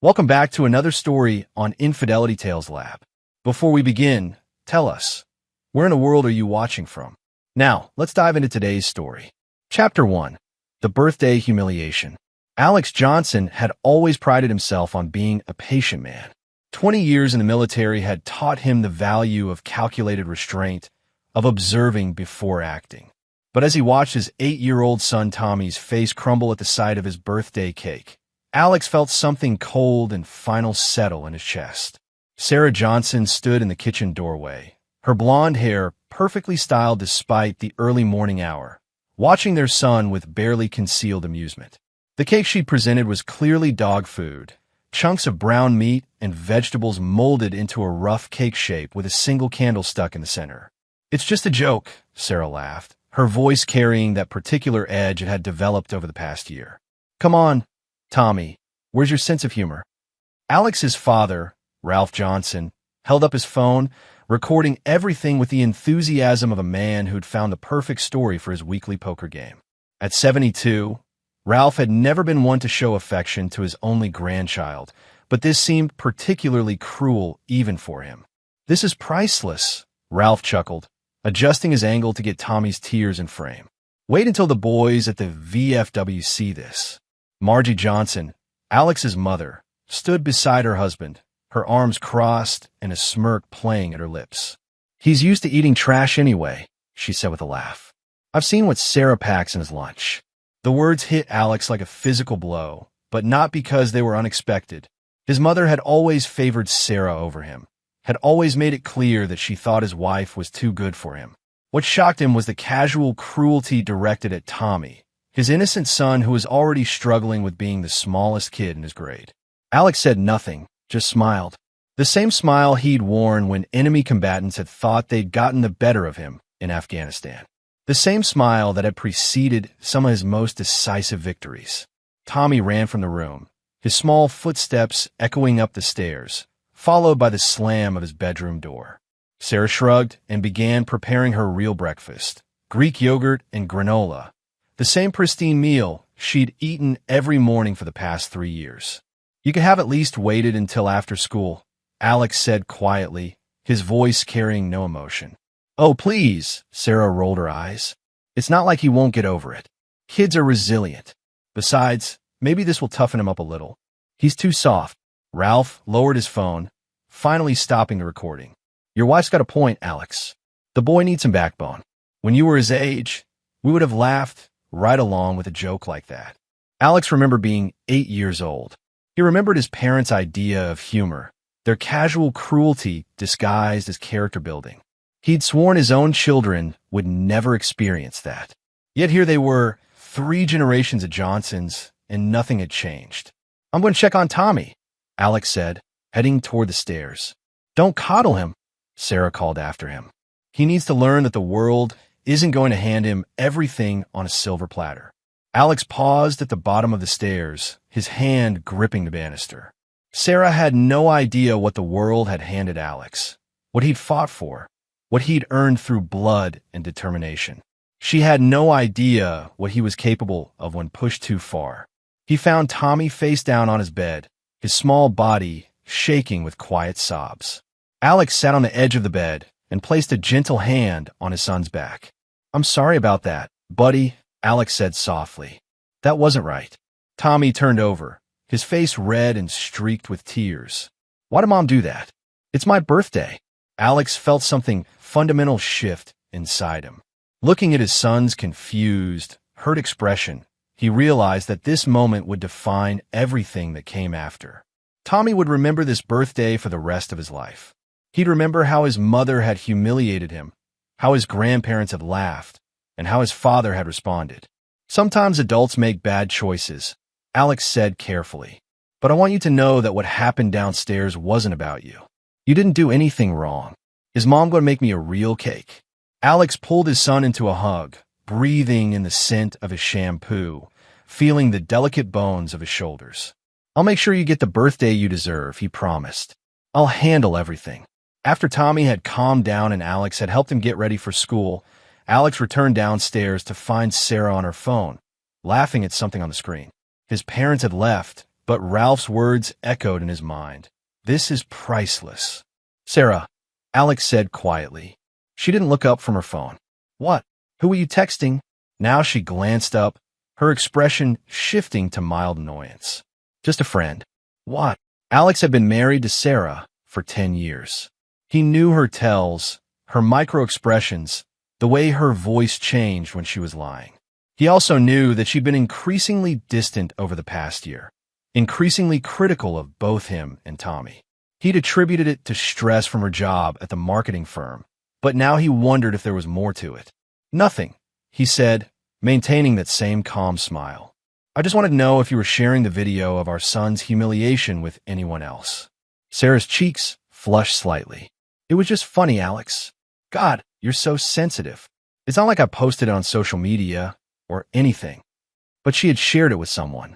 Welcome back to another story on Infidelity Tales Lab. Before we begin, tell us, where in the world are you watching from? Now, let's dive into today's story. Chapter 1. The Birthday Humiliation. Alex Johnson had always prided himself on being a patient man. 20 years in the military had taught him the value of calculated restraint, of observing before acting. But as he watched his 8-year-old son Tommy's face crumble at the sight of his birthday cake, Alex felt something cold and final settle in his chest. Sarah Johnson stood in the kitchen doorway, her blonde hair perfectly styled despite the early morning hour, watching their son with barely concealed amusement. The cake she presented was clearly dog food, chunks of brown meat and vegetables molded into a rough cake shape with a single candle stuck in the center. "It's just a joke," Sarah laughed, her voice carrying that particular edge it had developed over the past year. "Come on, Tommy, where's your sense of humor?" Alex's father, Ralph Johnson, held up his phone, recording everything with the enthusiasm of a man who'd found the perfect story for his weekly poker game. At 72, Ralph had never been one to show affection to his only grandchild, but this seemed particularly cruel even for him. "This is priceless," Ralph chuckled, adjusting his angle to get Tommy's tears in frame. "Wait until the boys at the VFW see this." Margie Johnson, Alex's mother, stood beside her husband, her arms crossed and a smirk playing at her lips. "He's used to eating trash anyway," she said with a laugh. "I've seen what Sarah packs in his lunch." The words hit Alex like a physical blow, but not because they were unexpected. His mother had always favored Sarah over him, had always made it clear that she thought his wife was too good for him. What shocked him was the casual cruelty directed at Tommy, his innocent son who was already struggling with being the smallest kid in his grade. Alex said nothing, just smiled. The same smile he'd worn when enemy combatants had thought they'd gotten the better of him in Afghanistan. The same smile that had preceded some of his most decisive victories. Tommy ran from the room, his small footsteps echoing up the stairs, followed by the slam of his bedroom door. Sarah shrugged and began preparing her real breakfast, Greek yogurt and granola, the same pristine meal she'd eaten every morning for the past 3 years. "You could have at least waited until after school," Alex said quietly, his voice carrying no emotion. "Oh, please," Sarah rolled her eyes. "It's not like he won't get over it. Kids are resilient. Besides, maybe this will toughen him up a little. He's too soft." Ralph lowered his phone, finally stopping the recording. "Your wife's got a point, Alex. The boy needs some backbone. When you were his age, we would have laughed right along with a joke like that." Alex remembered being 8 years old. He remembered his parents' idea of humor, their casual cruelty disguised as character building. He'd sworn his own children would never experience that. Yet here they were, 3 generations of Johnsons, and nothing had changed. "I'm going to check on Tommy," Alex said, heading toward the stairs. "Don't coddle him," Sarah called after him. "He needs to learn that the world isn't going to hand him everything on a silver platter." Alex paused at the bottom of the stairs, his hand gripping the banister. Sarah had no idea what the world had handed Alex, what he'd fought for, what he'd earned through blood and determination. She had no idea what he was capable of when pushed too far. He found Tommy face down on his bed, his small body shaking with quiet sobs. Alex sat on the edge of the bed and placed a gentle hand on his son's back. "I'm sorry about that, buddy," Alex said softly. "That wasn't right." Tommy turned over, his face red and streaked with tears. "Why did Mom do that? It's my birthday." Alex felt something fundamental shift inside him. Looking at his son's confused, hurt expression, he realized that this moment would define everything that came after. Tommy would remember this birthday for the rest of his life. He'd remember how his mother had humiliated him, how his grandparents had laughed, and how his father had responded. "Sometimes adults make bad choices," Alex said carefully. "But I want you to know that what happened downstairs wasn't about you. You didn't do anything wrong. Is Mom going to make me a real cake?" Alex pulled his son into a hug, breathing in the scent of his shampoo, feeling the delicate bones of his shoulders. "I'll make sure you get the birthday you deserve," he promised. "I'll handle everything." After Tommy had calmed down and Alex had helped him get ready for school, Alex returned downstairs to find Sarah on her phone, laughing at something on the screen. His parents had left, But Ralph's words echoed in his mind. This is priceless. Sarah, Alex said quietly. She didn't look up from her phone. What? Who were you texting? Now she glanced up, her expression shifting to mild annoyance. Just a friend. What? Alex had been married to Sarah for 10 years. He knew her tells, her micro-expressions, the way her voice changed when she was lying. He also knew that she'd been increasingly distant over the past year, increasingly critical of both him and Tommy. He'd attributed it to stress from her job at the marketing firm, but now he wondered if there was more to it. Nothing, he said, maintaining that same calm smile. I just wanted to know if you were sharing the video of our son's humiliation with anyone else. Sarah's cheeks flushed slightly. It was just funny, Alex. God, you're so sensitive. It's not like I posted it on social media or anything. But she had shared it with someone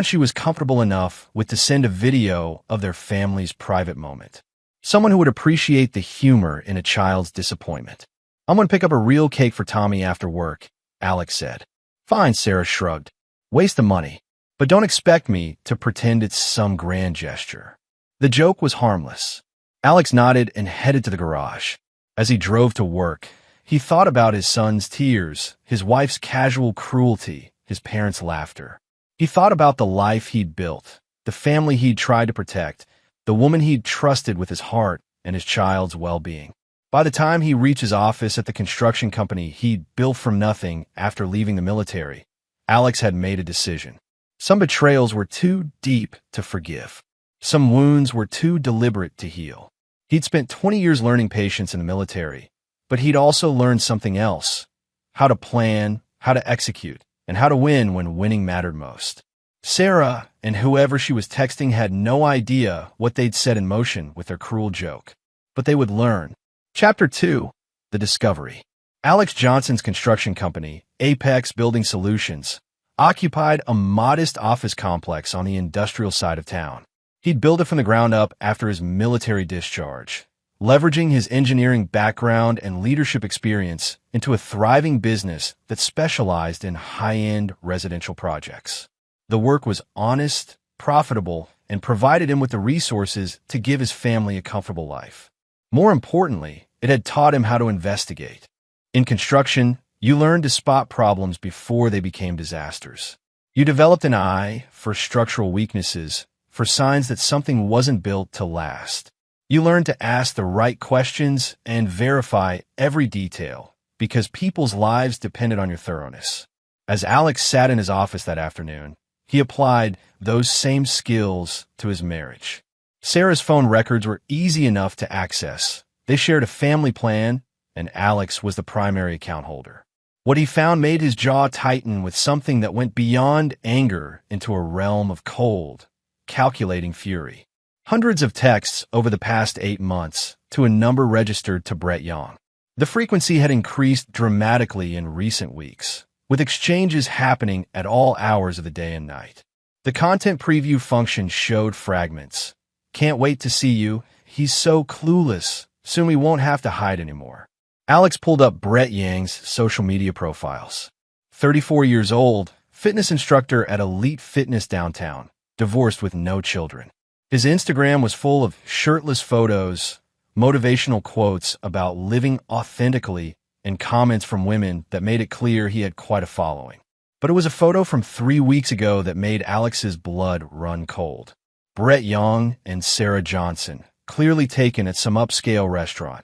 she was comfortable enough with to send a video of their family's private moment. Someone who would appreciate the humor in a child's disappointment. I'm going to pick up a real cake for Tommy after work, Alex said. Fine, Sarah shrugged. Waste the money. But don't expect me to pretend it's some grand gesture. The joke was harmless. Alex nodded and headed to the garage. As he drove to work, he thought about his son's tears, his wife's casual cruelty, his parents' laughter. He thought about the life he'd built, the family he'd tried to protect, the woman he'd trusted with his heart and his child's well-being. By the time he reached his office at the construction company he'd built from nothing after leaving the military, Alex had made a decision. Some betrayals were too deep to forgive. Some wounds were too deliberate to heal. He'd spent 20 years learning patience in the military, but he'd also learned something else: how to plan, how to execute, and how to win when winning mattered most. Sarah and whoever she was texting had no idea what they'd set in motion with their cruel joke. But they would learn. Chapter 2. The Discovery. Alex Johnson's construction company, Apex Building Solutions, occupied a modest office complex on the industrial side of town. He'd built it from the ground up after his military discharge, leveraging his engineering background and leadership experience into a thriving business that specialized in high-end residential projects. The work was honest, profitable, and provided him with the resources to give his family a comfortable life. More importantly, it had taught him how to investigate. In construction, you learned to spot problems before they became disasters. You developed an eye for structural weaknesses, for signs that something wasn't built to last. You learned to ask the right questions and verify every detail, because people's lives depended on your thoroughness. As Alex sat in his office that afternoon, he applied those same skills to his marriage. Sarah's phone records were easy enough to access. They shared a family plan, and Alex was the primary account holder. What he found made his jaw tighten with something that went beyond anger into a realm of cold, calculating fury. Hundreds of texts over the past 8 months to a number registered to Brett Young. The frequency had increased dramatically in recent weeks, with exchanges happening at all hours of the day and night. The content preview function showed fragments. Can't wait to see you. He's so clueless. Soon we won't have to hide anymore. Alex pulled up Brett Yang's social media profiles. 34 years old, fitness instructor at Elite Fitness downtown, divorced with no children. His Instagram was full of shirtless photos, motivational quotes about living authentically, and comments from women that made it clear he had quite a following. But it was a photo from 3 weeks ago that made Alex's blood run cold. Brett Young and Sarah Johnson, clearly taken at some upscale restaurant.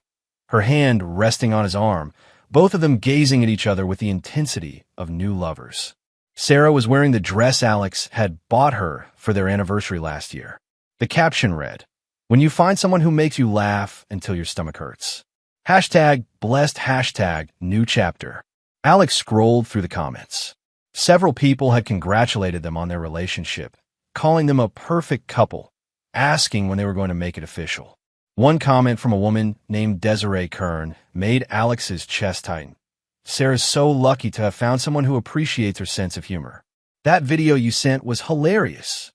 Her hand resting on his arm, both of them gazing at each other with the intensity of new lovers. Sarah was wearing the dress Alex had bought her for their anniversary last year. The caption read, "When you find someone who makes you laugh until your stomach hurts." #blessed #new chapter. Alex scrolled through the comments. Several people had congratulated them on their relationship, calling them a perfect couple, asking when they were going to make it official. One comment from a woman named Desiree Kern made Alex's chest tighten. "Sarah's so lucky to have found someone who appreciates her sense of humor. That video you sent was hilarious."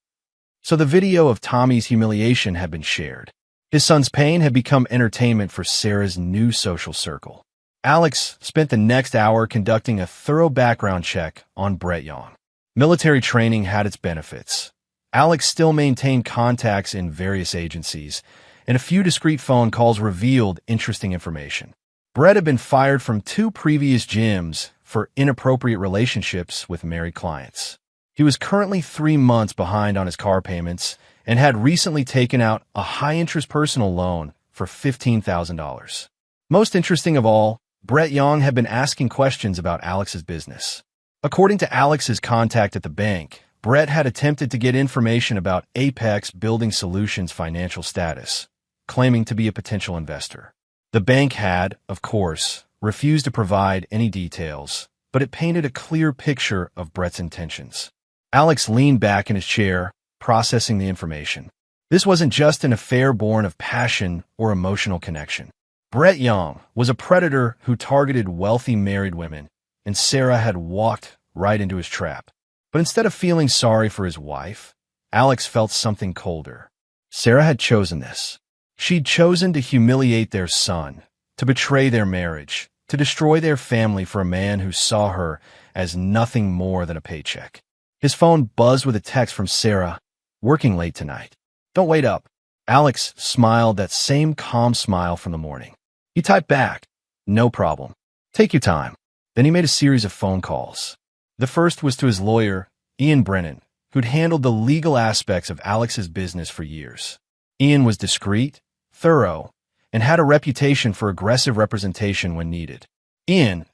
So the video of Tommy's humiliation had been shared. His son's pain had become entertainment for Sarah's new social circle. Alex spent the next hour conducting a thorough background check on Brett Young. Military training had its benefits. Alex still maintained contacts in various agencies, and a few discreet phone calls revealed interesting information. Brett had been fired from 2 previous gyms for inappropriate relationships with married clients. He was currently 3 months behind on his car payments and had recently taken out a high-interest personal loan for $15,000. Most interesting of all, Brett Young had been asking questions about Alex's business. According to Alex's contact at the bank, Brett had attempted to get information about Apex Building Solutions' financial status, claiming to be a potential investor. The bank had, of course, refused to provide any details, but it painted a clear picture of Brett's intentions. Alex leaned back in his chair, processing the information. This wasn't just an affair born of passion or emotional connection. Brett Young was a predator who targeted wealthy married women, and Sarah had walked right into his trap. But instead of feeling sorry for his wife, Alex felt something colder. Sarah had chosen this. She'd chosen to humiliate their son, to betray their marriage, to destroy their family for a man who saw her as nothing more than a paycheck. His phone buzzed with a text from Sarah, "Working late tonight. Don't wait up." Alex smiled that same calm smile from the morning. He typed back, "No problem. Take your time." Then he made a series of phone calls. The first was to his lawyer, Ian Brennan, who'd handled the legal aspects of Alex's business for years. Ian was discreet, thorough, and had a reputation for aggressive representation when needed. "Ian,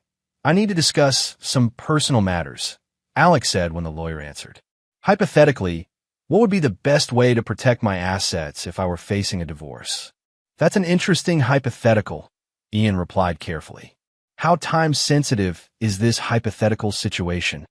I need to discuss some personal matters," Alex said when the lawyer answered. "Hypothetically, what would be the best way to protect my assets if I were facing a divorce?" "That's an interesting hypothetical," Ian replied carefully. "How time-sensitive is this hypothetical situation?"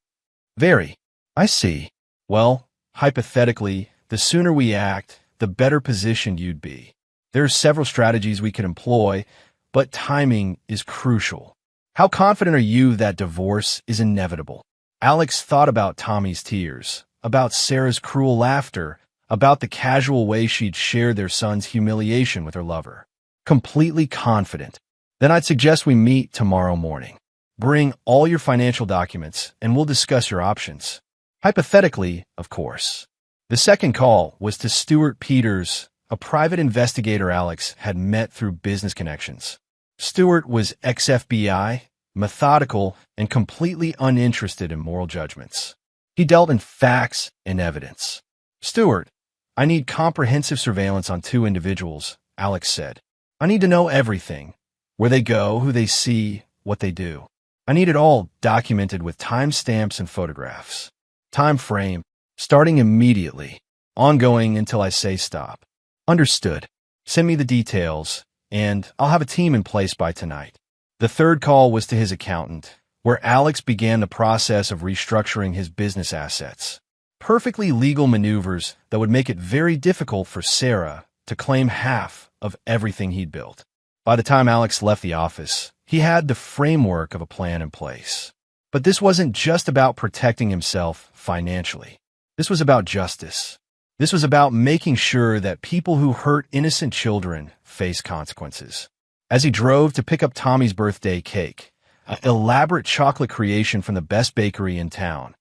"Very." "I see. Well, hypothetically, the sooner we act, the better positioned you'd be. There are several strategies we could employ, but timing is crucial. How confident are you that divorce is inevitable?" Alex thought about Tommy's tears, about Sarah's cruel laughter, about the casual way she'd shared their son's humiliation with her lover. "Completely confident. Then I'd suggest we meet tomorrow morning. Bring all your financial documents, and we'll discuss your options." Hypothetically, of course. The second call was to Stuart Peters, a private investigator Alex had met through business connections. Stuart was ex-FBI, methodical, and completely uninterested in moral judgments. He dealt in facts and evidence. "Stuart, I need comprehensive surveillance on 2 individuals," Alex said. "I need to know everything. Where they go, who they see, what they do. I need it all documented with timestamps and photographs. Time frame, starting immediately, ongoing until I say stop." "Understood. Send me the details, and I'll have a team in place by tonight." The third call was to his accountant, where Alex began the process of restructuring his business assets. Perfectly legal maneuvers that would make it very difficult for Sarah to claim half of everything he'd built. By the time Alex left the office, he had the framework of a plan in place. But this wasn't just about protecting himself financially. This was about justice. This was about making sure that people who hurt innocent children face consequences. As he drove to pick up Tommy's birthday cake, an elaborate chocolate creation from the best bakery in town,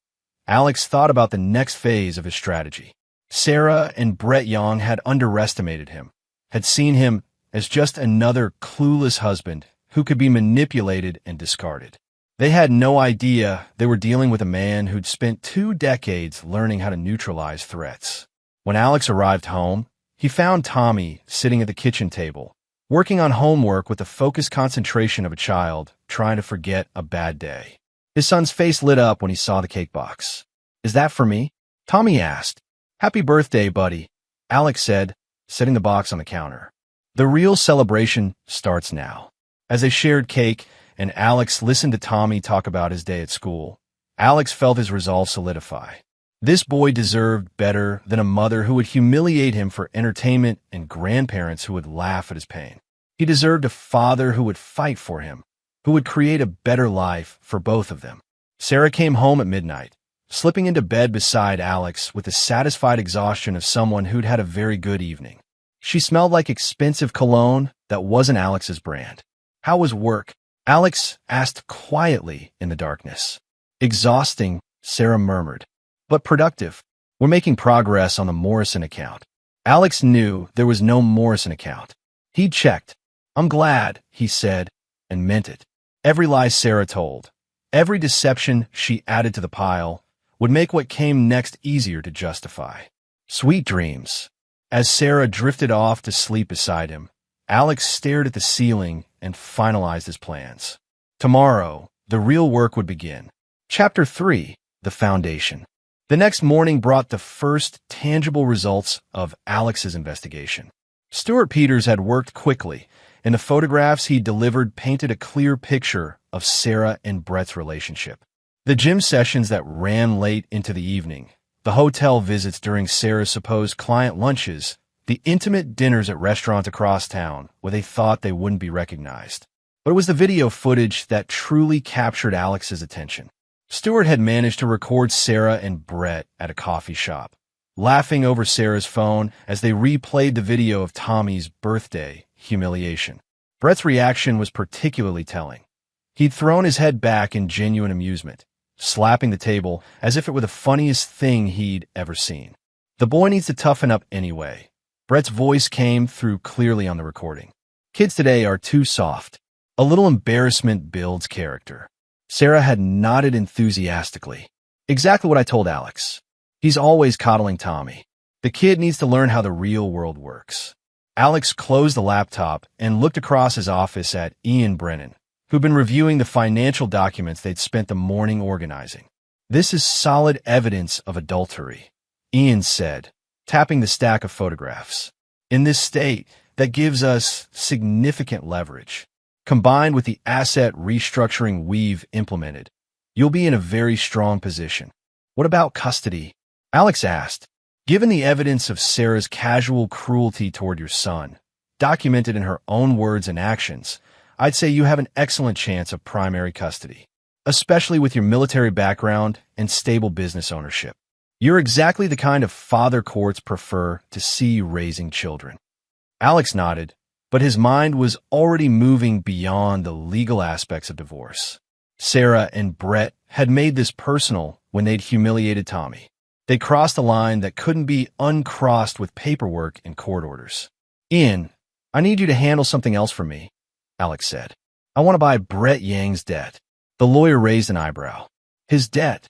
Alex thought about the next phase of his strategy. Sarah and Brett Young had underestimated him, had seen him as just another clueless husband who could be manipulated and discarded. They had no idea they were dealing with a man who'd spent 2 decades learning how to neutralize threats. When Alex arrived home, he found Tommy sitting at the kitchen table, working on homework with the focused concentration of a child trying to forget a bad day. His son's face lit up when he saw the cake box. "Is that for me?" Tommy asked. "Happy birthday, buddy," Alex said, setting the box on the counter. The real celebration starts now. As they shared cake and Alex listened to Tommy talk about his day at school, Alex felt his resolve solidify. This boy deserved better than a mother who would humiliate him for entertainment and grandparents who would laugh at his pain. He deserved a father who would fight for him, who would create a better life for both of them. Sarah came home at midnight, slipping into bed beside Alex with the satisfied exhaustion of someone who'd had a very good evening. She smelled like expensive cologne that wasn't Alex's brand. "How was work?" Alex asked quietly in the darkness. "Exhausting," Sarah murmured, "but productive." We're making progress on the Morrison account. Alex knew there was no Morrison account. He'd checked. I'm glad, he said, and meant it. Every lie Sarah told, every deception she added to the pile, would make what came next easier to justify. Sweet dreams. As Sarah drifted off to sleep beside him, Alex stared at the ceiling and finalized his plans. Tomorrow, the real work would begin. Chapter 3. The Foundation. The next morning brought the first tangible results of Alex's investigation. Stuart Peters had worked quickly, and the photographs he delivered painted a clear picture of Sarah and Brett's relationship. The gym sessions that ran late into the evening, the hotel visits during Sarah's supposed client lunches, the intimate dinners at restaurants across town where they thought they wouldn't be recognized. But it was the video footage that truly captured Alex's attention. Stuart had managed to record Sarah and Brett at a coffee shop, laughing over Sarah's phone as they replayed the video of Tommy's birthday humiliation. Brett's reaction was particularly telling. He'd thrown his head back in genuine amusement, slapping the table as if it were the funniest thing he'd ever seen. The boy needs to toughen up anyway. Brett's voice came through clearly on the recording. Kids today are too soft. A little embarrassment builds character. Sarah had nodded enthusiastically. Exactly what I told Alex. He's always coddling Tommy. The kid needs to learn how the real world works. Alex closed the laptop and looked across his office at Ian Brennan, who'd been reviewing the financial documents they'd spent the morning organizing. This is solid evidence of adultery, Ian said, tapping the stack of photographs. In this state, that gives us significant leverage. Combined with the asset restructuring we've implemented, you'll be in a very strong position. What about custody? Alex asked. Given the evidence of Sarah's casual cruelty toward your son, documented in her own words and actions, I'd say you have an excellent chance of primary custody, especially with your military background and stable business ownership. You're exactly the kind of father courts prefer to see you raising children. Alex nodded, but his mind was already moving beyond the legal aspects of divorce. Sarah and Brett had made this personal when they'd humiliated Tommy. They crossed a line that couldn't be uncrossed with paperwork and court orders. Ian, I need you to handle something else for me, Alex said. I want to buy Brett Yang's debt. The lawyer raised an eyebrow. His debt?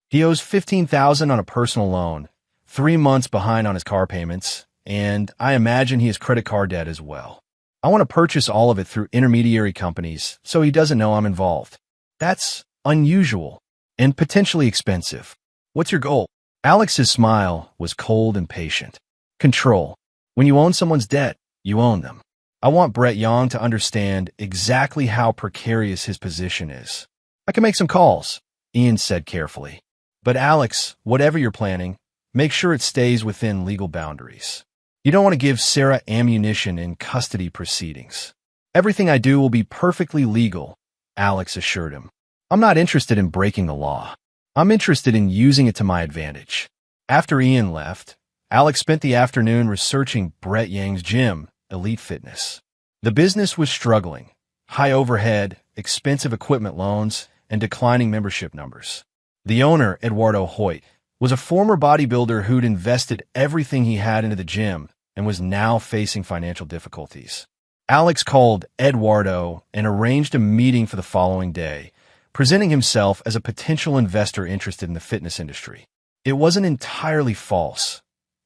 He owes $15,000 on a personal loan, 3 months behind on his car payments, and I imagine he has credit card debt as well. I want to purchase all of it through intermediary companies so he doesn't know I'm involved. That's unusual and potentially expensive. What's your goal? Alex's smile was cold and patient. Control. When you own someone's debt, you own them. I want Brett Yang to understand exactly how precarious his position is. I can make some calls, Ian said carefully. But Alex, whatever you're planning, make sure it stays within legal boundaries. You don't want to give Sarah ammunition in custody proceedings. Everything I do will be perfectly legal, Alex assured him. I'm not interested in breaking the law. I'm interested in using it to my advantage. After Ian left, Alex spent the afternoon researching Brett Yang's gym, Elite Fitness. The business was struggling. High overhead, expensive equipment loans, and declining membership numbers. The owner, Eduardo Hoyt, was a former bodybuilder who'd invested everything he had into the gym and was now facing financial difficulties. Alex called Eduardo and arranged a meeting for the following day, presenting himself as a potential investor interested in the fitness industry. It wasn't entirely false.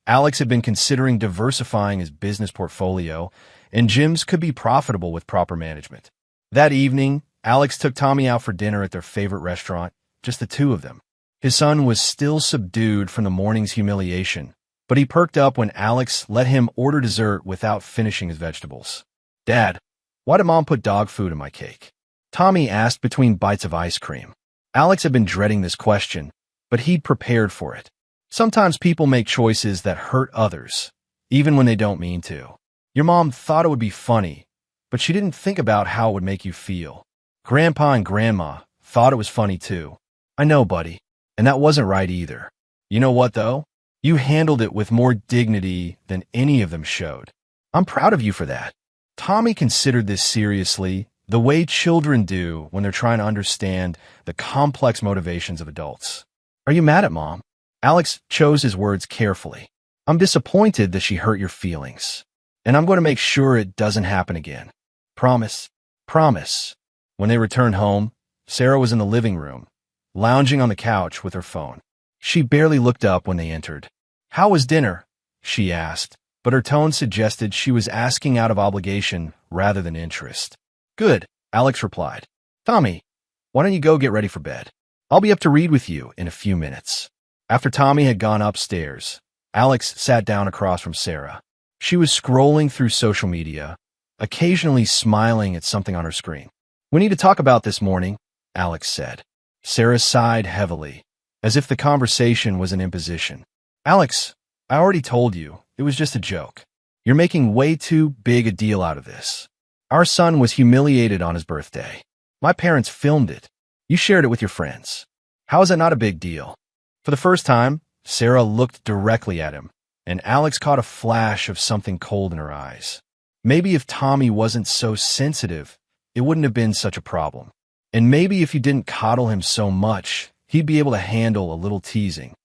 Alex had been considering diversifying his business portfolio, and gyms could be profitable with proper management. That evening, Alex took Tommy out for dinner at their favorite restaurant, just the two of them. His son was still subdued from the morning's humiliation, but he perked up when Alex let him order dessert without finishing his vegetables. Dad, why did Mom put dog food in my cake? Tommy asked between bites of ice cream. Alex had been dreading this question, but he'd prepared for it. Sometimes people make choices that hurt others, even when they don't mean to. Your mom thought it would be funny, but she didn't think about how it would make you feel. Grandpa and Grandma thought it was funny too. I know, buddy, and that wasn't right either. You know what, though? You handled it with more dignity than any of them showed. I'm proud of you for that. Tommy considered this seriously, the way children do when they're trying to understand the complex motivations of adults. Are you mad at Mom? Alex chose his words carefully. I'm disappointed that she hurt your feelings, and I'm going to make sure it doesn't happen again. Promise. Promise. When they returned home, Sarah was in the living room, lounging on the couch with her phone. She barely looked up when they entered. How was dinner? She asked, but her tone suggested she was asking out of obligation rather than interest. Good, Alex replied. Tommy, why don't you go get ready for bed? I'll be up to read with you in a few minutes. After Tommy had gone upstairs, Alex sat down across from Sarah. She was scrolling through social media, occasionally smiling at something on her screen. We need to talk about this morning, Alex said. Sarah sighed heavily, as if the conversation was an imposition. Alex, I already told you, it was just a joke. You're making way too big a deal out of this. Our son was humiliated on his birthday. My parents filmed it. You shared it with your friends. How is that not a big deal? For the first time, Sarah looked directly at him, and Alex caught a flash of something cold in her eyes. Maybe if Tommy wasn't so sensitive, it wouldn't have been such a problem. And maybe if you didn't coddle him so much, he'd be able to handle a little teasing.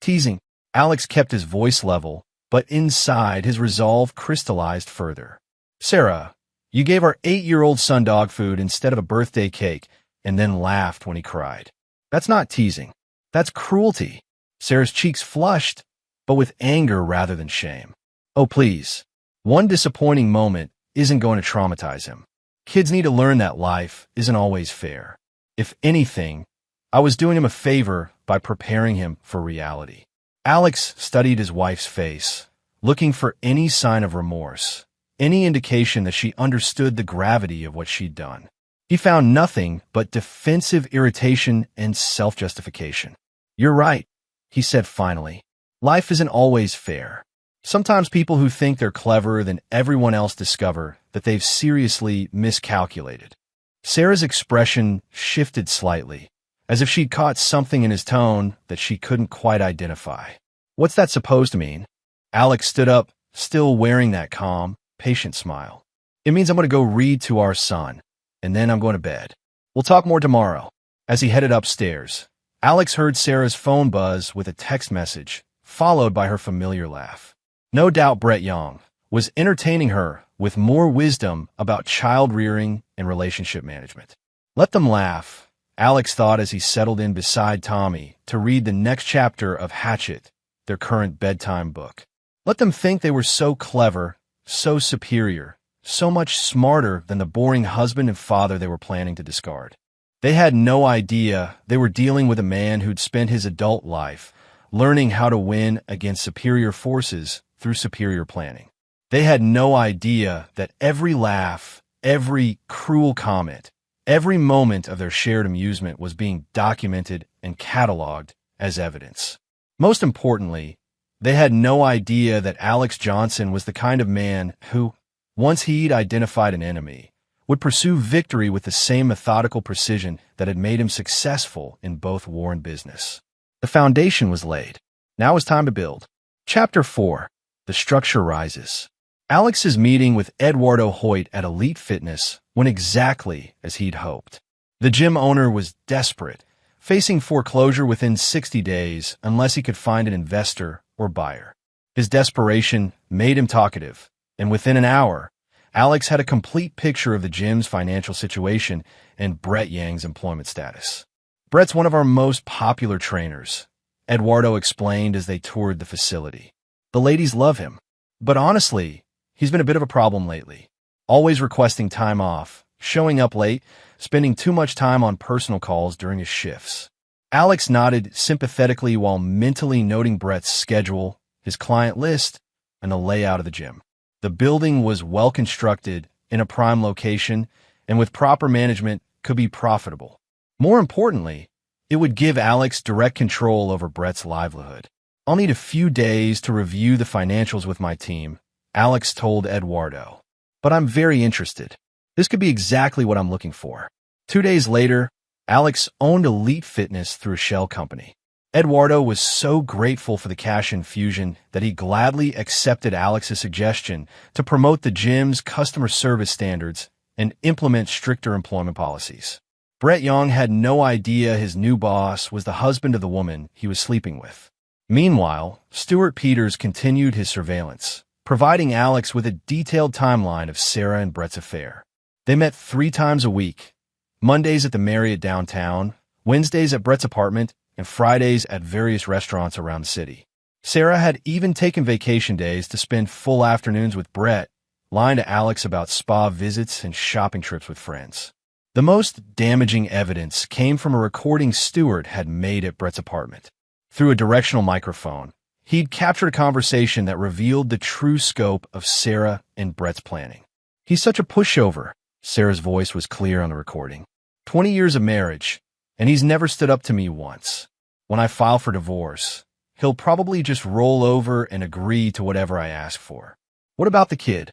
Teasing. Alex kept his voice level, but inside his resolve crystallized further. Sarah, you gave our 8-year-old son dog food instead of a birthday cake, and then laughed when he cried. That's not teasing. That's cruelty. Sarah's cheeks flushed, but with anger rather than shame. Oh, please. One disappointing moment isn't going to traumatize him. Kids need to learn that life isn't always fair. If anything, I was doing him a favor by preparing him for reality. Alex studied his wife's face, looking for any sign of remorse, any indication that she understood the gravity of what she'd done. He found nothing but defensive irritation and self-justification. You're right, he said finally. Life isn't always fair. Sometimes people who think they're cleverer than everyone else discover that they've seriously miscalculated. Sarah's expression shifted slightly, as if she'd caught something in his tone that she couldn't quite identify. What's that supposed to mean? Alex stood up, still wearing that calm, patient smile. It means I'm going to go read to our son, and then I'm going to bed. We'll talk more tomorrow. As he headed upstairs, Alex heard Sarah's phone buzz with a text message, followed by her familiar laugh. No doubt Brett Young was entertaining her with more wisdom about child-rearing and relationship management. Let them laugh, Alex thought as he settled in beside Tommy to read the next chapter of Hatchet, their current bedtime book. Let them think they were so clever, so superior, so much smarter than the boring husband and father they were planning to discard. They had no idea they were dealing with a man who'd spent his adult life learning how to win against superior forces through superior planning. They had no idea that every laugh, every cruel comment, every moment of their shared amusement was being documented and cataloged as evidence. Most importantly, they had no idea that Alex Johnson was the kind of man who, once he'd identified an enemy, would pursue victory with the same methodical precision that had made him successful in both war and business. The foundation was laid. Now it was time to build. Chapter 4. The Structure Rises. Alex's meeting with Eduardo Hoyt at Elite Fitness went exactly as he'd hoped. The gym owner was desperate, facing foreclosure within 60 days unless he could find an investor or buyer. His desperation made him talkative, and within an hour, Alex had a complete picture of the gym's financial situation and Brett Yang's employment status. Brett's one of our most popular trainers, Eduardo explained as they toured the facility. The ladies love him, but honestly, he's been a bit of a problem lately. Always requesting time off, showing up late, spending too much time on personal calls during his shifts. Alex nodded sympathetically while mentally noting Brett's schedule, his client list, and the layout of the gym. The building was well constructed, in a prime location, and with proper management could be profitable. More importantly, it would give Alex direct control over Brett's livelihood. I'll need a few days to review the financials with my team, Alex told Eduardo. But I'm very interested. This could be exactly what I'm looking for. 2 days later, Alex owned Elite Fitness through a shell company. Eduardo was so grateful for the cash infusion that he gladly accepted Alex's suggestion to promote the gym's customer service standards and implement stricter employment policies. Brett Young had no idea his new boss was the husband of the woman he was sleeping with. Meanwhile, Stuart Peters continued his surveillance, providing Alex with a detailed timeline of Sarah and Brett's affair. They met 3 times a week, Mondays at the Marriott downtown, Wednesdays at Brett's apartment, and Fridays at various restaurants around the city. Sarah had even taken vacation days to spend full afternoons with Brett, lying to Alex about spa visits and shopping trips with friends. The most damaging evidence came from a recording Stuart had made at Brett's apartment. Through a directional microphone, he'd captured a conversation that revealed the true scope of Sarah and Brett's planning. "He's such a pushover," Sarah's voice was clear on the recording. 20 years of marriage, and he's never stood up to me once. When I file for divorce, he'll probably just roll over and agree to whatever I ask for. What about the kid?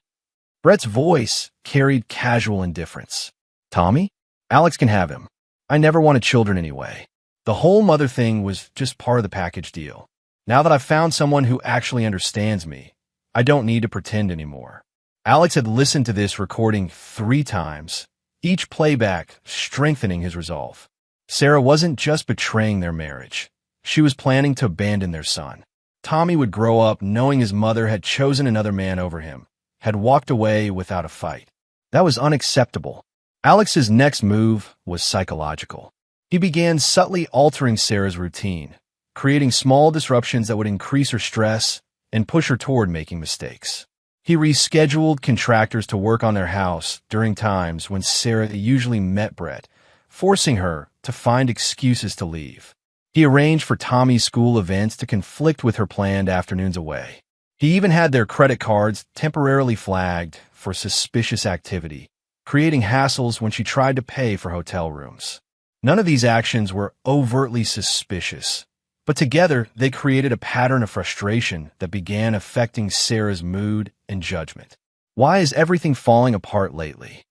Brett's voice carried casual indifference. Tommy? Alex can have him. I never wanted children anyway. The whole mother thing was just part of the package deal. Now that I've found someone who actually understands me, I don't need to pretend anymore. Alex had listened to this recording 3 times, each playback strengthening his resolve. Sarah wasn't just betraying their marriage. She was planning to abandon their son. Tommy would grow up knowing his mother had chosen another man over him, had walked away without a fight. That was unacceptable. Alex's next move was psychological. He began subtly altering Sarah's routine, creating small disruptions that would increase her stress and push her toward making mistakes. He rescheduled contractors to work on their house during times when Sarah usually met Brett, forcing her to find excuses to leave. He arranged for Tommy's school events to conflict with her planned afternoons away. He even had their credit cards temporarily flagged for suspicious activity, creating hassles when she tried to pay for hotel rooms. None of these actions were overtly suspicious, but together they created a pattern of frustration that began affecting Sarah's mood and judgment. "Why is everything falling apart lately?"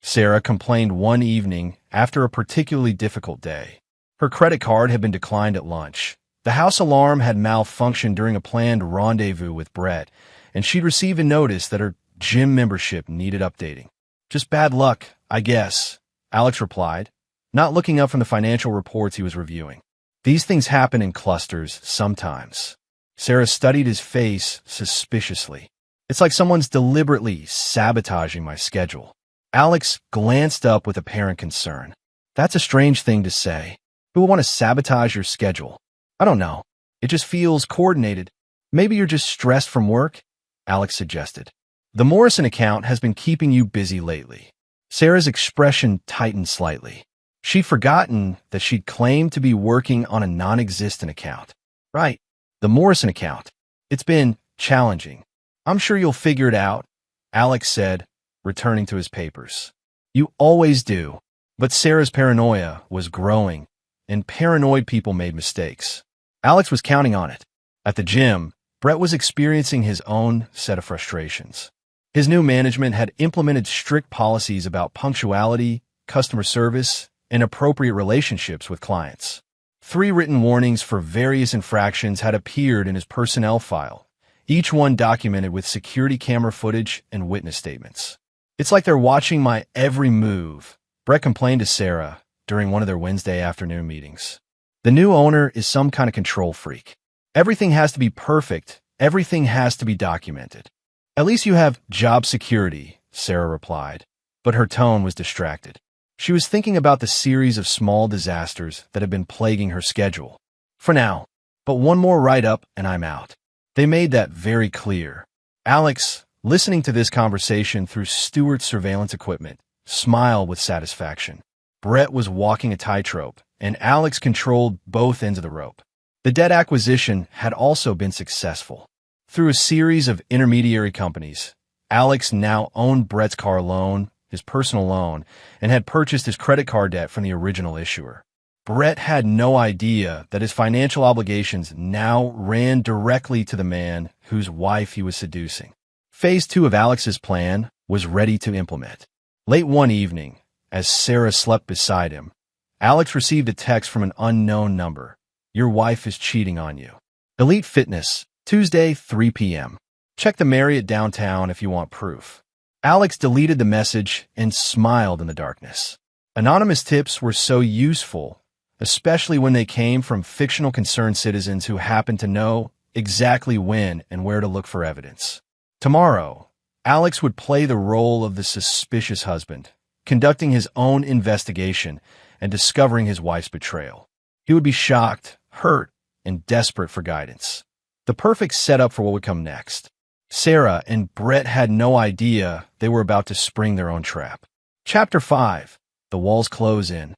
Sarah complained one evening after a particularly difficult day. Her credit card had been declined at lunch. The house alarm had malfunctioned during a planned rendezvous with Brett, and she'd received a notice that her gym membership needed updating. "Just bad luck, I guess," Alex replied, not looking up from the financial reports he was reviewing. "These things happen in clusters sometimes." Sarah studied his face suspiciously. "It's like someone's deliberately sabotaging my schedule." Alex glanced up with apparent concern. "That's a strange thing to say. Who would want to sabotage your schedule?" "I don't know. It just feels coordinated. Maybe you're just stressed from work," Alex suggested. "The Morrison account has been keeping you busy lately." Sarah's expression tightened slightly. She'd forgotten that she'd claimed to be working on a non-existent account. "Right, the Morrison account. It's been challenging. I'm sure you'll figure it out," Alex said, returning to his papers. "You always do." But Sarah's paranoia was growing, and paranoid people made mistakes. Alex was counting on it. At the gym, Brett was experiencing his own set of frustrations. His new management had implemented strict policies about punctuality, customer service, and appropriate relationships with clients. 3 written warnings for various infractions had appeared in his personnel file, each one documented with security camera footage and witness statements. "It's like they're watching my every move," Brett complained to Sarah during one of their Wednesday afternoon meetings. "The new owner is some kind of control freak. Everything has to be perfect. Everything has to be documented." "At least you have job security," Sarah replied, but her tone was distracted. She was thinking about the series of small disasters that had been plaguing her schedule. "For now, but one more write-up and I'm out." They made that very clear. Alex, listening to this conversation through Stuart's surveillance equipment, smiled with satisfaction. Brett was walking a tightrope, and Alex controlled both ends of the rope. The debt acquisition had also been successful. Through a series of intermediary companies, Alex now owned Brett's car loan, his personal loan, and had purchased his credit card debt from the original issuer. Brett had no idea that his financial obligations now ran directly to the man whose wife he was seducing. Phase 2 of Alex's plan was ready to implement. Late one evening, as Sarah slept beside him, Alex received a text from an unknown number. "Your wife is cheating on you. Elite Fitness, Tuesday, 3 p.m. Check the Marriott downtown if you want proof." Alex deleted the message and smiled in the darkness. Anonymous tips were so useful especially when they came from fictional concerned citizens who happened to know exactly when and where to look for evidence. Tomorrow, Alex would play the role of the suspicious husband, conducting his own investigation and discovering his wife's betrayal. He would be shocked, hurt, and desperate for guidance. The perfect setup for what would come next. Sarah and Brett had no idea they were about to spring their own trap. Chapter 5. The Walls Close In.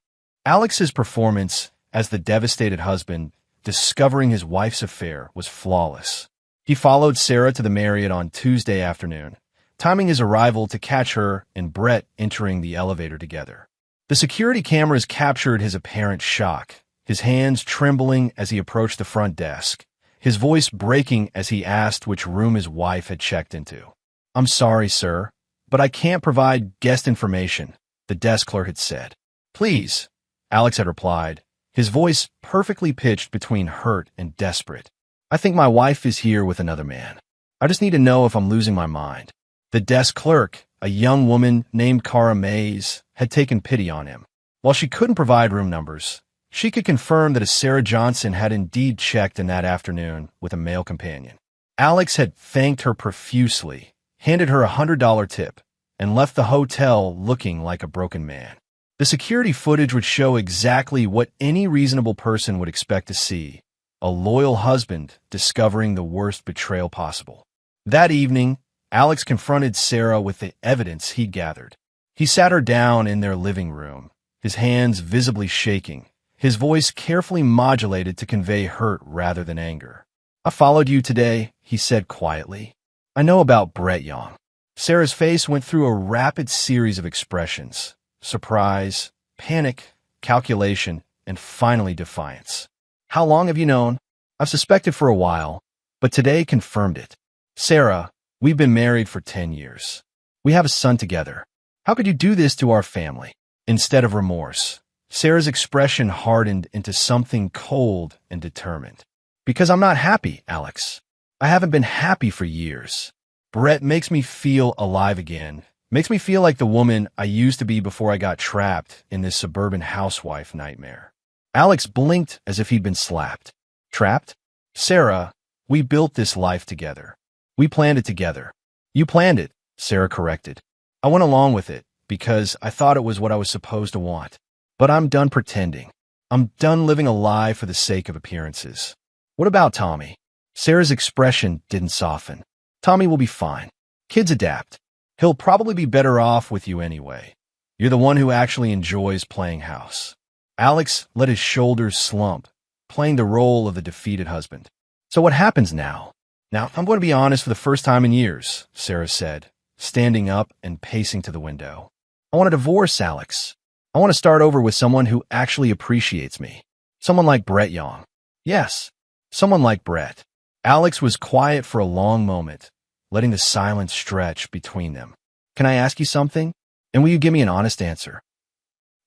Alex's performance as the devastated husband, discovering his wife's affair, was flawless. He followed Sarah to the Marriott on Tuesday afternoon, timing his arrival to catch her and Brett entering the elevator together. The security cameras captured his apparent shock, his hands trembling as he approached the front desk, his voice breaking as he asked which room his wife had checked into. "I'm sorry, sir, but I can't provide guest information," the desk clerk had said. "Please," Alex had replied, his voice perfectly pitched between hurt and desperate. "I think my wife is here with another man. I just need to know if I'm losing my mind." The desk clerk, a young woman named Cara Mays, had taken pity on him. While she couldn't provide room numbers, she could confirm that a Sarah Johnson had indeed checked in that afternoon with a male companion. Alex had thanked her profusely, handed her a $100 tip, and left the hotel looking like a broken man. The security footage would show exactly what any reasonable person would expect to see: a loyal husband discovering the worst betrayal possible. That evening, Alex confronted Sarah with the evidence he'd gathered. He sat her down in their living room, his hands visibly shaking, his voice carefully modulated to convey hurt rather than anger. "I followed you today," he said quietly. "I know about Brett Young." Sarah's face went through a rapid series of expressions: surprise, panic, calculation, and finally defiance. "How long have you known?" "I've suspected for a while, but today confirmed it." "Sarah, we've been married for 10 years. We have a son together. How could you do this to our family?" Instead of remorse, Sarah's expression hardened into something cold and determined. "Because I'm not happy, Alex. I haven't been happy for years. Brett makes me feel alive again, makes me feel like the woman I used to be before I got trapped in this suburban housewife nightmare." Alex blinked as if he'd been slapped. "Trapped? Sarah, we built this life together. We planned it together." "You planned it," Sarah corrected. "I went along with it because I thought it was what I was supposed to want. But I'm done pretending. I'm done living a lie for the sake of appearances." "What about Tommy?" Sarah's expression didn't soften. "Tommy will be fine. Kids adapt. He'll probably be better off with you anyway. You're the one who actually enjoys playing house." Alex let his shoulders slump, playing the role of the defeated husband. "So what happens now?" "Now, I'm going to be honest for the first time in years," Sarah said, standing up and pacing to the window. "I want a divorce, Alex. I want to start over with someone who actually appreciates me. Someone like Brett Young. Yes, someone like Brett." Alex was quiet for a long moment, letting the silence stretch between them. "Can I ask you something? And will you give me an honest answer?"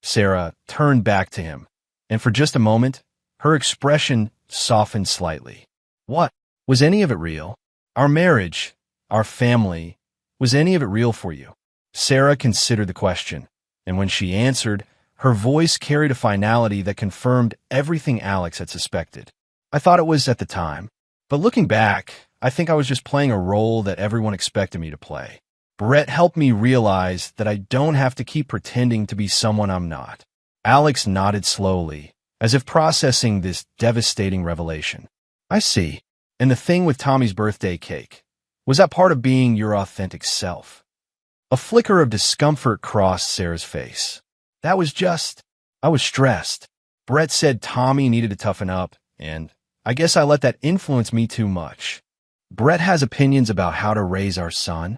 Sarah turned back to him, and for just a moment, her expression softened slightly. "What? Was any of it real? Our marriage, our family, was any of it real for you?" Sarah considered the question, and when she answered, her voice carried a finality that confirmed everything Alex had suspected. "I thought it was at the time, but looking back, I think I was just playing a role that everyone expected me to play. Brett helped me realize that I don't have to keep pretending to be someone I'm not." Alex nodded slowly, as if processing this devastating revelation. "I see. And the thing with Tommy's birthday cake, was that part of being your authentic self?" A flicker of discomfort crossed Sarah's face. I was stressed. Brett said Tommy needed to toughen up, and I guess I let that influence me too much. Brett has opinions about how to raise our son.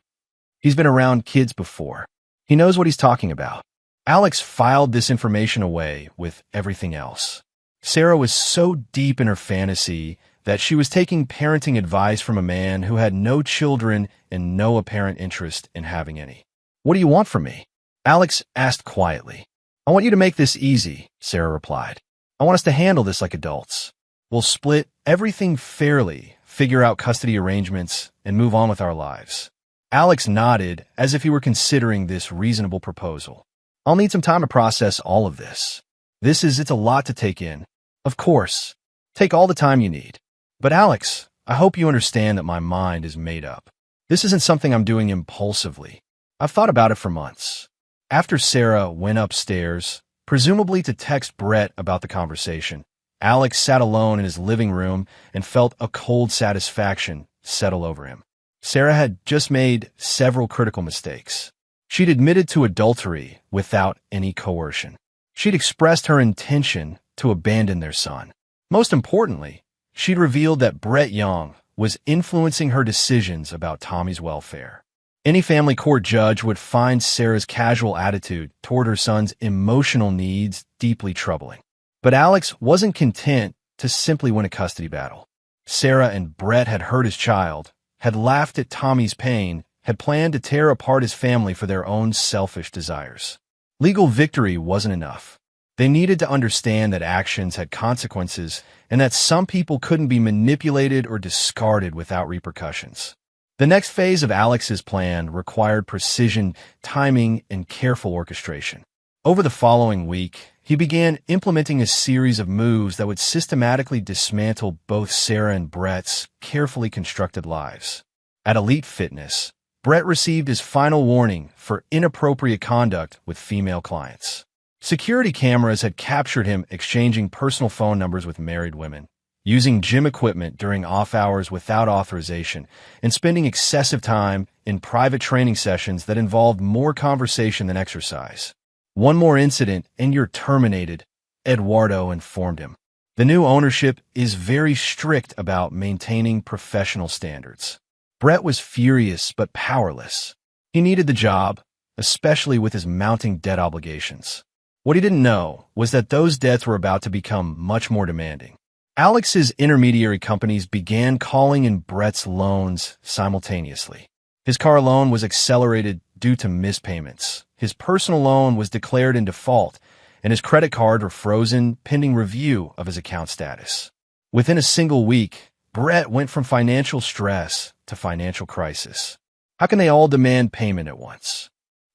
He's been around kids before. He knows what he's talking about." Alex filed this information away with everything else. Sarah was so deep in her fantasy that she was taking parenting advice from a man who had no children and no apparent interest in having any. "What do you want from me?" Alex asked quietly. "I want you to make this easy," Sarah replied. "I want us to handle this like adults. We'll split everything fairly, figure out custody arrangements, and move on with our lives." Alex nodded as if he were considering this reasonable proposal. "I'll need some time to process all of this." It's a lot to take in. Of course. Take all the time you need. But Alex, I hope you understand that my mind is made up. This isn't something I'm doing impulsively. I've thought about it for months. After Sarah went upstairs, presumably to text Brett about the conversation, Alex sat alone in his living room and felt a cold satisfaction settle over him. Sarah had just made several critical mistakes. She'd admitted to adultery without any coercion. She'd expressed her intention to abandon their son. Most importantly, she'd revealed that Brett Young was influencing her decisions about Tommy's welfare. Any family court judge would find Sarah's casual attitude toward her son's emotional needs deeply troubling. But Alex wasn't content to simply win a custody battle. Sarah and Brett had hurt his child, had laughed at Tommy's pain, had planned to tear apart his family for their own selfish desires. Legal victory wasn't enough. They needed to understand that actions had consequences and that some people couldn't be manipulated or discarded without repercussions. The next phase of Alex's plan required precision, timing, and careful orchestration. Over the following week, he began implementing a series of moves that would systematically dismantle both Sarah and Brett's carefully constructed lives. At Elite Fitness, Brett received his final warning for inappropriate conduct with female clients. Security cameras had captured him exchanging personal phone numbers with married women, using gym equipment during off hours without authorization, and spending excessive time in private training sessions that involved more conversation than exercise. One more incident and you're terminated, Eduardo informed him. The new ownership is very strict about maintaining professional standards. Brett was furious but powerless. He needed the job, especially with his mounting debt obligations. What he didn't know was that those debts were about to become much more demanding. Alex's intermediary companies began calling in Brett's loans simultaneously. His car loan was accelerated due to missed payments. His personal loan was declared in default, and his credit card were frozen pending review of his account status. Within a single week, Brett went from financial stress to financial crisis. How can they all demand payment at once?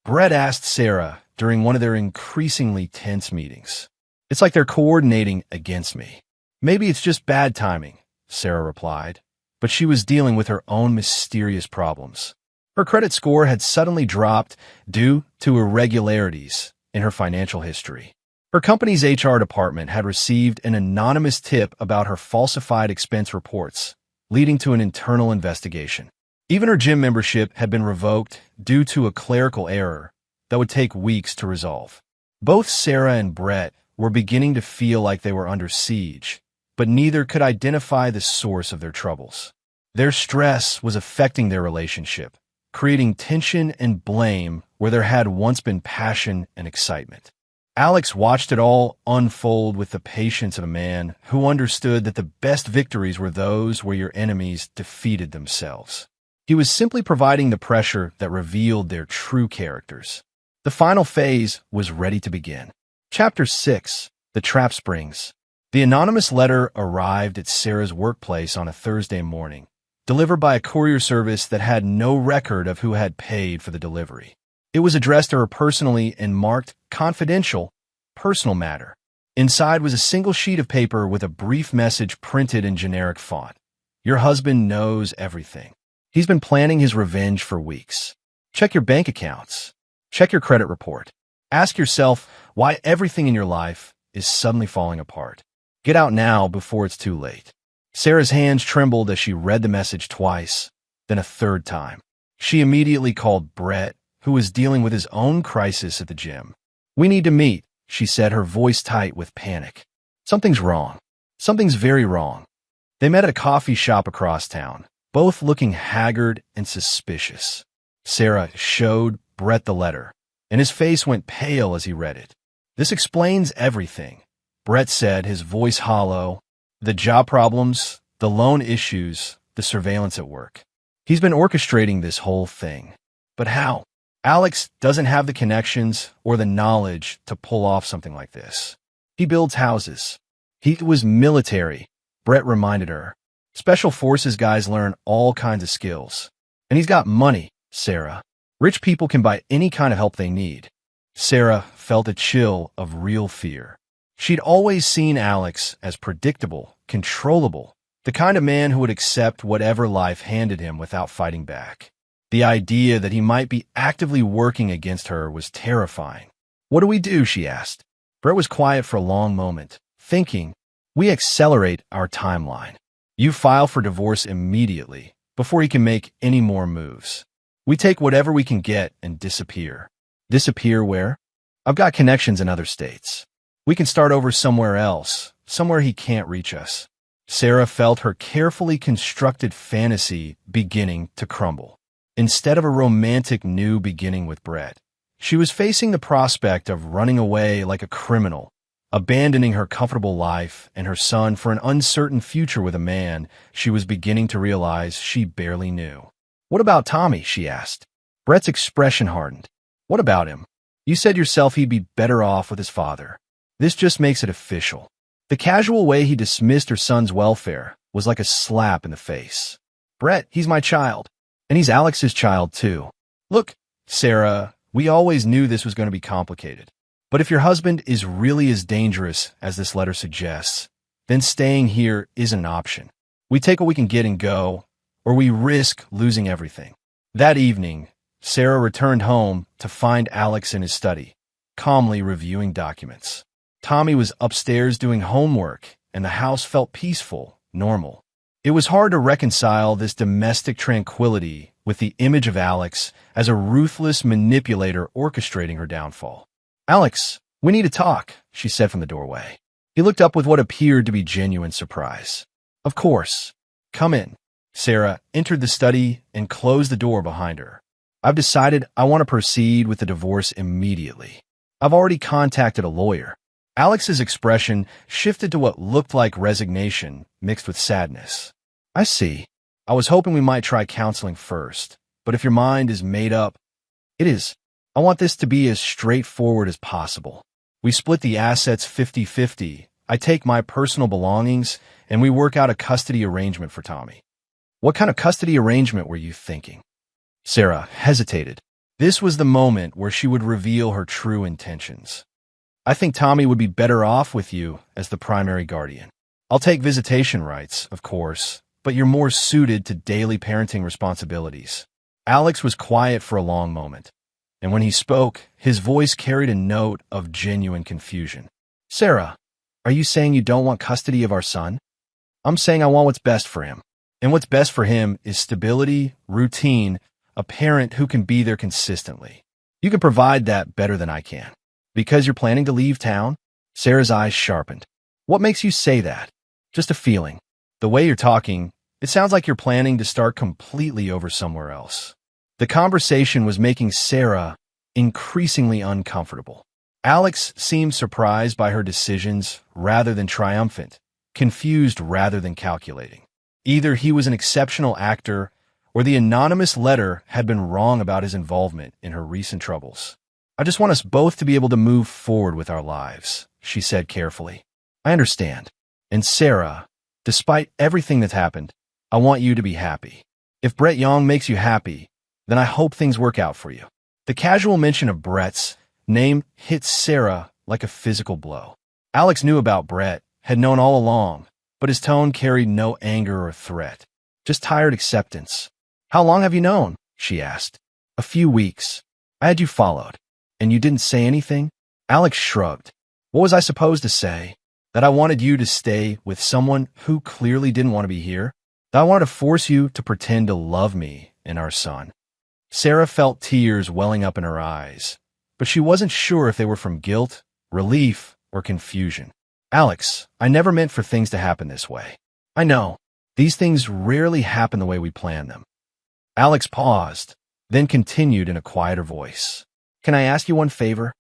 Brett asked Sarah during one of their increasingly tense meetings. It's like they're coordinating against me. Maybe it's just bad timing, Sarah replied, but she was dealing with her own mysterious problems. Her credit score had suddenly dropped due to irregularities in her financial history. Her company's HR department had received an anonymous tip about her falsified expense reports, leading to an internal investigation. Even her gym membership had been revoked due to a clerical error that would take weeks to resolve. Both Sarah and Brett were beginning to feel like they were under siege, but neither could identify the source of their troubles. Their stress was affecting their relationship, creating tension and blame where there had once been passion and excitement. Alex watched it all unfold with the patience of a man who understood that the best victories were those where your enemies defeated themselves. He was simply providing the pressure that revealed their true characters. The final phase was ready to begin. Chapter 6: The Trap Springs. The anonymous letter arrived at Sarah's workplace on a Thursday morning, delivered by a courier service that had no record of who had paid for the delivery. It was addressed to her personally and marked confidential, personal matter. Inside was a single sheet of paper with a brief message printed in generic font. Your husband knows everything. He's been planning his revenge for weeks. Check your bank accounts. Check your credit report. Ask yourself why everything in your life is suddenly falling apart. Get out now before it's too late. Sarah's hands trembled as she read the message twice, then a third time. She immediately called Brett, who was dealing with his own crisis at the gym. We need to meet, she said, her voice tight with panic. Something's wrong. Something's very wrong. They met at a coffee shop across town, both looking haggard and suspicious. Sarah showed Brett the letter, and his face went pale as he read it. This explains everything, Brett said, his voice hollow. The job problems, the loan issues, the surveillance at work. He's been orchestrating this whole thing. But how? Alex doesn't have the connections or the knowledge to pull off something like this. He builds houses. He was military, Brett reminded her. Special forces guys learn all kinds of skills. And he's got money, Sarah. Rich people can buy any kind of help they need. Sarah felt a chill of real fear. She'd always seen Alex as predictable, controllable, the kind of man who would accept whatever life handed him without fighting back. The idea that he might be actively working against her was terrifying. "What do we do?" she asked. Brett was quiet for a long moment, thinking. "We accelerate our timeline. You file for divorce immediately, before he can make any more moves. We take whatever we can get and disappear." "Disappear where?" "I've got connections in other states. We can start over somewhere else, somewhere he can't reach us." Sarah felt her carefully constructed fantasy beginning to crumble. Instead of a romantic new beginning with Brett, she was facing the prospect of running away like a criminal, abandoning her comfortable life and her son for an uncertain future with a man she was beginning to realize she barely knew. "What about Tommy?" she asked. Brett's expression hardened. "What about him? You said yourself he'd be better off with his father. This just makes it official." The casual way he dismissed her son's welfare was like a slap in the face. "Brett, he's my child. And he's Alex's child, too. Look, Sarah, we always knew this was going to be complicated. But if your husband is really as dangerous as this letter suggests, then staying here isn't an option. We take what we can get and go, or we risk losing everything." That evening, Sarah returned home to find Alex in his study, calmly reviewing documents. Tommy was upstairs doing homework, and the house felt peaceful, normal. It was hard to reconcile this domestic tranquility with the image of Alex as a ruthless manipulator orchestrating her downfall. "Alex, we need to talk," she said from the doorway. He looked up with what appeared to be genuine surprise. "Of course. Come in." Sarah entered the study and closed the door behind her. "I've decided I want to proceed with the divorce immediately. I've already contacted a lawyer." Alex's expression shifted to what looked like resignation mixed with sadness. "I see. I was hoping we might try counseling first, but if your mind is made up..." "It is. I want this to be as straightforward as possible. We split the assets 50-50. I take my personal belongings, and we work out a custody arrangement for Tommy." "What kind of custody arrangement were you thinking?" Sarah hesitated. This was the moment where she would reveal her true intentions. "I think Tommy would be better off with you as the primary guardian. I'll take visitation rights, of course, but you're more suited to daily parenting responsibilities." Alex was quiet for a long moment, and when he spoke, his voice carried a note of genuine confusion. "Sarah, are you saying you don't want custody of our son?" "I'm saying I want what's best for him. And what's best for him is stability, routine, a parent who can be there consistently. You can provide that better than I can." "Because you're planning to leave town?" Sarah's eyes sharpened. "What makes you say that?" "Just a feeling. The way you're talking, it sounds like you're planning to start completely over somewhere else." The conversation was making Sarah increasingly uncomfortable. Alex seemed surprised by her decisions rather than triumphant, confused rather than calculating. Either he was an exceptional actor, or the anonymous letter had been wrong about his involvement in her recent troubles. "I just want us both to be able to move forward with our lives," she said carefully. "I understand. And Sarah, despite everything that's happened, I want you to be happy. If Brett Young makes you happy, then I hope things work out for you." The casual mention of Brett's name hit Sarah like a physical blow. Alex knew about Brett, had known all along, but his tone carried no anger or threat, just tired acceptance. "How long have you known?" she asked. "A few weeks. I had you followed. And you didn't say anything?" Alex shrugged. "What was I supposed to say? That I wanted you to stay with someone who clearly didn't want to be here? That I wanted to force you to pretend to love me and our son?" Sarah felt tears welling up in her eyes, but she wasn't sure if they were from guilt, relief, or confusion. "Alex, I never meant for things to happen this way. I know. These things rarely happen the way we plan them." Alex paused, then continued in a quieter voice. "Can I ask you one favor?"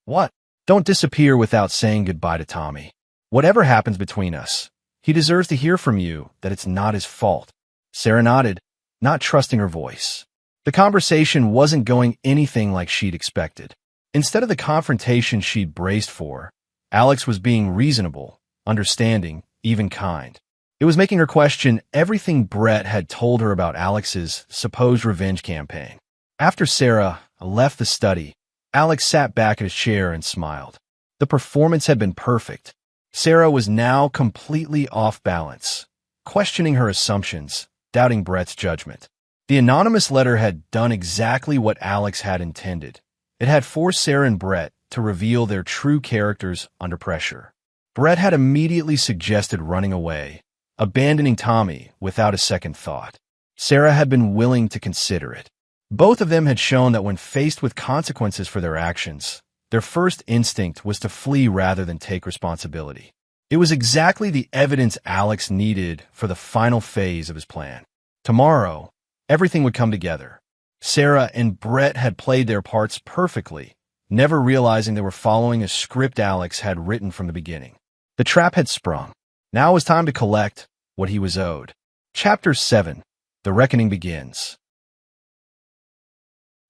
"What?" "Don't disappear without saying goodbye to Tommy. Whatever happens between us, he deserves to hear from you that it's not his fault." Sarah nodded, not trusting her voice. The conversation wasn't going anything like she'd expected. Instead of the confrontation she'd braced for, Alex was being reasonable, understanding, even kind. It was making her question everything Brett had told her about Alex's supposed revenge campaign. After Sarah left the study, Alex sat back in his chair and smiled. The performance had been perfect. Sarah was now completely off balance, questioning her assumptions, doubting Brett's judgment. The anonymous letter had done exactly what Alex had intended. It had forced Sarah and Brett to reveal their true characters under pressure. Brett had immediately suggested running away, abandoning Tommy without a second thought. Sarah had been willing to consider it. Both of them had shown that when faced with consequences for their actions, their first instinct was to flee rather than take responsibility. It was exactly the evidence Alex needed for the final phase of his plan. Tomorrow, everything would come together. Sarah and Brett had played their parts perfectly, never realizing they were following a script Alex had written from the beginning. The trap had sprung. Now it was time to collect what he was owed. Chapter 7. The Reckoning Begins.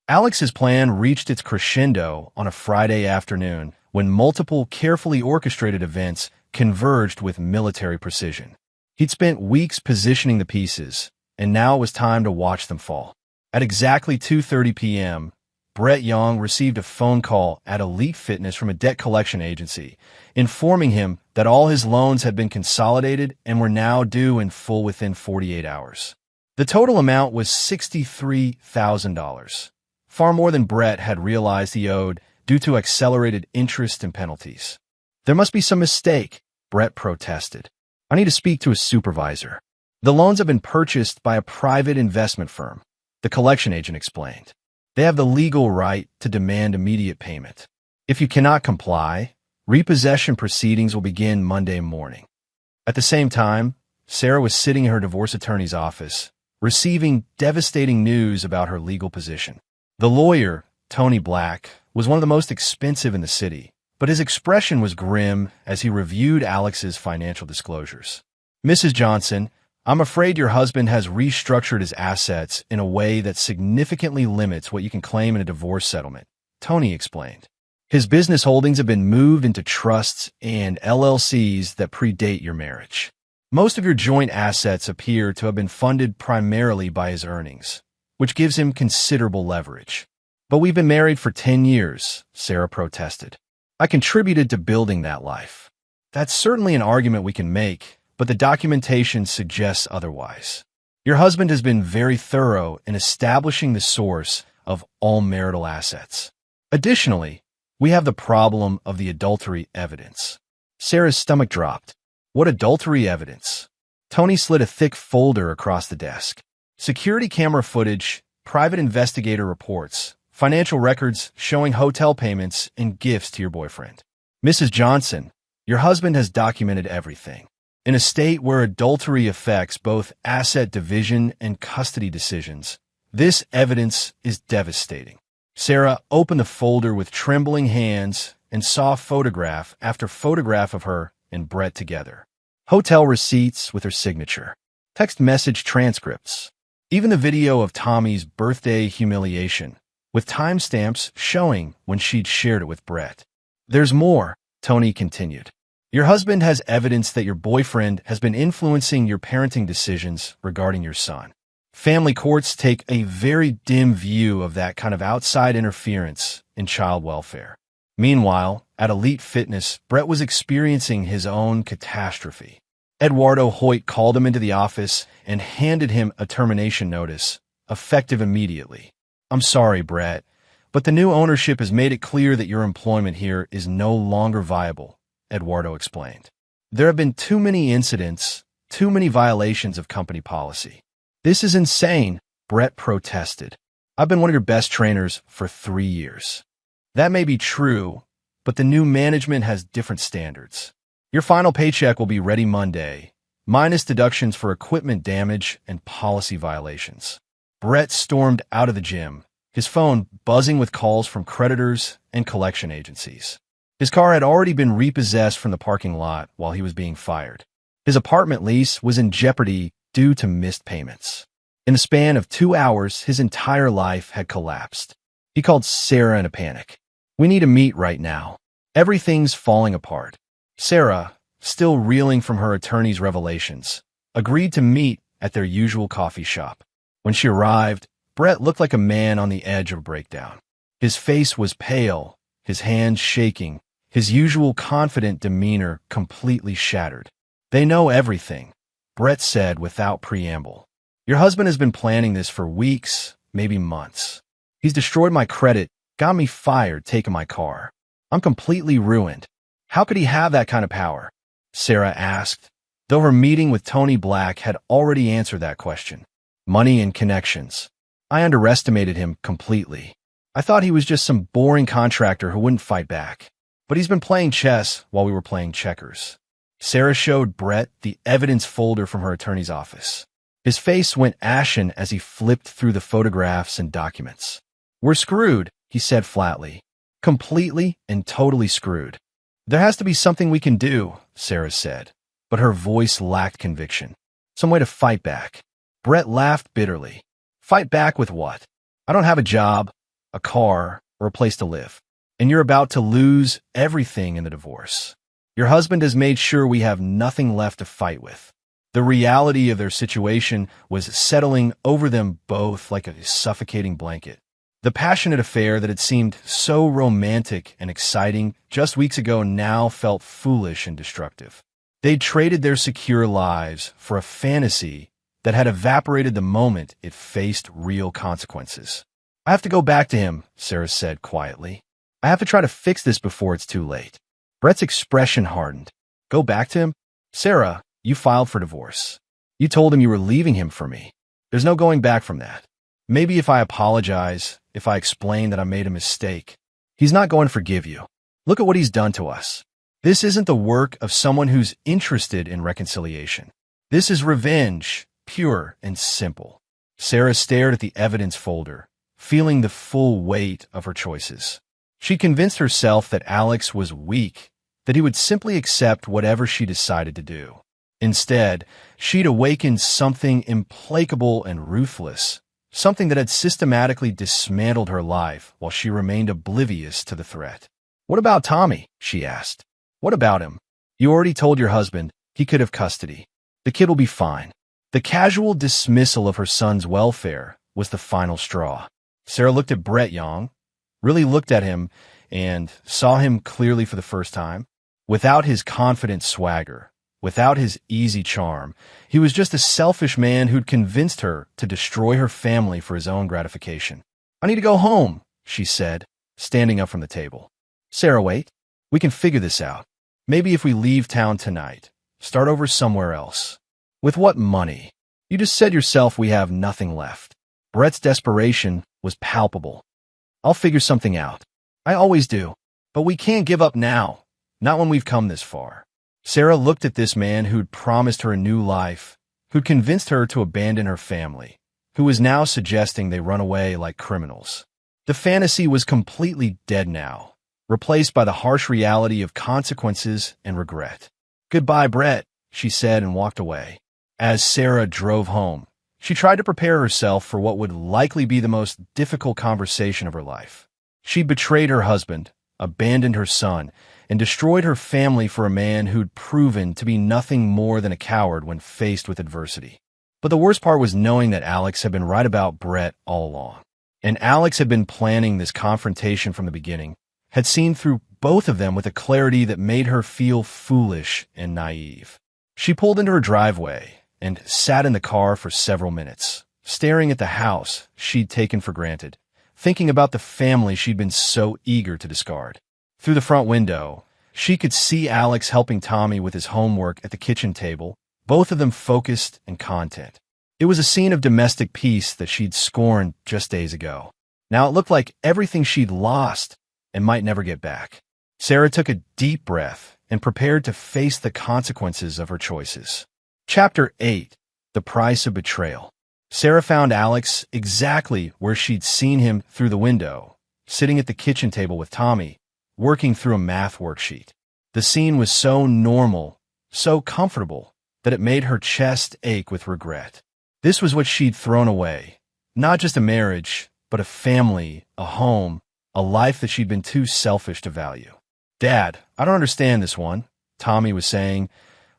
Alex's plan reached its crescendo on a Friday afternoon when multiple carefully orchestrated events converged with military precision. He'd spent weeks positioning the pieces, and now it was time to watch them fall. At exactly 2:30 p.m., Brett Young received a phone call at Elite Fitness from a debt collection agency, informing him that all his loans had been consolidated and were now due in full within 48 hours. The total amount was $63,000, far more than Brett had realized he owed due to accelerated interest and penalties. There must be some mistake, Brett protested. I need to speak to a supervisor. The loans have been purchased by a private investment firm, the collection agent explained. They have the legal right to demand immediate payment. If you cannot comply, repossession proceedings will begin Monday morning. At the same time, Sarah was sitting in her divorce attorney's office, receiving devastating news about her legal position. The lawyer, Tony Black, was one of the most expensive in the city, but his expression was grim as he reviewed Alex's financial disclosures. Mrs. Johnson, I'm afraid your husband has restructured his assets in a way that significantly limits what you can claim in a divorce settlement, Tony explained. His business holdings have been moved into trusts and LLCs that predate your marriage. Most of your joint assets appear to have been funded primarily by his earnings, which gives him considerable leverage. But we've been married for 10 years, Sarah protested. I contributed to building that life. That's certainly an argument we can make, but the documentation suggests otherwise. Your husband has been very thorough in establishing the source of all marital assets. Additionally, we have the problem of the adultery evidence. Sarah's stomach dropped. What adultery evidence? Tony slid a thick folder across the desk. Security camera footage, private investigator reports, financial records showing hotel payments and gifts to your boyfriend. Mrs. Johnson, your husband has documented everything. In a state where adultery affects both asset division and custody decisions, this evidence is devastating. Sarah opened the folder with trembling hands and saw photograph after photograph of her and Brett together. Hotel receipts with her signature, text message transcripts, even the video of Tommy's birthday humiliation, with timestamps showing when she'd shared it with Brett. There's more, Tony continued. Your husband has evidence that your boyfriend has been influencing your parenting decisions regarding your son. Family courts take a very dim view of that kind of outside interference in child welfare. Meanwhile, at Elite Fitness, Brett was experiencing his own catastrophe. Eduardo Hoyt called him into the office and handed him a termination notice, effective immediately. I'm sorry, Brett, but the new ownership has made it clear that your employment here is no longer viable, Eduardo explained. There have been too many incidents, too many violations of company policy. This is insane, Brett protested. I've been one of your best trainers for 3 years. That may be true, but the new management has different standards. Your final paycheck will be ready Monday, minus deductions for equipment damage and policy violations. Brett stormed out of the gym, his phone buzzing with calls from creditors and collection agencies. His car had already been repossessed from the parking lot while he was being fired. His apartment lease was in jeopardy due to missed payments. In the span of 2 hours, his entire life had collapsed. He called Sarah in a panic. We need to meet right now. Everything's falling apart. Sarah, still reeling from her attorney's revelations, agreed to meet at their usual coffee shop. When she arrived, Brett looked like a man on the edge of a breakdown. His face was pale, his hands shaking, his usual confident demeanor completely shattered. "They know everything," Brett said without preamble. "Your husband has been planning this for weeks, maybe months. He's destroyed my credit, got me fired, taken my car. I'm completely ruined. How could he have that kind of power?" Sarah asked, though her meeting with Tony Black had already answered that question. "Money and connections. I underestimated him completely. I thought he was just some boring contractor who wouldn't fight back. But he's been playing chess while we were playing checkers." Sarah showed Brett the evidence folder from her attorney's office. His face went ashen as he flipped through the photographs and documents. "We're screwed," he said flatly. "Completely and totally screwed." "There has to be something we can do," Sarah said, but her voice lacked conviction. "Some way to fight back." Brett laughed bitterly. "Fight back with what? I don't have a job, a car, or a place to live. And you're about to lose everything in the divorce. Your husband has made sure we have nothing left to fight with." The reality of their situation was settling over them both like a suffocating blanket. The passionate affair that had seemed so romantic and exciting just weeks ago now felt foolish and destructive. They'd traded their secure lives for a fantasy that had evaporated the moment it faced real consequences. "I have to go back to him," Sarah said quietly. "I have to try to fix this before it's too late." Brett's expression hardened. "Go back to him? Sarah, you filed for divorce. You told him you were leaving him for me. There's no going back from that. Maybe if I apologize, if I explain that I made a mistake, he's not going to forgive you. Look at what he's done to us. This isn't the work of someone who's interested in reconciliation. This is revenge, pure and simple." Sarah stared at the evidence folder, feeling the full weight of her choices. She convinced herself that Alex was weak, that he would simply accept whatever she decided to do. Instead, she'd awakened something implacable and ruthless, something that had systematically dismantled her life while she remained oblivious to the threat. "What about Tommy?" she asked. "What about him? You already told your husband he could have custody. The kid will be fine." The casual dismissal of her son's welfare was the final straw. Sarah looked at Brett Young, really looked at him, and saw him clearly for the first time. Without his confident swagger, without his easy charm, he was just a selfish man who'd convinced her to destroy her family for his own gratification. "I need to go home," she said, standing up from the table. "Sarah, wait. We can figure this out. Maybe if we leave town tonight, start over somewhere else. With what money? You just said yourself we have nothing left." Brett's desperation was palpable. "I'll figure something out. I always do. But we can't give up now. Not when we've come this far." Sarah looked at this man who'd promised her a new life, who'd convinced her to abandon her family, who was now suggesting they run away like criminals. The fantasy was completely dead now, replaced by the harsh reality of consequences and regret. "Goodbye, Brett," she said and walked away. As Sarah drove home, she tried to prepare herself for what would likely be the most difficult conversation of her life. She betrayed her husband, abandoned her son, and destroyed her family for a man who'd proven to be nothing more than a coward when faced with adversity. But the worst part was knowing that Alex had been right about Brett all along. And Alex had been planning this confrontation from the beginning, had seen through both of them with a clarity that made her feel foolish and naive. She pulled into her driveway and sat in the car for several minutes, staring at the house she'd taken for granted, thinking about the family she'd been so eager to discard. Through the front window, she could see Alex helping Tommy with his homework at the kitchen table, both of them focused and content. It was a scene of domestic peace that she'd scorned just days ago. Now it looked like everything she'd lost and might never get back. Sarah took a deep breath and prepared to face the consequences of her choices. Chapter 8. The Price of Betrayal. Sarah found Alex exactly where she'd seen him through the window, sitting at the kitchen table with Tommy, working through a math worksheet. The scene was so normal, so comfortable, that it made her chest ache with regret. This was what she'd thrown away. Not just a marriage, but a family, a home, a life that she'd been too selfish to value. "Dad, I don't understand this one," Tommy was saying,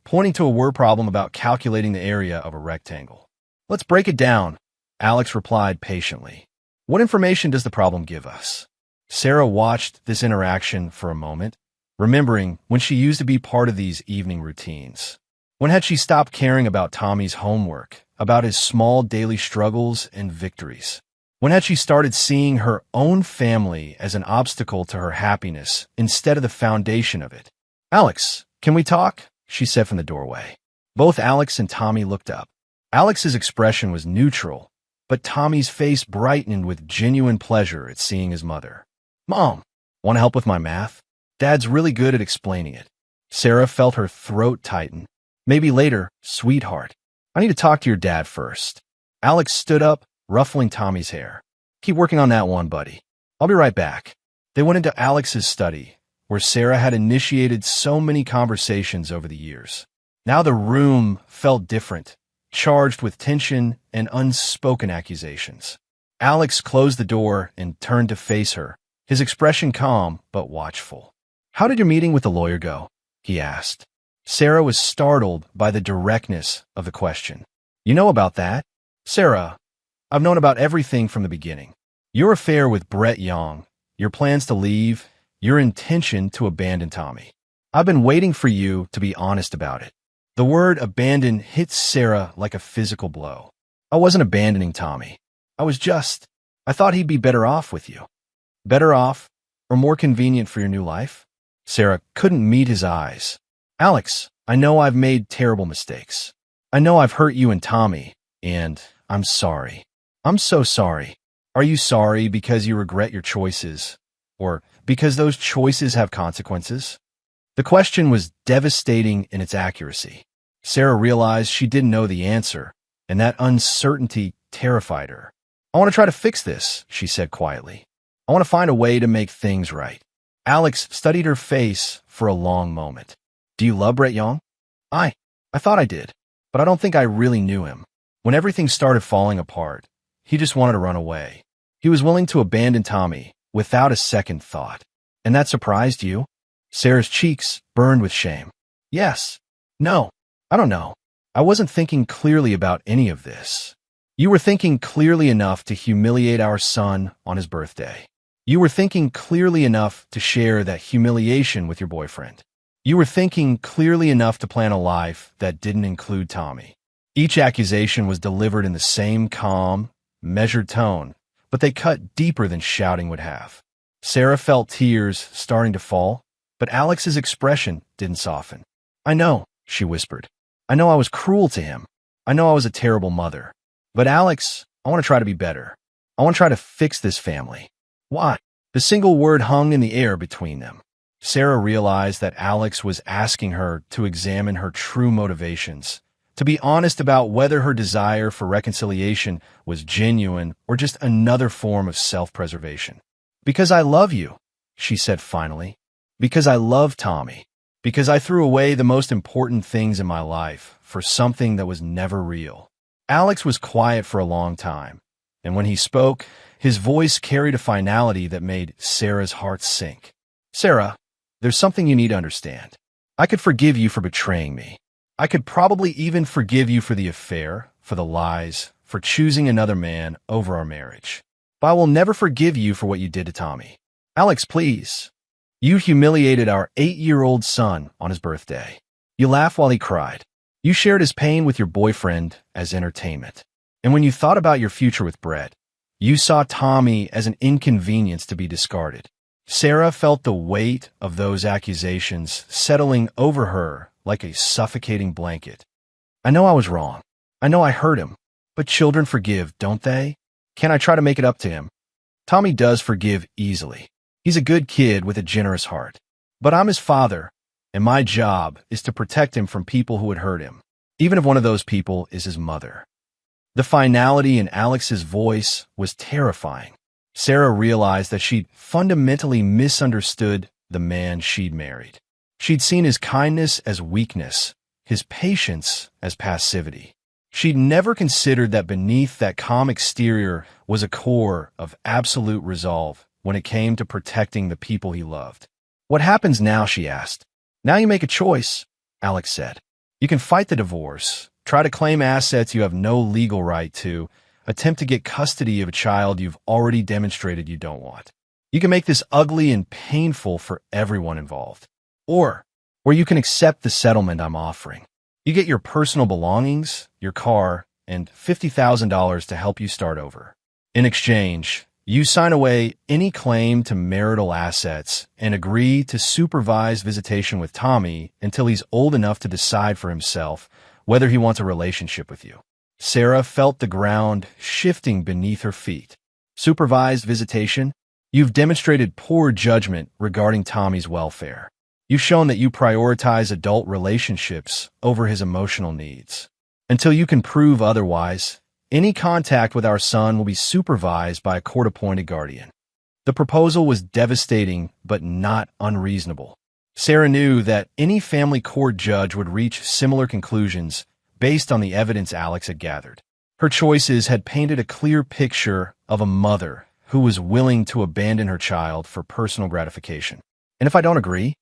pointing to a word problem about calculating the area of a rectangle. "Let's break it down," Alex replied patiently. "What information does the problem give us?" Sarah watched this interaction for a moment, remembering when she used to be part of these evening routines. When had she stopped caring about Tommy's homework, about his small daily struggles and victories? When had she started seeing her own family as an obstacle to her happiness instead of the foundation of it? "Alex, can we talk?" she said from the doorway. Both Alex and Tommy looked up. Alex's expression was neutral, but Tommy's face brightened with genuine pleasure at seeing his mother. "Mom, want to help with my math? Dad's really good at explaining it." Sarah felt her throat tighten. "Maybe later, sweetheart. I need to talk to your dad first." Alex stood up, ruffling Tommy's hair. "Keep working on that one, buddy. I'll be right back." They went into Alex's study, where Sarah had initiated so many conversations over the years. Now the room felt different, charged with tension and unspoken accusations. Alex closed the door and turned to face her, his expression calm but watchful. "How did your meeting with the lawyer go?" he asked. Sarah was startled by the directness of the question. "You know about that?" "Sarah, I've known about everything from the beginning. Your affair with Brett Young, your plans to leave, your intention to abandon Tommy. I've been waiting for you to be honest about it." The word abandon hit Sarah like a physical blow. "I wasn't abandoning Tommy. I thought he'd be better off with you." "Better off or more convenient for your new life?" Sarah couldn't meet his eyes. "Alex, I know I've made terrible mistakes. I know I've hurt you and Tommy, and I'm sorry. I'm so sorry. Are you sorry because you regret your choices, or because those choices have consequences?" The question was devastating in its accuracy. Sarah realized she didn't know the answer, and that uncertainty terrified her. "I want to try to fix this," she said quietly. "I want to find a way to make things right." Alex studied her face for a long moment. "Do you love Brett Young?" I thought I did, but I don't think I really knew him. When everything started falling apart, he just wanted to run away. He was willing to abandon Tommy without a second thought. And that surprised you?" Sarah's cheeks burned with shame. "Yes. No. I don't know. I wasn't thinking clearly about any of this." "You were thinking clearly enough to humiliate our son on his birthday. You were thinking clearly enough to share that humiliation with your boyfriend. You were thinking clearly enough to plan a life that didn't include Tommy." Each accusation was delivered in the same calm, measured tone, but they cut deeper than shouting would have. Sarah felt tears starting to fall, but Alex's expression didn't soften. "I know," she whispered. "I know I was cruel to him. I know I was a terrible mother. But Alex, I want to try to be better. I want to try to fix this family." "Why?" The single word hung in the air between them. Sarah realized that Alex was asking her to examine her true motivations, to be honest about whether her desire for reconciliation was genuine or just another form of self-preservation. "Because I love you," she said finally. "Because I love Tommy. Because I threw away the most important things in my life for something that was never real." Alex was quiet for a long time, and when he spoke, his voice carried a finality that made Sarah's heart sink. "Sarah, there's something you need to understand. I could forgive you for betraying me. I could probably even forgive you for the affair, for the lies, for choosing another man over our marriage. But I will never forgive you for what you did to Tommy. Alex, please. You humiliated our 8-year-old son on his birthday. You laughed while he cried. You shared his pain with your boyfriend as entertainment. And when you thought about your future with Brett, you saw Tommy as an inconvenience to be discarded." Sarah felt the weight of those accusations settling over her like a suffocating blanket. "I know I was wrong. I know I hurt him. But children forgive, don't they? Can I try to make it up to him? Tommy does forgive easily. He's a good kid with a generous heart. But I'm his father, and my job is to protect him from people who would hurt him, even if one of those people is his mother." The finality in Alex's voice was terrifying. Sarah realized that she'd fundamentally misunderstood the man she'd married. She'd seen his kindness as weakness, his patience as passivity. She'd never considered that beneath that calm exterior was a core of absolute resolve when it came to protecting the people he loved. "What happens now?" she asked. "Now you make a choice," Alex said. "You can fight the divorce, try to claim assets you have no legal right to, attempt to get custody of a child you've already demonstrated you don't want. You can make this ugly and painful for everyone involved. or where you can accept the settlement I'm offering. You get your personal belongings, your car, and $50,000 to help you start over. In exchange, you sign away any claim to marital assets and agree to supervise visitation with Tommy until he's old enough to decide for himself whether he wants a relationship with you. Sarah felt the ground shifting beneath her feet. Supervised visitation? You've demonstrated poor judgment regarding Tommy's welfare. You've shown that you prioritize adult relationships over his emotional needs. Until you can prove otherwise, any contact with our son will be supervised by a court-appointed guardian. The proposal was devastating but not unreasonable. Sarah knew that any family court judge would reach similar conclusions based on the evidence Alex had gathered. Her choices had painted a clear picture of a mother who was willing to abandon her child for personal gratification. And if I don't agree,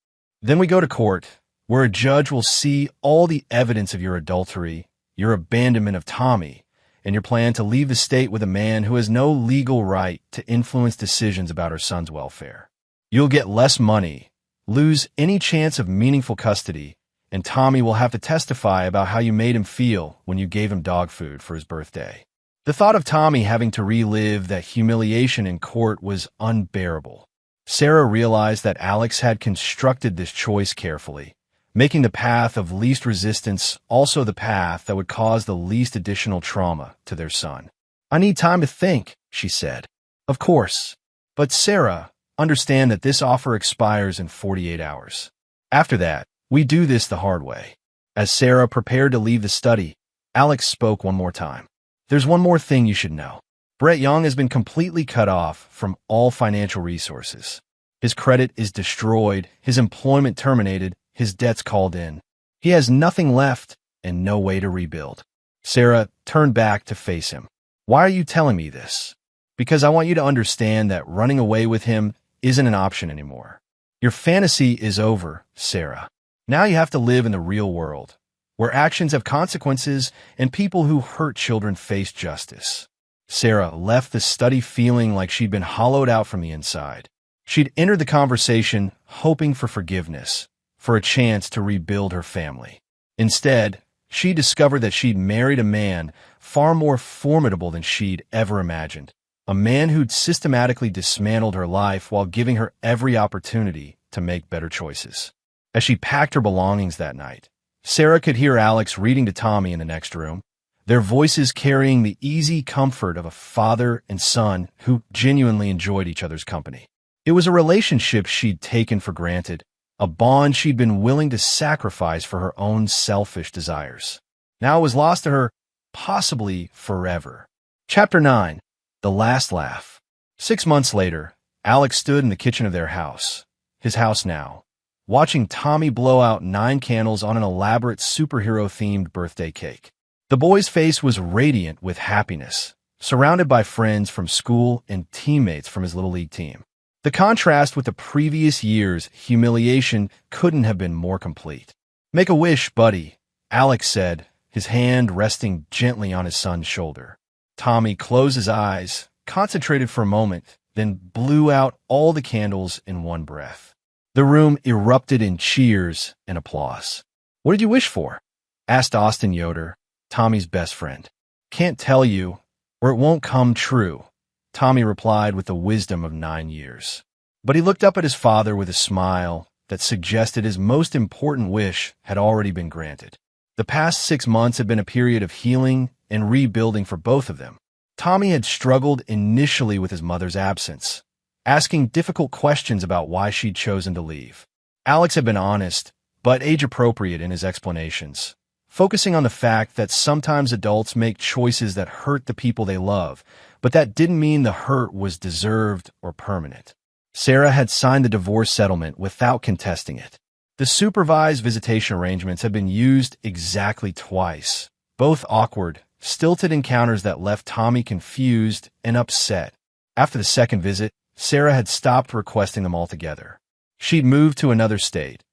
then we go to court, where a judge will see all the evidence of your adultery, your abandonment of Tommy, and your plan to leave the state with a man who has no legal right to influence decisions about her son's welfare. You'll get less money, lose any chance of meaningful custody, and Tommy will have to testify about how you made him feel when you gave him dog food for his birthday. The thought of Tommy having to relive that humiliation in court was unbearable. Sarah realized that Alex had constructed this choice carefully, making the path of least resistance also the path that would cause the least additional trauma to their son. I need time to think, she said. Of course. But Sarah, understand that this offer expires in 48 hours. After that, we do this the hard way. As Sarah prepared to leave the study, Alex spoke one more time. There's one more thing you should know. Brett Young has been completely cut off from all financial resources. His credit is destroyed, his employment terminated, his debts called in. He has nothing left and no way to rebuild. Sarah turned back to face him. Why are you telling me this? Because I want you to understand that running away with him isn't an option anymore. Your fantasy is over, Sarah. Now you have to live in the real world, where actions have consequences and people who hurt children face justice. Sarah left the study feeling like she'd been hollowed out from the inside. She'd entered the conversation hoping for forgiveness, for a chance to rebuild her family. Instead, she discovered that she'd married a man far more formidable than she'd ever imagined. A man who'd systematically dismantled her life while giving her every opportunity to make better choices. As she packed her belongings that night, Sarah could hear Alex reading to Tommy in the next room, their voices carrying the easy comfort of a father and son who genuinely enjoyed each other's company. It was a relationship she'd taken for granted, a bond she'd been willing to sacrifice for her own selfish desires. Now it was lost to her, possibly forever. Chapter 9. The Last Laugh. 6 months later, Alex stood in the kitchen of their house, his house now, watching Tommy blow out 9 candles on an elaborate superhero-themed birthday cake. The boy's face was radiant with happiness, surrounded by friends from school and teammates from his Little League team. The contrast with the previous year's humiliation couldn't have been more complete. Make a wish, buddy, Alex said, his hand resting gently on his son's shoulder. Tommy closed his eyes, concentrated for a moment, then blew out all the candles in one breath. The room erupted in cheers and applause. What did you wish for? Asked Austin Yoder, Tommy's best friend. Can't tell you, or it won't come true, Tommy replied with the wisdom of 9 years. But he looked up at his father with a smile that suggested his most important wish had already been granted. The past 6 months had been a period of healing and rebuilding for both of them. Tommy had struggled initially with his mother's absence, asking difficult questions about why she'd chosen to leave. Alex had been honest, but age-appropriate in his explanations, focusing on the fact that sometimes adults make choices that hurt the people they love, but that didn't mean the hurt was deserved or permanent. Sarah had signed the divorce settlement without contesting it. The supervised visitation arrangements had been used exactly twice, both awkward, stilted encounters that left Tommy confused and upset. After the second visit, Sarah had stopped requesting them altogether. She'd moved to another state,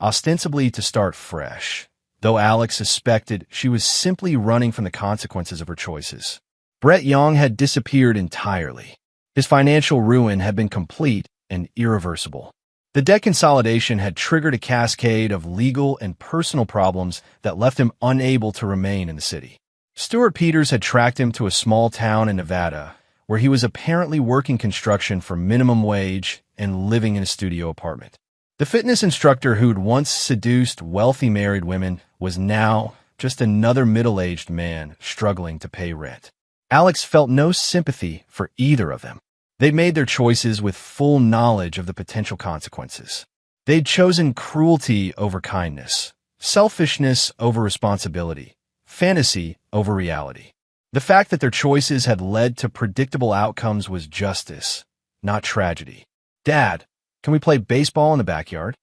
ostensibly to start fresh, though Alex suspected she was simply running from the consequences of her choices. Brett Young had disappeared entirely. His financial ruin had been complete and irreversible. The debt consolidation had triggered a cascade of legal and personal problems that left him unable to remain in the city. Stuart Peters had tracked him to a small town in Nevada, where he was apparently working construction for minimum wage and living in a studio apartment. The fitness instructor who'd once seduced wealthy married women was now just another middle-aged man struggling to pay rent. Alex felt no sympathy for either of them. They'd made their choices with full knowledge of the potential consequences. They'd chosen cruelty over kindness, selfishness over responsibility, fantasy over reality. The fact that their choices had led to predictable outcomes was justice, not tragedy. "Dad, can we play baseball in the backyard?"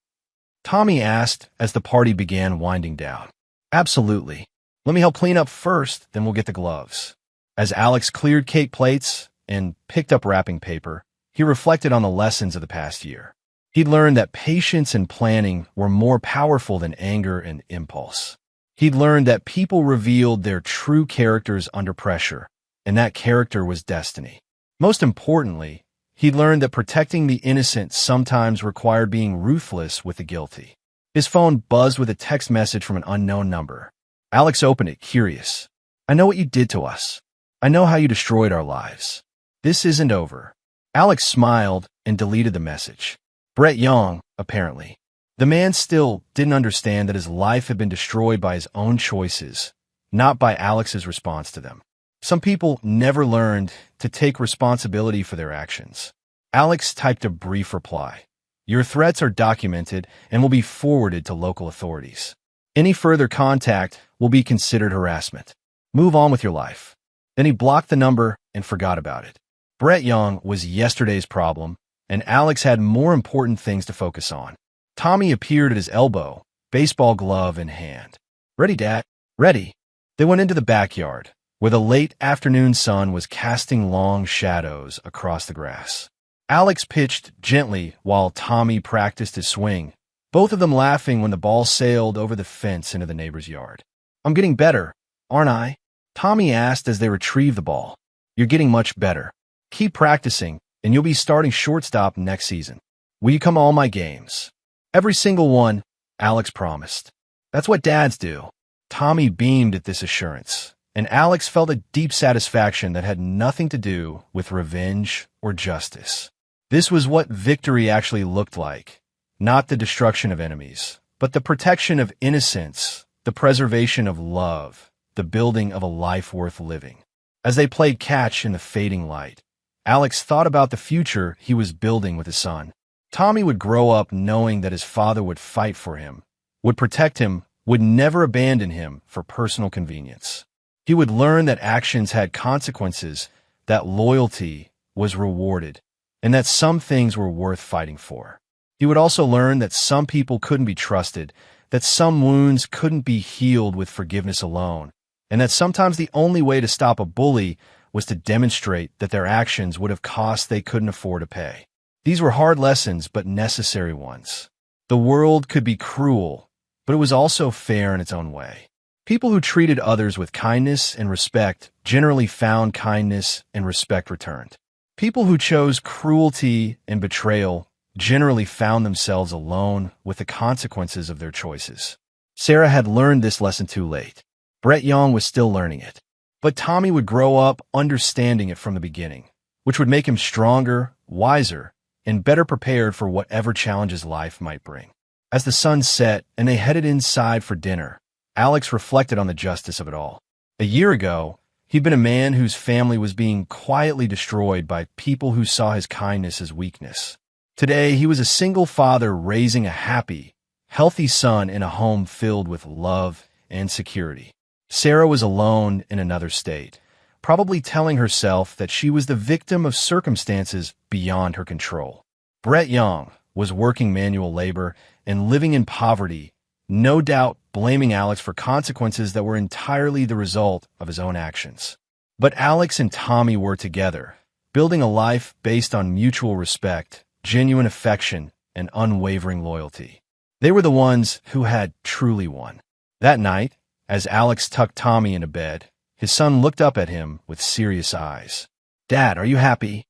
Tommy asked as the party began winding down. "Absolutely. Let me help clean up first, then we'll get the gloves." As Alex cleared cake plates and picked up wrapping paper, he reflected on the lessons of the past year. He'd learned that patience and planning were more powerful than anger and impulse. He'd learned that people revealed their true characters under pressure, and that character was destiny. Most importantly, he'd learned that protecting the innocent sometimes required being ruthless with the guilty. His phone buzzed with a text message from an unknown number. Alex opened it, curious. "I know what you did to us. I know how you destroyed our lives. This isn't over." Alex smiled and deleted the message. Brett Young, apparently. The man still didn't understand that his life had been destroyed by his own choices, not by Alex's response to them. Some people never learned to take responsibility for their actions. Alex typed a brief reply. "Your threats are documented and will be forwarded to local authorities. Any further contact will be considered harassment. Move on with your life." Then he blocked the number and forgot about it. Brett Young was yesterday's problem, and Alex had more important things to focus on. Tommy appeared at his elbow, baseball glove in hand. "Ready, Dad?" "Ready." They went into the backyard, where the late afternoon sun was casting long shadows across the grass. Alex pitched gently while Tommy practiced his swing, both of them laughing when the ball sailed over the fence into the neighbor's yard. "I'm getting better, aren't I?" Tommy asked as they retrieved the ball. "You're getting much better. Keep practicing, and you'll be starting shortstop next season. Will you come to all my games?" "Every single one," Alex promised. "That's what dads do." Tommy beamed at this assurance, and Alex felt a deep satisfaction that had nothing to do with revenge or justice. This was what victory actually looked like, not the destruction of enemies, but the protection of innocence, the preservation of love, the building of a life worth living. As they played catch in the fading light, Alex thought about the future he was building with his son. Tommy would grow up knowing that his father would fight for him, would protect him, would never abandon him for personal convenience. He would learn that actions had consequences, that loyalty was rewarded, and that some things were worth fighting for. He would also learn that some people couldn't be trusted, that some wounds couldn't be healed with forgiveness alone, and that sometimes the only way to stop a bully was to demonstrate that their actions would have costs they couldn't afford to pay. These were hard lessons, but necessary ones. The world could be cruel, but it was also fair in its own way. People who treated others with kindness and respect generally found kindness and respect returned. People who chose cruelty and betrayal generally found themselves alone with the consequences of their choices. Sarah had learned this lesson too late. Brett Young was still learning it. But Tommy would grow up understanding it from the beginning, which would make him stronger, wiser, and better prepared for whatever challenges life might bring. As the sun set and they headed inside for dinner, Alex reflected on the justice of it all. A year ago, he'd been a man whose family was being quietly destroyed by people who saw his kindness as weakness. Today, he was a single father raising a happy, healthy son in a home filled with love and security. Sarah was alone in another state, probably telling herself that she was the victim of circumstances beyond her control. Brett Young was working manual labor and living in poverty, no doubt blaming Alex for consequences that were entirely the result of his own actions. But Alex and Tommy were together, building a life based on mutual respect, genuine affection, and unwavering loyalty. They were the ones who had truly won. That night, as Alex tucked Tommy into bed, his son looked up at him with serious eyes. "Dad, are you happy?"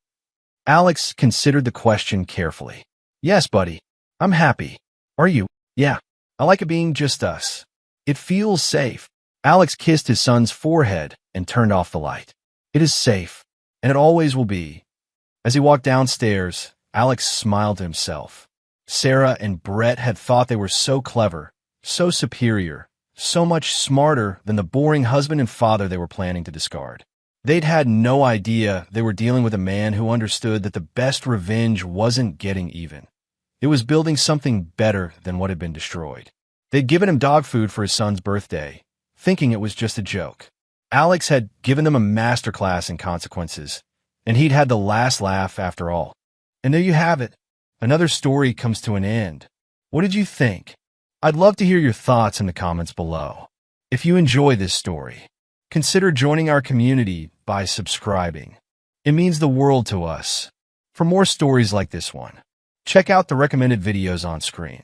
Alex considered the question carefully. "Yes, buddy. I'm happy. Are you? Yeah. I like it being just us. It feels safe. Alex kissed his son's forehead and turned off the light. It is safe, and it always will be. As he walked downstairs, Alex smiled to himself. Sarah and Brett had thought they were so clever, so superior, so much smarter than the boring husband and father they were planning to discard. They'd had no idea they were dealing with a man who understood that the best revenge wasn't getting even. It was building something better than what had been destroyed. They'd given him dog food for his son's birthday, thinking it was just a joke. Alex had given them a masterclass in consequences, and he'd had the last laugh after all. And there you have it. Another story comes to an end. What did you think? I'd love to hear your thoughts in the comments below. If you enjoy this story, consider joining our community by subscribing. It means the world to us. For more stories like this one, check out the recommended videos on screen.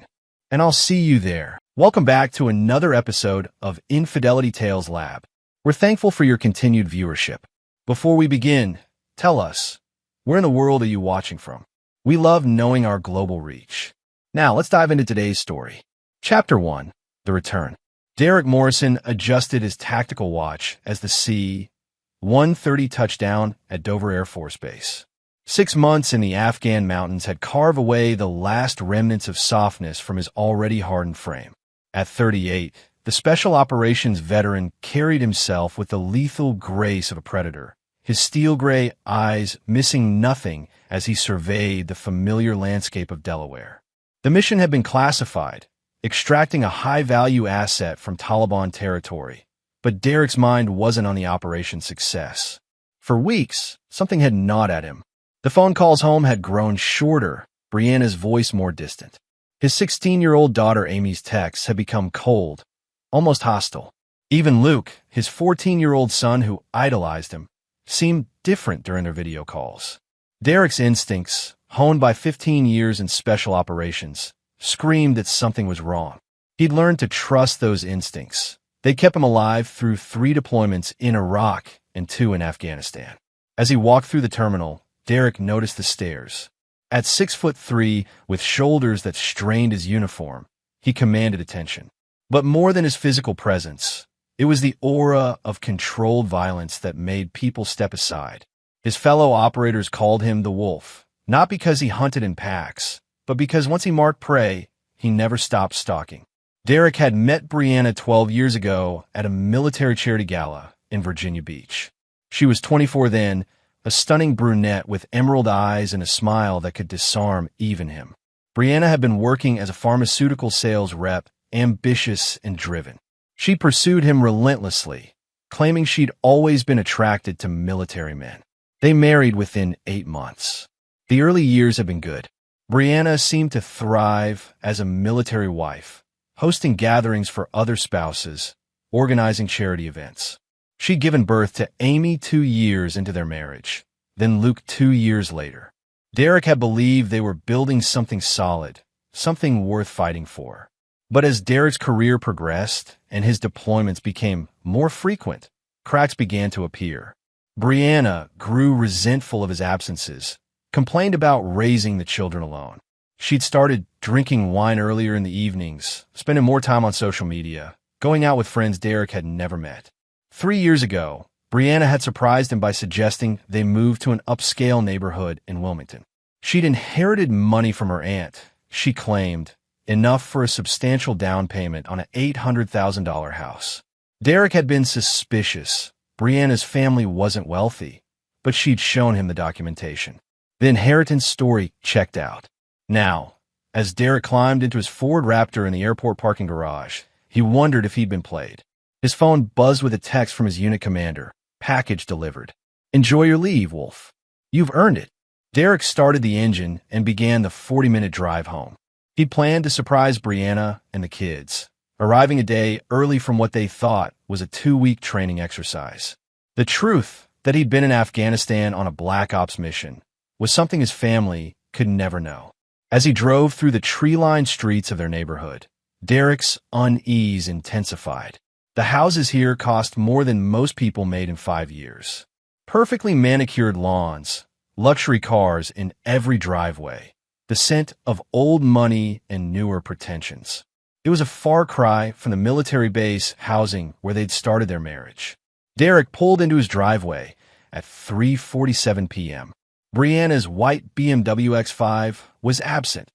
And I'll see you there. Welcome back to another episode of Infidelity Tales Lab. We're thankful for your continued viewership. Before we begin, tell us, where in the world are you watching from? We love knowing our global reach. Now, let's dive into today's story. Chapter 1, The Return. Derek Morrison adjusted his tactical watch as the C-130 touched down at Dover Air Force Base. 6 months in the Afghan mountains had carved away the last remnants of softness from his already hardened frame. At 38, the Special Operations veteran carried himself with the lethal grace of a predator, his steel-gray eyes missing nothing as he surveyed the familiar landscape of Delaware. The mission had been classified, extracting a high-value asset from Taliban territory, but Derek's mind wasn't on the operation's success. For weeks, something had gnawed at him. The phone calls home had grown shorter, Brianna's voice more distant. His 16-year-old daughter Amy's texts had become cold, almost hostile. Even Luke, his 14-year-old son who idolized him, seemed different during their video calls. Derek's instincts, honed by 15 years in special operations, screamed that something was wrong. He'd learned to trust those instincts. They kept him alive through 3 deployments in Iraq and 2 in Afghanistan. As he walked through the terminal, Derek noticed the stairs. At 6'3", with shoulders that strained his uniform, he commanded attention. But more than his physical presence, it was the aura of controlled violence that made people step aside. His fellow operators called him the Wolf, not because he hunted in packs, but because once he marked prey, he never stopped stalking. Derek had met Brianna 12 years ago at a military charity gala in Virginia Beach. She was 24 then, a stunning brunette with emerald eyes and a smile that could disarm even him. Brianna had been working as a pharmaceutical sales rep, ambitious and driven. She pursued him relentlessly, claiming she'd always been attracted to military men. They married within 8 months. The early years had been good. Brianna seemed to thrive as a military wife, hosting gatherings for other spouses, organizing charity events. She'd given birth to Amy 2 years into their marriage, then Luke 2 years later. Derek had believed they were building something solid, something worth fighting for. But as Derek's career progressed and his deployments became more frequent, cracks began to appear. Brianna grew resentful of his absences, complained about raising the children alone. She'd started drinking wine earlier in the evenings, spending more time on social media, going out with friends Derek had never met. 3 years ago, Brianna had surprised him by suggesting they move to an upscale neighborhood in Wilmington. She'd inherited money from her aunt, she claimed, enough for a substantial down payment on an $800,000 house. Derek had been suspicious. Brianna's family wasn't wealthy, but she'd shown him the documentation. The inheritance story checked out. Now, as Derek climbed into his Ford Raptor in the airport parking garage, he wondered if he'd been played. His phone buzzed with a text from his unit commander. Package delivered. Enjoy your leave, Wolf. You've earned it. Derek started the engine and began the 40-minute drive home. He'd planned to surprise Brianna and the kids, arriving a day early from what they thought was a 2-week training exercise. The truth that he'd been in Afghanistan on a Black Ops mission was something his family could never know. As he drove through the tree-lined streets of their neighborhood, Derek's unease intensified. The houses here cost more than most people made in 5 years. Perfectly manicured lawns, luxury cars in every driveway, the scent of old money and newer pretensions. It was a far cry from the military base housing where they'd started their marriage. Derek pulled into his driveway at 3:47 p.m. Brianna's white BMW X5 was absent,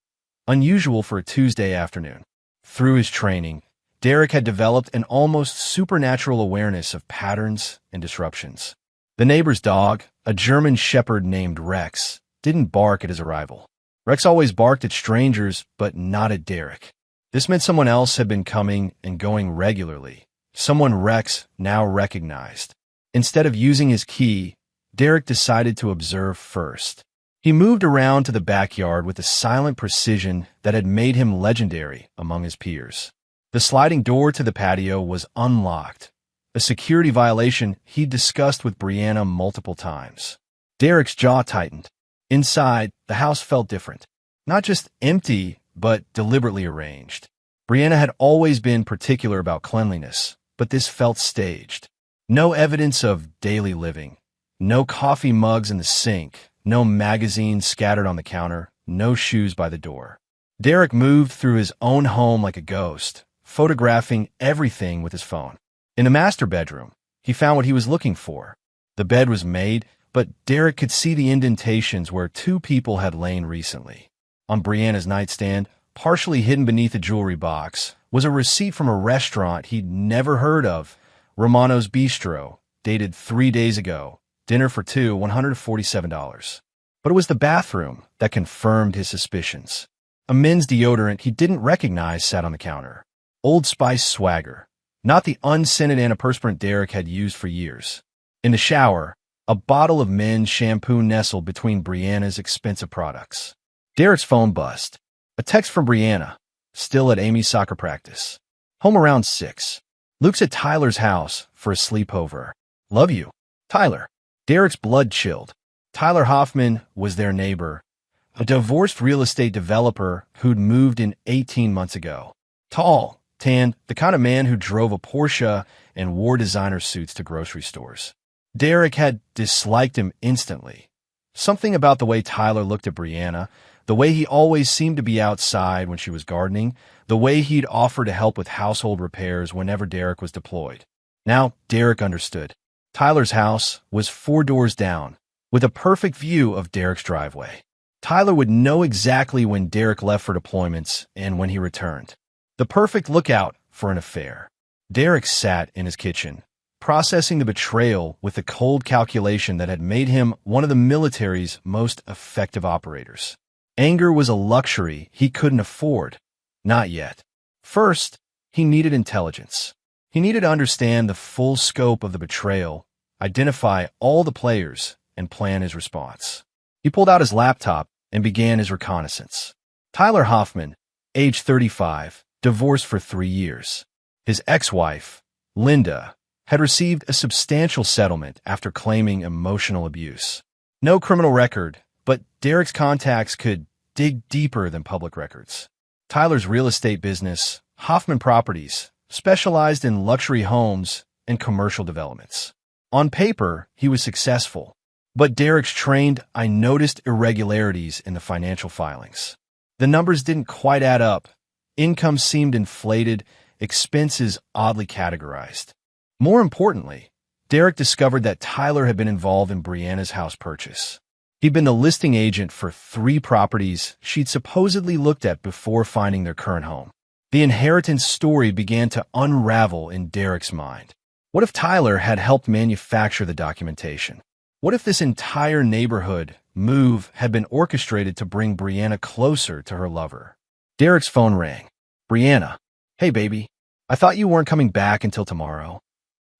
unusual for a Tuesday afternoon. Through his training, Derek had developed an almost supernatural awareness of patterns and disruptions. The neighbor's dog, a German shepherd named Rex, didn't bark at his arrival. Rex always barked at strangers, but not at Derek. This meant someone else had been coming and going regularly, someone Rex now recognized. Instead of using his key, Derek decided to observe first. He moved around to the backyard with a silent precision that had made him legendary among his peers. The sliding door to the patio was unlocked, a security violation he'd discussed with Brianna multiple times. Derek's jaw tightened. Inside, the house felt different. Not just empty, but deliberately arranged. Brianna had always been particular about cleanliness, but this felt staged. No evidence of daily living. No coffee mugs in the sink. No magazines scattered on the counter. No shoes by the door. Derek moved through his own home like a ghost, photographing everything with his phone. In the master bedroom, he found what he was looking for. The bed was made, but Derek could see the indentations where two people had lain recently. On Brianna's nightstand, partially hidden beneath a jewelry box, was a receipt from a restaurant he'd never heard of, Romano's Bistro, dated 3 days ago, dinner for two, $147. But it was the bathroom that confirmed his suspicions. A men's deodorant he didn't recognize sat on the counter. Old Spice Swagger, not the unscented antiperspirant Derek had used for years. In the shower, a bottle of men's shampoo nestled between Brianna's expensive products. Derek's phone buzzed. A text from Brianna, still at Amy's soccer practice. Home around 6. Luke's at Tyler's house for a sleepover. Love you, Tyler. Derek's blood chilled. Tyler Hoffman was their neighbor, a divorced real estate developer who'd moved in 18 months ago. Tall, tanned, the kind of man who drove a Porsche and wore designer suits to grocery stores. Derek had disliked him instantly. Something about the way Tyler looked at Brianna, the way he always seemed to be outside when she was gardening, the way he'd offer to help with household repairs whenever Derek was deployed. Now Derek understood. Tyler's house was 4 doors down, with a perfect view of Derek's driveway. Tyler would know exactly when Derek left for deployments and when he returned. The perfect lookout for an affair. Derek sat in his kitchen, processing the betrayal with the cold calculation that had made him one of the military's most effective operators. Anger was a luxury he couldn't afford. Not yet. First, he needed intelligence. He needed to understand the full scope of the betrayal, identify all the players, and plan his response. He pulled out his laptop and began his reconnaissance. Tyler Hoffman, age 35, divorced for 3 years. His ex-wife, Linda, had received a substantial settlement after claiming emotional abuse. No criminal record, but Derek's contacts could dig deeper than public records. Tyler's real estate business, Hoffman Properties, specialized in luxury homes and commercial developments. On paper, he was successful, but Derek's trained eye noticed irregularities in the financial filings. The numbers didn't quite add up. Income seemed inflated, expenses oddly categorized. More importantly, Derek discovered that Tyler had been involved in Brianna's house purchase. He'd been the listing agent for 3 properties she'd supposedly looked at before finding their current home. The inheritance story began to unravel in Derek's mind. What if Tyler had helped manufacture the documentation? What if this entire neighborhood move had been orchestrated to bring Brianna closer to her lover? Derek's phone rang. Brianna, hey baby, I thought you weren't coming back until tomorrow.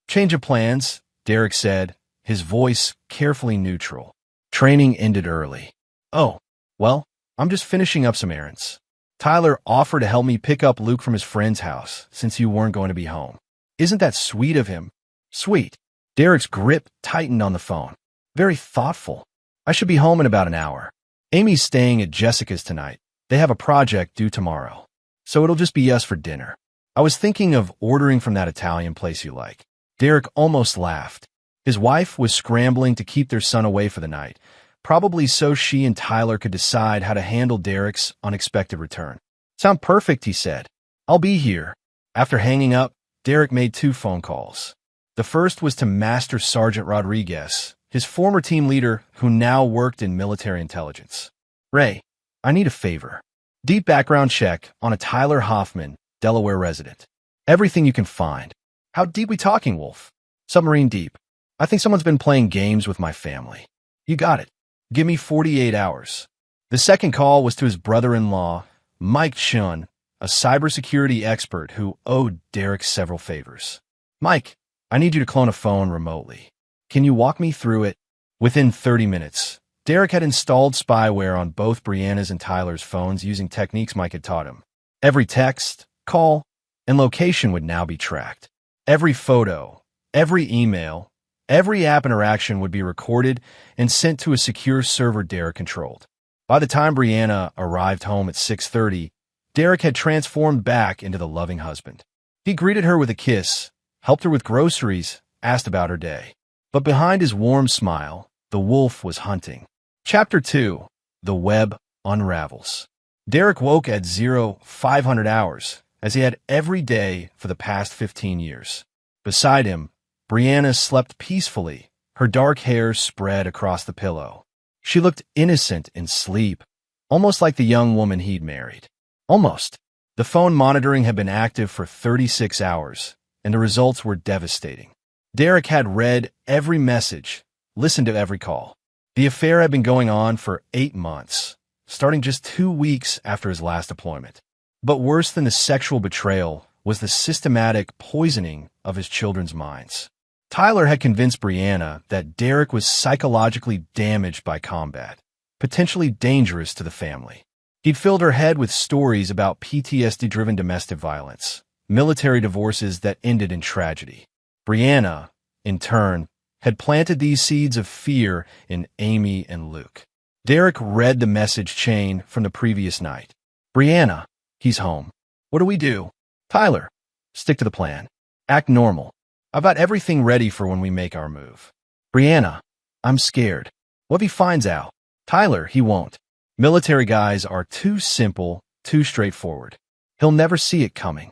Change of plans, Derek said, his voice carefully neutral. Training ended early. Oh, well, I'm just finishing up some errands. Tyler offered to help me pick up Luke from his friend's house since you weren't going to be home. Isn't that sweet of him? Sweet. Derek's grip tightened on the phone. Very thoughtful. I should be home in about an hour. Amy's staying at Jessica's tonight. They have a project due tomorrow. So it'll just be us for dinner. I was thinking of ordering from that Italian place you like. Derek almost laughed. His wife was scrambling to keep their son away for the night, probably so she and Tyler could decide how to handle Derek's unexpected return. "Sound perfect," he said. "I'll be here." After hanging up, Derek made 2 phone calls. The first was to Master Sergeant Rodriguez, his former team leader who now worked in military intelligence. "Ray, I need a favor. Deep background check on a Tyler Hoffman, Delaware resident. Everything you can find." "How deep we talking, Wolf?" "Submarine deep. I think someone's been playing games with my family." "You got it. Give me 48 hours. The second call was to his brother-in-law, Mike Chun, a cybersecurity expert who owed Derek several favors. "Mike, I need you to clone a phone remotely. Can you walk me through it?" Within 30 minutes, Derek had installed spyware on both Brianna's and Tyler's phones using techniques Mike had taught him. Every text, call, and location would now be tracked. Every photo, every email, every app interaction would be recorded and sent to a secure server Derek controlled. By the time Brianna arrived home at 6:30, Derek had transformed back into the loving husband. He greeted her with a kiss, helped her with groceries, asked about her day. But behind his warm smile, the wolf was hunting. Chapter 2. The Web Unravels. Derek woke at 0500 hours, as he had every day for the past 15 years. Beside him, Brianna slept peacefully, her dark hair spread across the pillow. She looked innocent in sleep, almost like the young woman he'd married. Almost. The phone monitoring had been active for 36 hours, and the results were devastating. Derek had read every message, listened to every call. The affair had been going on for 8 months, starting just 2 weeks after his last deployment. But worse than the sexual betrayal was the systematic poisoning of his children's minds. Tyler had convinced Brianna that Derek was psychologically damaged by combat, potentially dangerous to the family. He'd filled her head with stories about PTSD-driven domestic violence, military divorces that ended in tragedy. Brianna, in turn, had planted these seeds of fear in Amy and Luke. Derek read the message chain from the previous night. "Brianna, he's home. What do we do?" "Tyler, stick to the plan. Act normal. I've got everything ready for when we make our move." "Brianna, I'm scared. What if he finds out?" "Tyler, he won't. Military guys are too simple, too straightforward. He'll never see it coming."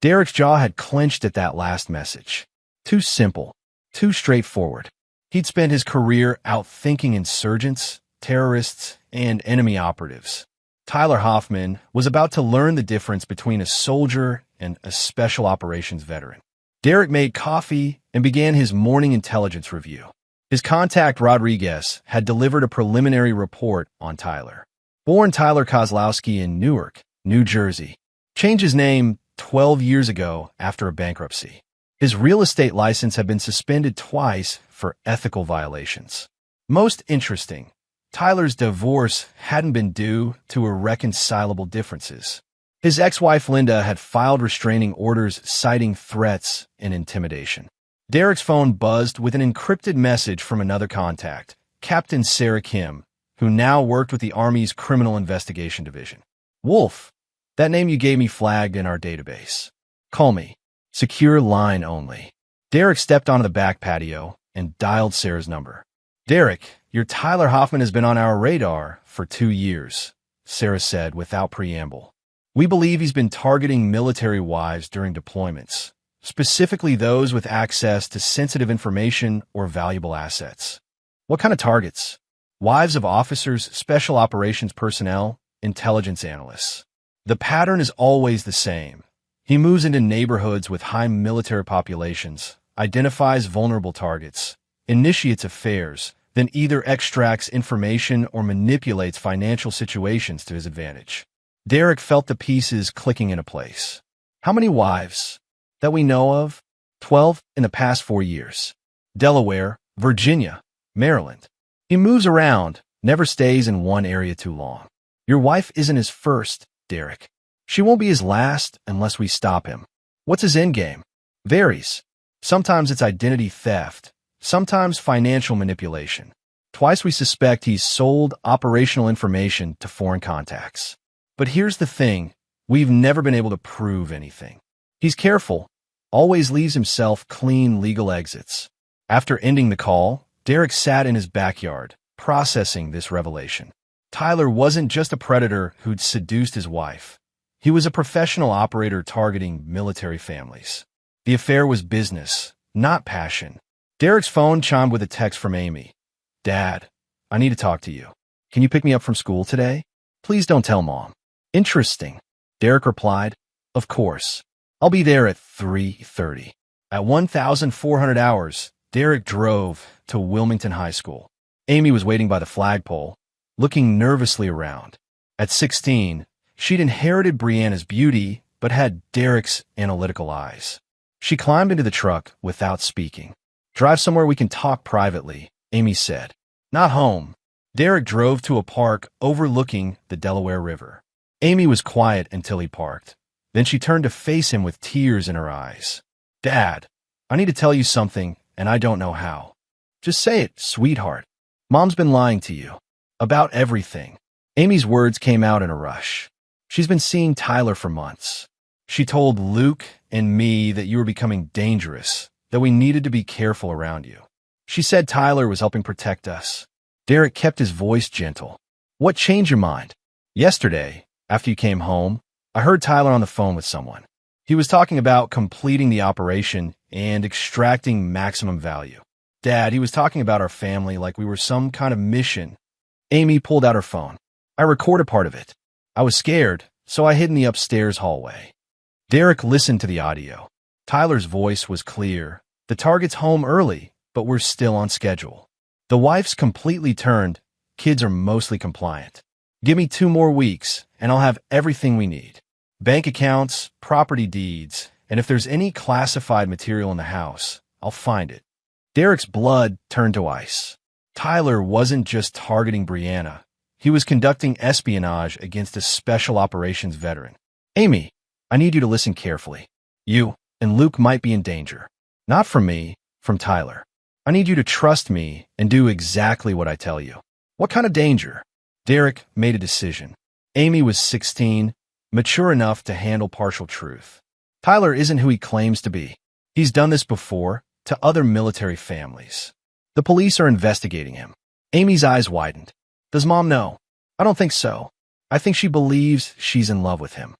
Derek's jaw had clenched at that last message. Too simple, too straightforward. He'd spent his career outthinking insurgents, terrorists, and enemy operatives. Tyler Hoffman was about to learn the difference between a soldier and a special operations veteran. Derek made coffee and began his morning intelligence review. His contact, Rodriguez, had delivered a preliminary report on Tyler. Born Tyler Kozlowski in Newark, New Jersey. Changed his name 12 years ago after a bankruptcy. His real estate license had been suspended twice for ethical violations. Most interesting, Tyler's divorce hadn't been due to irreconcilable differences. His ex-wife Linda had filed restraining orders citing threats and intimidation. Derek's phone buzzed with an encrypted message from another contact, Captain Sarah Kim, who now worked with the Army's Criminal Investigation Division. "Wolf, that name you gave me flagged in our database. Call me. Secure line only." Derek stepped onto the back patio and dialed Sarah's number. "Derek, your Tyler Hoffman has been on our radar for 2 years," Sarah said without preamble. "We believe he's been targeting military wives during deployments, specifically those with access to sensitive information or valuable assets." "What kind of targets?" "Wives of officers, special operations personnel, intelligence analysts. The pattern is always the same. He moves into neighborhoods with high military populations, identifies vulnerable targets, initiates affairs, then either extracts information or manipulates financial situations to his advantage." Derek felt the pieces clicking into place. "How many wives?" "That we know of, 12 in the past 4 years. Delaware, Virginia, Maryland. He moves around, never stays in one area too long." "Your wife isn't his first, Derek. She won't be his last unless we stop him." "What's his endgame?" "Varies. Sometimes it's identity theft, sometimes financial manipulation. Twice we suspect he's sold operational information to foreign contacts. But here's the thing, we've never been able to prove anything. He's careful, always leaves himself clean legal exits." After ending the call, Derek sat in his backyard, processing this revelation. Tyler wasn't just a predator who'd seduced his wife. He was a professional operator targeting military families. The affair was business, not passion. Derek's phone chimed with a text from Amy. "Dad, I need to talk to you. Can you pick me up from school today? Please don't tell Mom." "Interesting," Derek replied. "Of course. I'll be there at 3:30. At 1,400 hours, Derek drove to Wilmington High School. Amy was waiting by the flagpole, looking nervously around. At 16, she'd inherited Brianna's beauty, but had Derek's analytical eyes. She climbed into the truck without speaking. "Drive somewhere we can talk privately," Amy said. "Not home." Derek drove to a park overlooking the Delaware River. Amy was quiet until he parked. Then she turned to face him with tears in her eyes. "Dad, I need to tell you something, and I don't know how." "Just say it, sweetheart." "Mom's been lying to you. About everything." Amy's words came out in a rush. "She's been seeing Tyler for months. She told Luke and me that you were becoming dangerous, that we needed to be careful around you. She said Tyler was helping protect us." Derek kept his voice gentle. "What changed your mind?" "Yesterday, after you came home, I heard Tyler on the phone with someone. He was talking about completing the operation and extracting maximum value. Dad, he was talking about our family like we were some kind of mission." Amy pulled out her phone. "I recorded part of it. I was scared, so I hid in the upstairs hallway." Derek listened to the audio. Tyler's voice was clear. "The target's home early, but we're still on schedule. The wife's completely turned. Kids are mostly compliant. Give me 2 more weeks, and I'll have everything we need. Bank accounts, property deeds, and if there's any classified material in the house, I'll find it." Derek's blood turned to ice. Tyler wasn't just targeting Brianna. He was conducting espionage against a special operations veteran. "Amy, I need you to listen carefully. You and Luke might be in danger. Not from me, from Tyler. I need you to trust me and do exactly what I tell you." "What kind of danger?" Derek made a decision. Amy was 16, mature enough to handle partial truth. Tyler isn't who he claims to be. He's done this before, to other military families. The police are investigating him. Amy's eyes widened. "Does Mom know?" "I don't think so. I think she believes she's in love with him."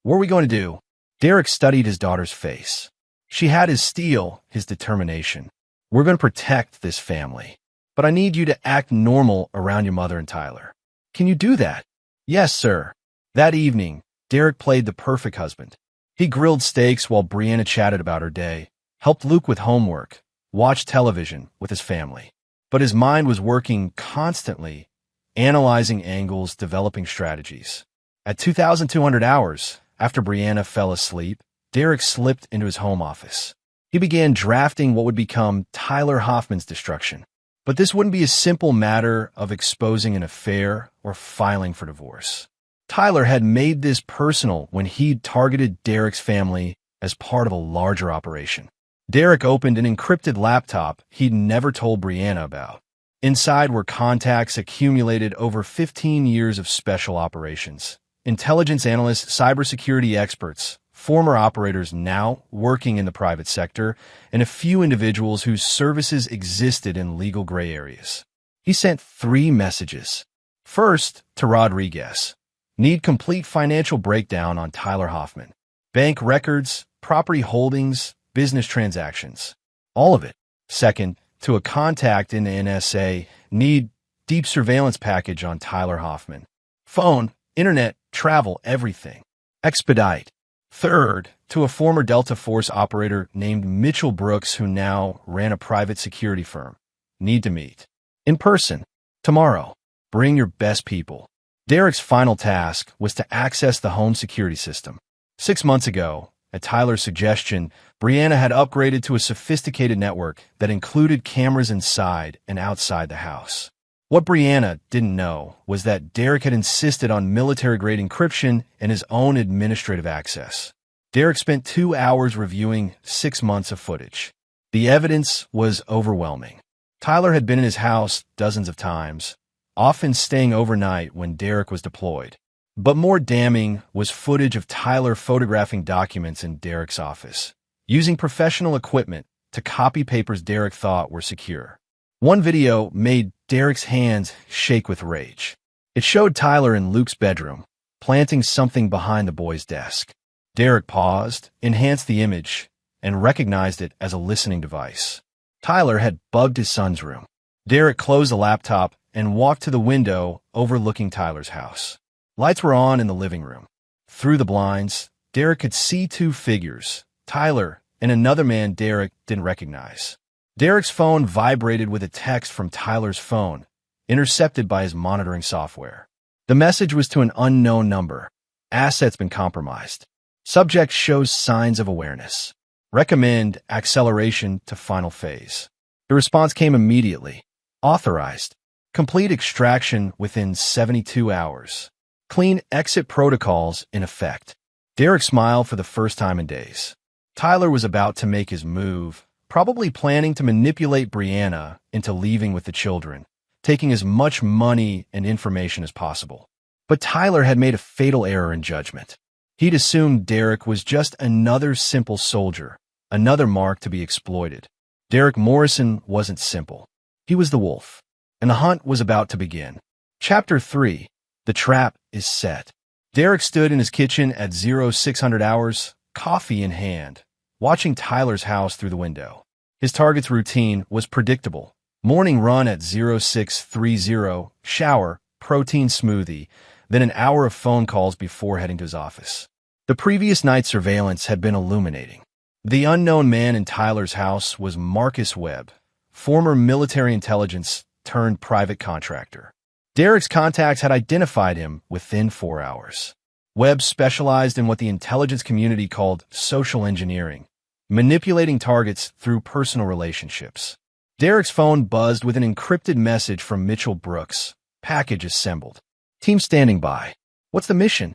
"What are we going to do?" Derek studied his daughter's face. She had his steel, his determination. "We're going to protect this family. But I need you to act normal around your mother and Tyler." "Can you do that?" "Yes, sir." That evening, Derek played the perfect husband. He grilled steaks while Brianna chatted about her day, helped Luke with homework, watched television with his family. But his mind was working constantly, analyzing angles, developing strategies. At 2,200 hours, after Brianna fell asleep, Derek slipped into his home office. He began drafting what would become Tyler Hoffman's destruction. But this wouldn't be a simple matter of exposing an affair or filing for divorce. Tyler had made this personal when he'd targeted Derek's family as part of a larger operation. Derek opened an encrypted laptop he'd never told Brianna about. Inside were contacts accumulated over 15 years of special operations. Intelligence analysts, cybersecurity experts, former operators now working in the private sector, and a few individuals whose services existed in legal gray areas. He sent 3 messages. First, to Rodriguez. Need complete financial breakdown on Tyler Hoffman. Bank records, property holdings, business transactions. All of it. Second, to a contact in the NSA. Need deep surveillance package on Tyler Hoffman. Phone, internet, travel, everything. Expedite. Third, to a former Delta Force operator named Mitchell Brooks who now ran a private security firm. Need to meet. In person. Tomorrow. Bring your best people. Derek's final task was to access the home security system. 6 months ago, at Tyler's suggestion, Brianna had upgraded to a sophisticated network that included cameras inside and outside the house. What Brianna didn't know was that Derek had insisted on military-grade encryption and his own administrative access. Derek spent 2 hours reviewing 6 months of footage. The evidence was overwhelming. Tyler had been in his house dozens of times, often staying overnight when Derek was deployed. But more damning was footage of Tyler photographing documents in Derek's office, using professional equipment to copy papers Derek thought were secure. One video made Derek's hands shake with rage. It showed Tyler in Luke's bedroom, planting something behind the boy's desk. Derek paused, enhanced the image, and recognized it as a listening device. Tyler had bugged his son's room. Derek closed the laptop and walked to the window overlooking Tyler's house. Lights were on in the living room. Through the blinds, Derek could see two figures, Tyler and another man Derek didn't recognize. Derek's phone vibrated with a text from Tyler's phone, intercepted by his monitoring software. The message was to an unknown number. Assets been compromised. Subject shows signs of awareness. Recommend acceleration to final phase. The response came immediately. Authorized. Complete extraction within 72 hours. Clean exit protocols in effect. Derek smiled for the first time in days. Tyler was about to make his move, probably planning to manipulate Brianna into leaving with the children, taking as much money and information as possible. But Tyler had made a fatal error in judgment. He'd assumed Derek was just another simple soldier, another mark to be exploited. Derek Morrison wasn't simple. He was the wolf, and the hunt was about to begin. Chapter 3. The trap is set. Derek stood in his kitchen at 0600 hours, coffee in hand, watching Tyler's house through the window. His target's routine was predictable. Morning run at 0630, shower, protein smoothie, then an hour of phone calls before heading to his office. The previous night's surveillance had been illuminating. The unknown man in Tyler's house was Marcus Webb, former military intelligence turned private contractor. Derek's contacts had identified him within 4 hours. Webb specialized in what the intelligence community called social engineering, manipulating targets through personal relationships. Derek's phone buzzed with an encrypted message from Mitchell Brooks. Package assembled. Team standing by. What's the mission?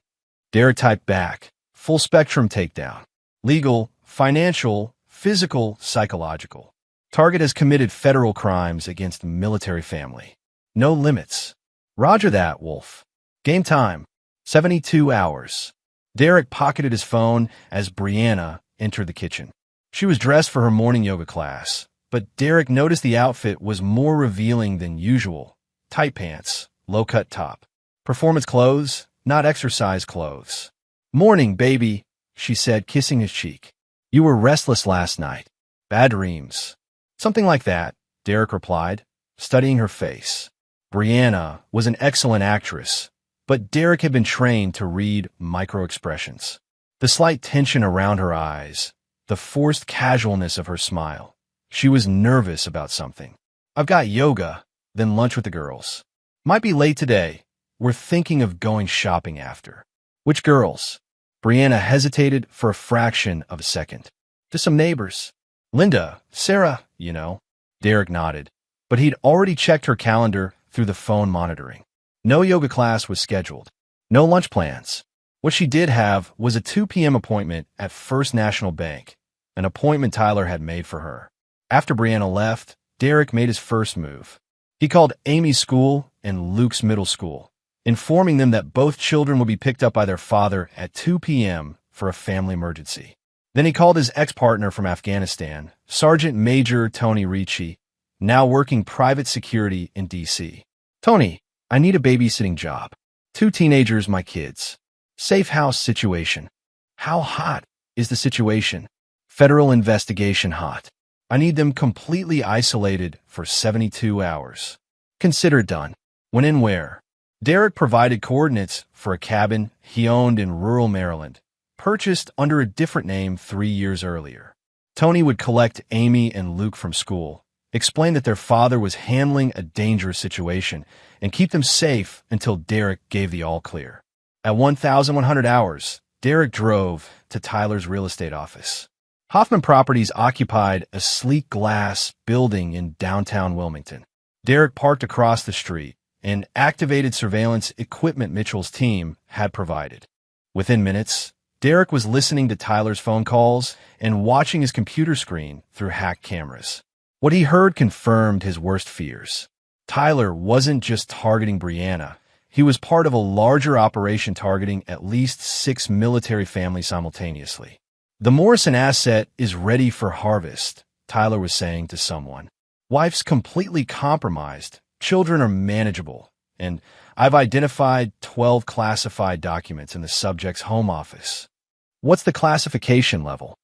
Derek typed back. Full spectrum takedown. Legal, financial, physical, psychological. Target has committed federal crimes against military family. No limits. Roger that, Wolf. Game time. 72 hours. Derek pocketed his phone as Brianna entered the kitchen. She was dressed for her morning yoga class, but Derek noticed the outfit was more revealing than usual. Tight pants, low-cut top. Performance clothes, not exercise clothes. Morning, baby, she said, kissing his cheek. You were restless last night. Bad dreams. Something like that, Derek replied, studying her face. Brianna was an excellent actress, but Derek had been trained to read micro-expressions. The slight tension around her eyes, the forced casualness of her smile. She was nervous about something. I've got yoga, then lunch with the girls. Might be late today. We're thinking of going shopping after. Which girls? Brianna hesitated for a fraction of a second. Just some neighbors. Linda, Sarah, you know. Derek nodded, but he'd already checked her calendar through the phone monitoring. No yoga class was scheduled. No lunch plans. What she did have was a 2 p.m. appointment at First National Bank, an appointment Tyler had made for her. After Brianna left, Derek made his first move. He called Amy's school and Luke's middle school, informing them that both children would be picked up by their father at 2 p.m. for a family emergency. Then he called his ex-partner from Afghanistan, Sergeant Major Tony Ricci, now working private security in D.C. Tony, I need a babysitting job. 2 teenagers, my kids. Safe house situation. How hot is the situation? Federal investigation hot. I need them completely isolated for 72 hours. Consider done. When and where? Derek provided coordinates for a cabin he owned in rural Maryland, purchased under a different name 3 years earlier. Tony would collect Amy and Luke from school, explain that their father was handling a dangerous situation, and keep them safe until Derek gave the all-clear. At 1,100 hours, Derek drove to Tyler's real estate office. Hoffman Properties occupied a sleek glass building in downtown Wilmington. Derek parked across the street and activated surveillance equipment Mitchell's team had provided. Within minutes, Derek was listening to Tyler's phone calls and watching his computer screen through hacked cameras. What he heard confirmed his worst fears. Tyler wasn't just targeting Brianna. He was part of a larger operation targeting at least 6 military families simultaneously. The Morrison asset is ready for harvest, Tyler was saying to someone. Wife's completely compromised. Children are manageable, and I've identified 12 classified documents in the subject's home office. What's the classification level?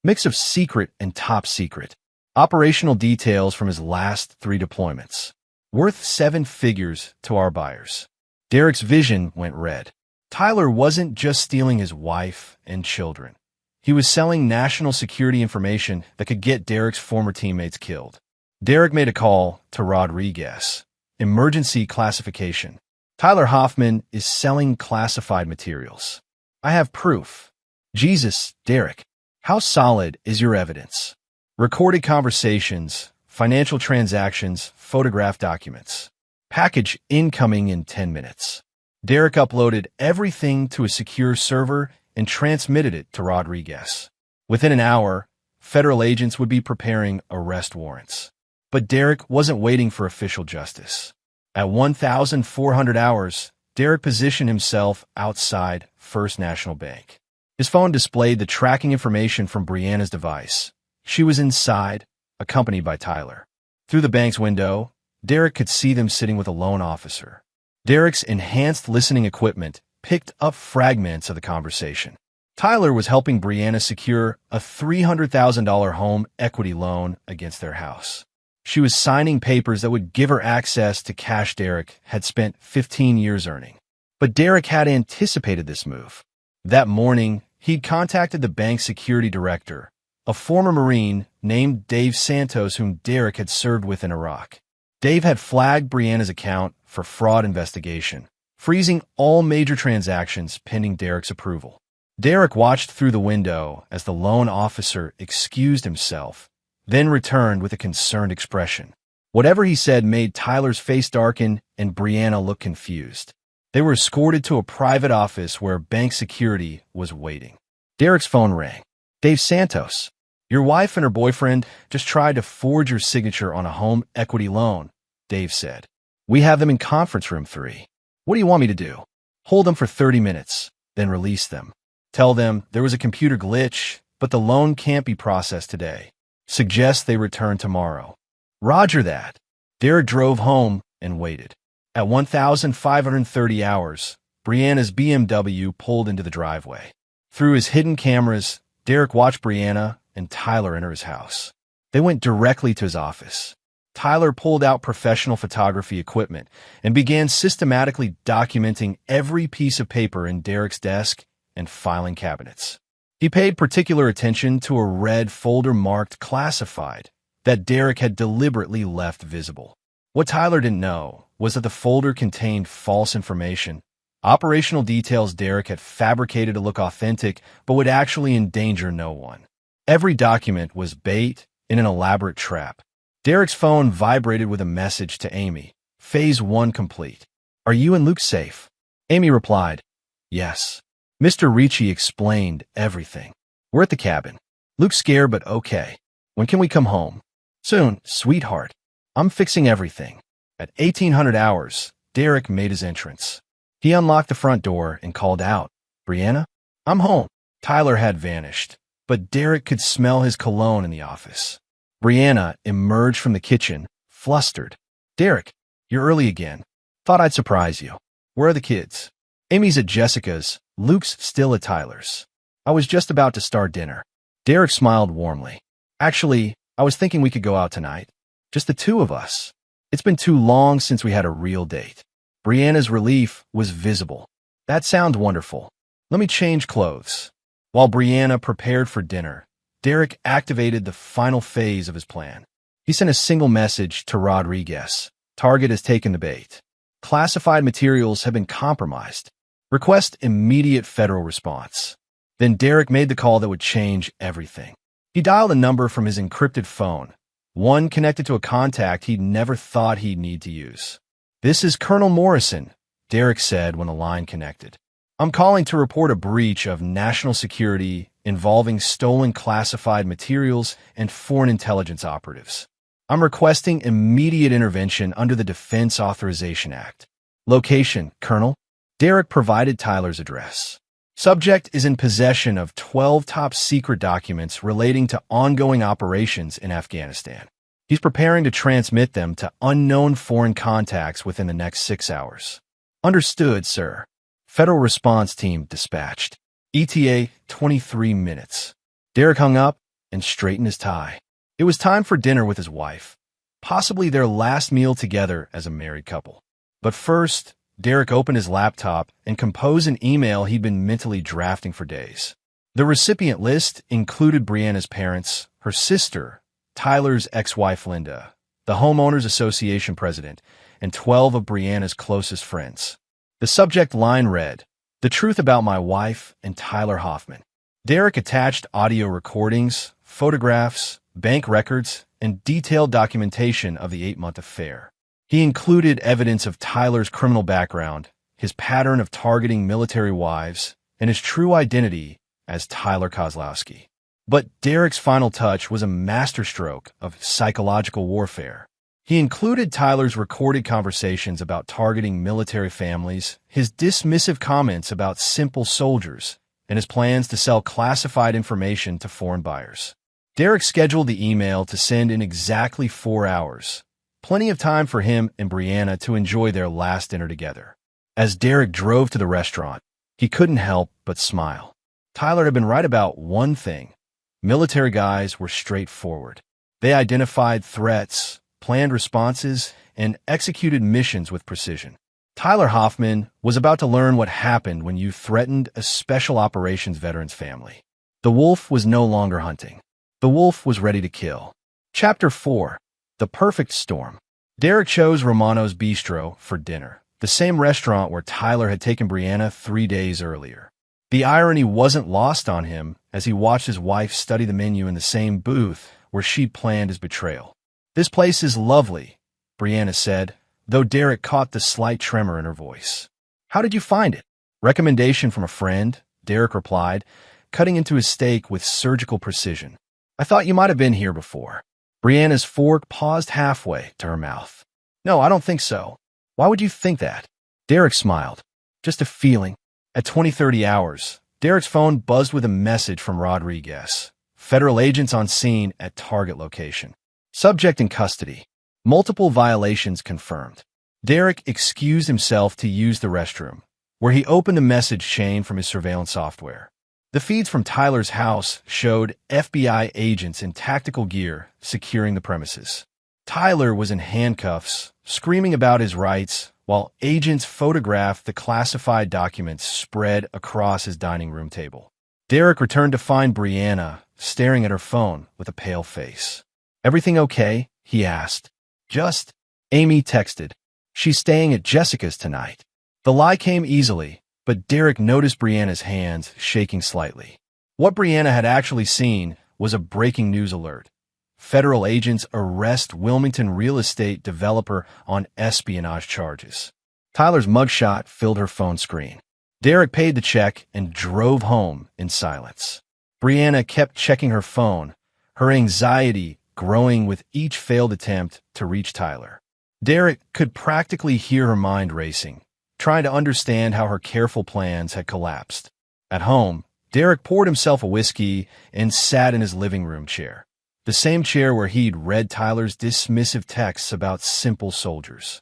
Mix of secret and top secret. Operational details from his last 3 deployments. Worth 7 figures to our buyers. Derek's vision went red. Tyler wasn't just stealing his wife and children. He was selling national security information that could get Derek's former teammates killed. Derek made a call to Rodriguez. Emergency classification. Tyler Hoffman is selling classified materials. I have proof. Jesus, Derek. How solid is your evidence? Recorded conversations, financial transactions, photograph documents. Package incoming in 10 minutes. Derek uploaded everything to a secure server and transmitted it to Rodriguez. Within an hour, federal agents would be preparing arrest warrants. But Derek wasn't waiting for official justice. At 1,400 hours, Derek positioned himself outside First National Bank. His phone displayed the tracking information from Brianna's device. She was inside, accompanied by Tyler. Through the bank's window, Derek could see them sitting with a loan officer. Derek's enhanced listening equipment picked up fragments of the conversation. Tyler was helping Brianna secure a $300,000 home equity loan against their house. She was signing papers that would give her access to cash Derek had spent 15 years earning. But Derek had anticipated this move. That morning, he'd contacted the bank's security director, a former Marine named Dave Santos whom Derek had served with in Iraq. Dave had flagged Brianna's account for fraud investigation, freezing all major transactions pending Derek's approval. Derek watched through the window as the loan officer excused himself, then returned with a concerned expression. Whatever he said made Tyler's face darken and Brianna look confused. They were escorted to a private office where bank security was waiting. Derek's phone rang. Dave Santos, your wife and her boyfriend just tried to forge your signature on a home equity loan, Dave said. We have them in conference room 3. What do you want me to do? Hold them for 30 minutes, then release them. Tell them there was a computer glitch, but the loan can't be processed today. Suggest they return tomorrow. Roger that. Derek drove home and waited. At 1,530 hours, Brianna's BMW pulled into the driveway. Through his hidden cameras, Derek watched Brianna and Tyler enter his house. They went directly to his office. Tyler pulled out professional photography equipment and began systematically documenting every piece of paper in Derek's desk and filing cabinets. He paid particular attention to a red folder marked classified that Derek had deliberately left visible. What Tyler didn't know was that the folder contained false information, operational details Derek had fabricated to look authentic but would actually endanger no one. Every document was bait in an elaborate trap. Derek's phone vibrated with a message to Amy. Phase 1 complete. Are you and Luke safe? Amy replied, yes. Mr. Ricci explained everything. We're at the cabin. Luke's scared but okay. When can we come home? Soon, sweetheart. I'm fixing everything. At 1,800 hours, Derek made his entrance. He unlocked the front door and called out, Brianna? I'm home. Tyler had vanished, but Derek could smell his cologne in the office. Brianna emerged from the kitchen, flustered. Derek, you're early again. Thought I'd surprise you. Where are the kids? Amy's at Jessica's. Luke's still at Tyler's. I was just about to start dinner. Derek smiled warmly. Actually, I was thinking we could go out tonight. Just the 2 of us. It's been too long since we had a real date. Brianna's relief was visible. That sounds wonderful. Let me change clothes. While Brianna prepared for dinner, Derek activated the final phase of his plan. He sent a single message to Rodriguez. Target has taken the bait. Classified materials have been compromised. Request immediate federal response. Then Derek made the call that would change everything. He dialed a number from his encrypted phone, one connected to a contact he'd never thought he'd need to use. This is Colonel Morrison, Derek said when the line connected. I'm calling to report a breach of national security involving stolen classified materials and foreign intelligence operatives. I'm requesting immediate intervention under the Defense Authorization Act. Location, Colonel? Derek provided Tyler's address. Subject is in possession of 12 top-secret documents relating to ongoing operations in Afghanistan. He's preparing to transmit them to unknown foreign contacts within the next 6 hours. Understood, sir. Federal Response Team dispatched. ETA 23 minutes. Derek hung up and straightened his tie. It was time for dinner with his wife, possibly their last meal together as a married couple. But first, Derek opened his laptop and composed an email he'd been mentally drafting for days. The recipient list included Brianna's parents, her sister, Tyler's ex-wife Linda, the Homeowners Association president, and 12 of Brianna's closest friends. The subject line read, "The truth about my wife and Tyler Hoffman." Derek attached audio recordings, photographs, bank records, and detailed documentation of the 8-month affair. He included evidence of Tyler's criminal background, his pattern of targeting military wives, and his true identity as Tyler Kozlowski. But Derek's final touch was a masterstroke of psychological warfare. He included Tyler's recorded conversations about targeting military families, his dismissive comments about simple soldiers, and his plans to sell classified information to foreign buyers. Derek scheduled the email to send in exactly 4 hours, plenty of time for him and Brianna to enjoy their last dinner together. As Derek drove to the restaurant, he couldn't help but smile. Tyler had been right about one thing. Military guys were straightforward. They identified threats, planned responses, and executed missions with precision. Tyler Hoffman was about to learn what happened when you threatened a special operations veteran's family. The wolf was no longer hunting. The wolf was ready to kill. Chapter 4. The Perfect Storm. Derek chose Romano's Bistro for dinner, the same restaurant where Tyler had taken Brianna 3 days earlier. The irony wasn't lost on him as he watched his wife study the menu in the same booth where she'd planned his betrayal. "This place is lovely," Brianna said, though Derek caught the slight tremor in her voice. "How did you find it?" "Recommendation from a friend," Derek replied, cutting into his steak with surgical precision. "I thought you might have been here before." Brianna's fork paused halfway to her mouth. "No, I don't think so." "Why would you think that?" Derek smiled. "Just a feeling." At 20:30 hours, Derek's phone buzzed with a message from Rodriguez. Federal agents on scene at target location. Subject in custody. Multiple violations confirmed. Derek excused himself to use the restroom, where he opened a message chain from his surveillance software. The feeds from Tyler's house showed FBI agents in tactical gear securing the premises. Tyler was in handcuffs, screaming about his rights, while agents photographed the classified documents spread across his dining room table. Derek returned to find Brianna staring at her phone with a pale face. "Everything okay?" he asked. "Just," Amy texted. "She's staying at Jessica's tonight." The lie came easily, but Derek noticed Brianna's hands shaking slightly. What Brianna had actually seen was a breaking news alert. Federal agents arrest Wilmington real estate developer on espionage charges. Tyler's mugshot filled her phone screen. Derek paid the check and drove home in silence. Brianna kept checking her phone, her anxiety growing with each failed attempt to reach Tyler. Derek could practically hear her mind racing, trying to understand how her careful plans had collapsed. At home, Derek poured himself a whiskey and sat in his living room chair, the same chair where he'd read Tyler's dismissive texts about simple soldiers.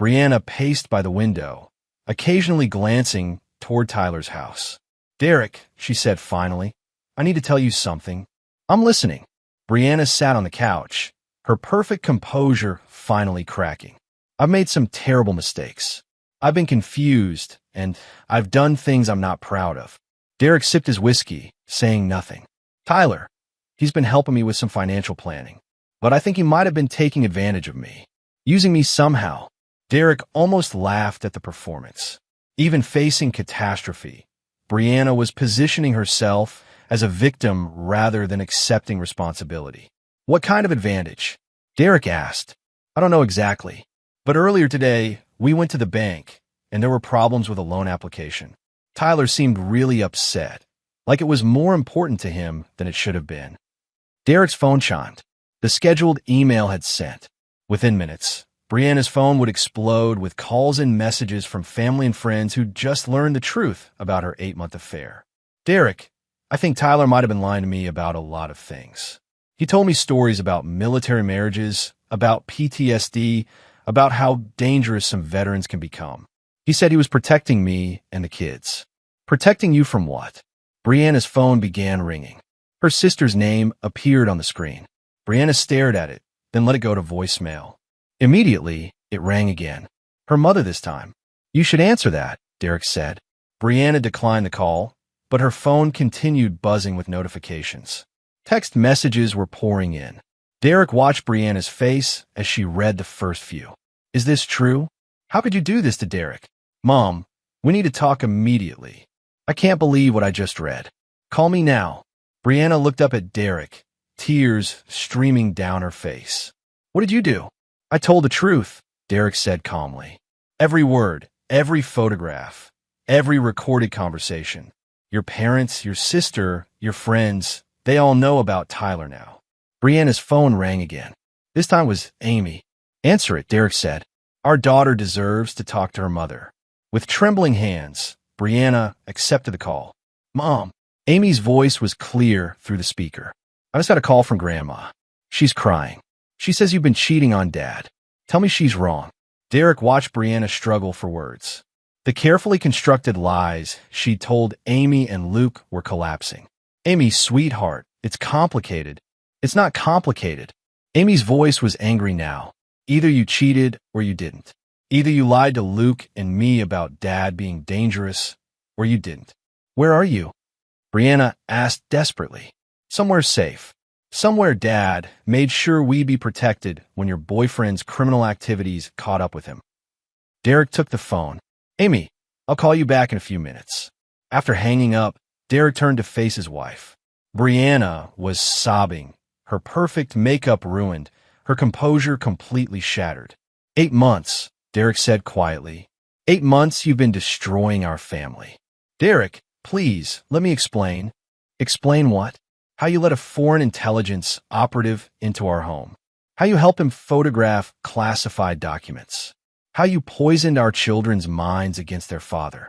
Brianna paced by the window, occasionally glancing toward Tyler's house. "Derek," she said finally, "I need to tell you something." "I'm listening." Brianna sat on the couch, her perfect composure finally cracking. "I've made some terrible mistakes. I've been confused, and I've done things I'm not proud of." Derek sipped his whiskey, saying nothing. "Tyler, he's been helping me with some financial planning, but I think he might have been taking advantage of me, using me somehow." Derek almost laughed at the performance. Even facing catastrophe, Brianna was positioning herself as a victim rather than accepting responsibility. "What kind of advantage?" Derek asked. "I don't know exactly, but earlier today, we went to the bank, and there were problems with a loan application. Tyler seemed really upset, like it was more important to him than it should have been." Derek's phone chimed. The scheduled email had sent. Within minutes, Brianna's phone would explode with calls and messages from family and friends who'd just learned the truth about her 8-month affair. "Derek, I think Tyler might have been lying to me about a lot of things. He told me stories about military marriages, about PTSD, about how dangerous some veterans can become. He said he was protecting me and the kids. Protecting you from what? Brianna's phone began ringing. Her sister's name appeared on the screen. Brianna stared at it, then let it go to voicemail. Immediately, it rang again. Her mother this time. You should answer that, Derek said. Brianna declined the call, but her phone continued buzzing with notifications. Text messages were pouring in. Derek watched Brianna's face as she read the first few. Is this true? How could you do this to Derek? Mom, we need to talk immediately. I can't believe what I just read. Call me now. Brianna looked up at Derek, tears streaming down her face. What did you do? I told the truth, Derek said calmly. Every word, every photograph, every recorded conversation. Your parents, your sister, your friends, they all know about Tyler now. Brianna's phone rang again. This time was Amy. Answer it, Derek said. Our daughter deserves to talk to her mother. With trembling hands, Brianna accepted the call. Mom. Amy's voice was clear through the speaker. I just got a call from Grandma. She's crying. She says you've been cheating on Dad. Tell me she's wrong. Derek watched Brianna struggle for words. The carefully constructed lies she told Amy and Luke were collapsing. Amy, sweetheart, it's complicated. It's not complicated. Amy's voice was angry now. Either you cheated or you didn't. Either you lied to Luke and me about Dad being dangerous, or you didn't. Where are you? Brianna asked desperately. Somewhere safe. Somewhere Dad made sure we'd be protected when your boyfriend's criminal activities caught up with him. Derek took the phone. Amy, I'll call you back in a few minutes. After hanging up, Derek turned to face his wife. Brianna was sobbing, her perfect makeup ruined, her composure completely shattered. 8 months, Derek said quietly. 8 months you've been destroying our family. Derek, please, let me explain. Explain what? How you let a foreign intelligence operative into our home. How you helped him photograph classified documents. How you poisoned our children's minds against their father.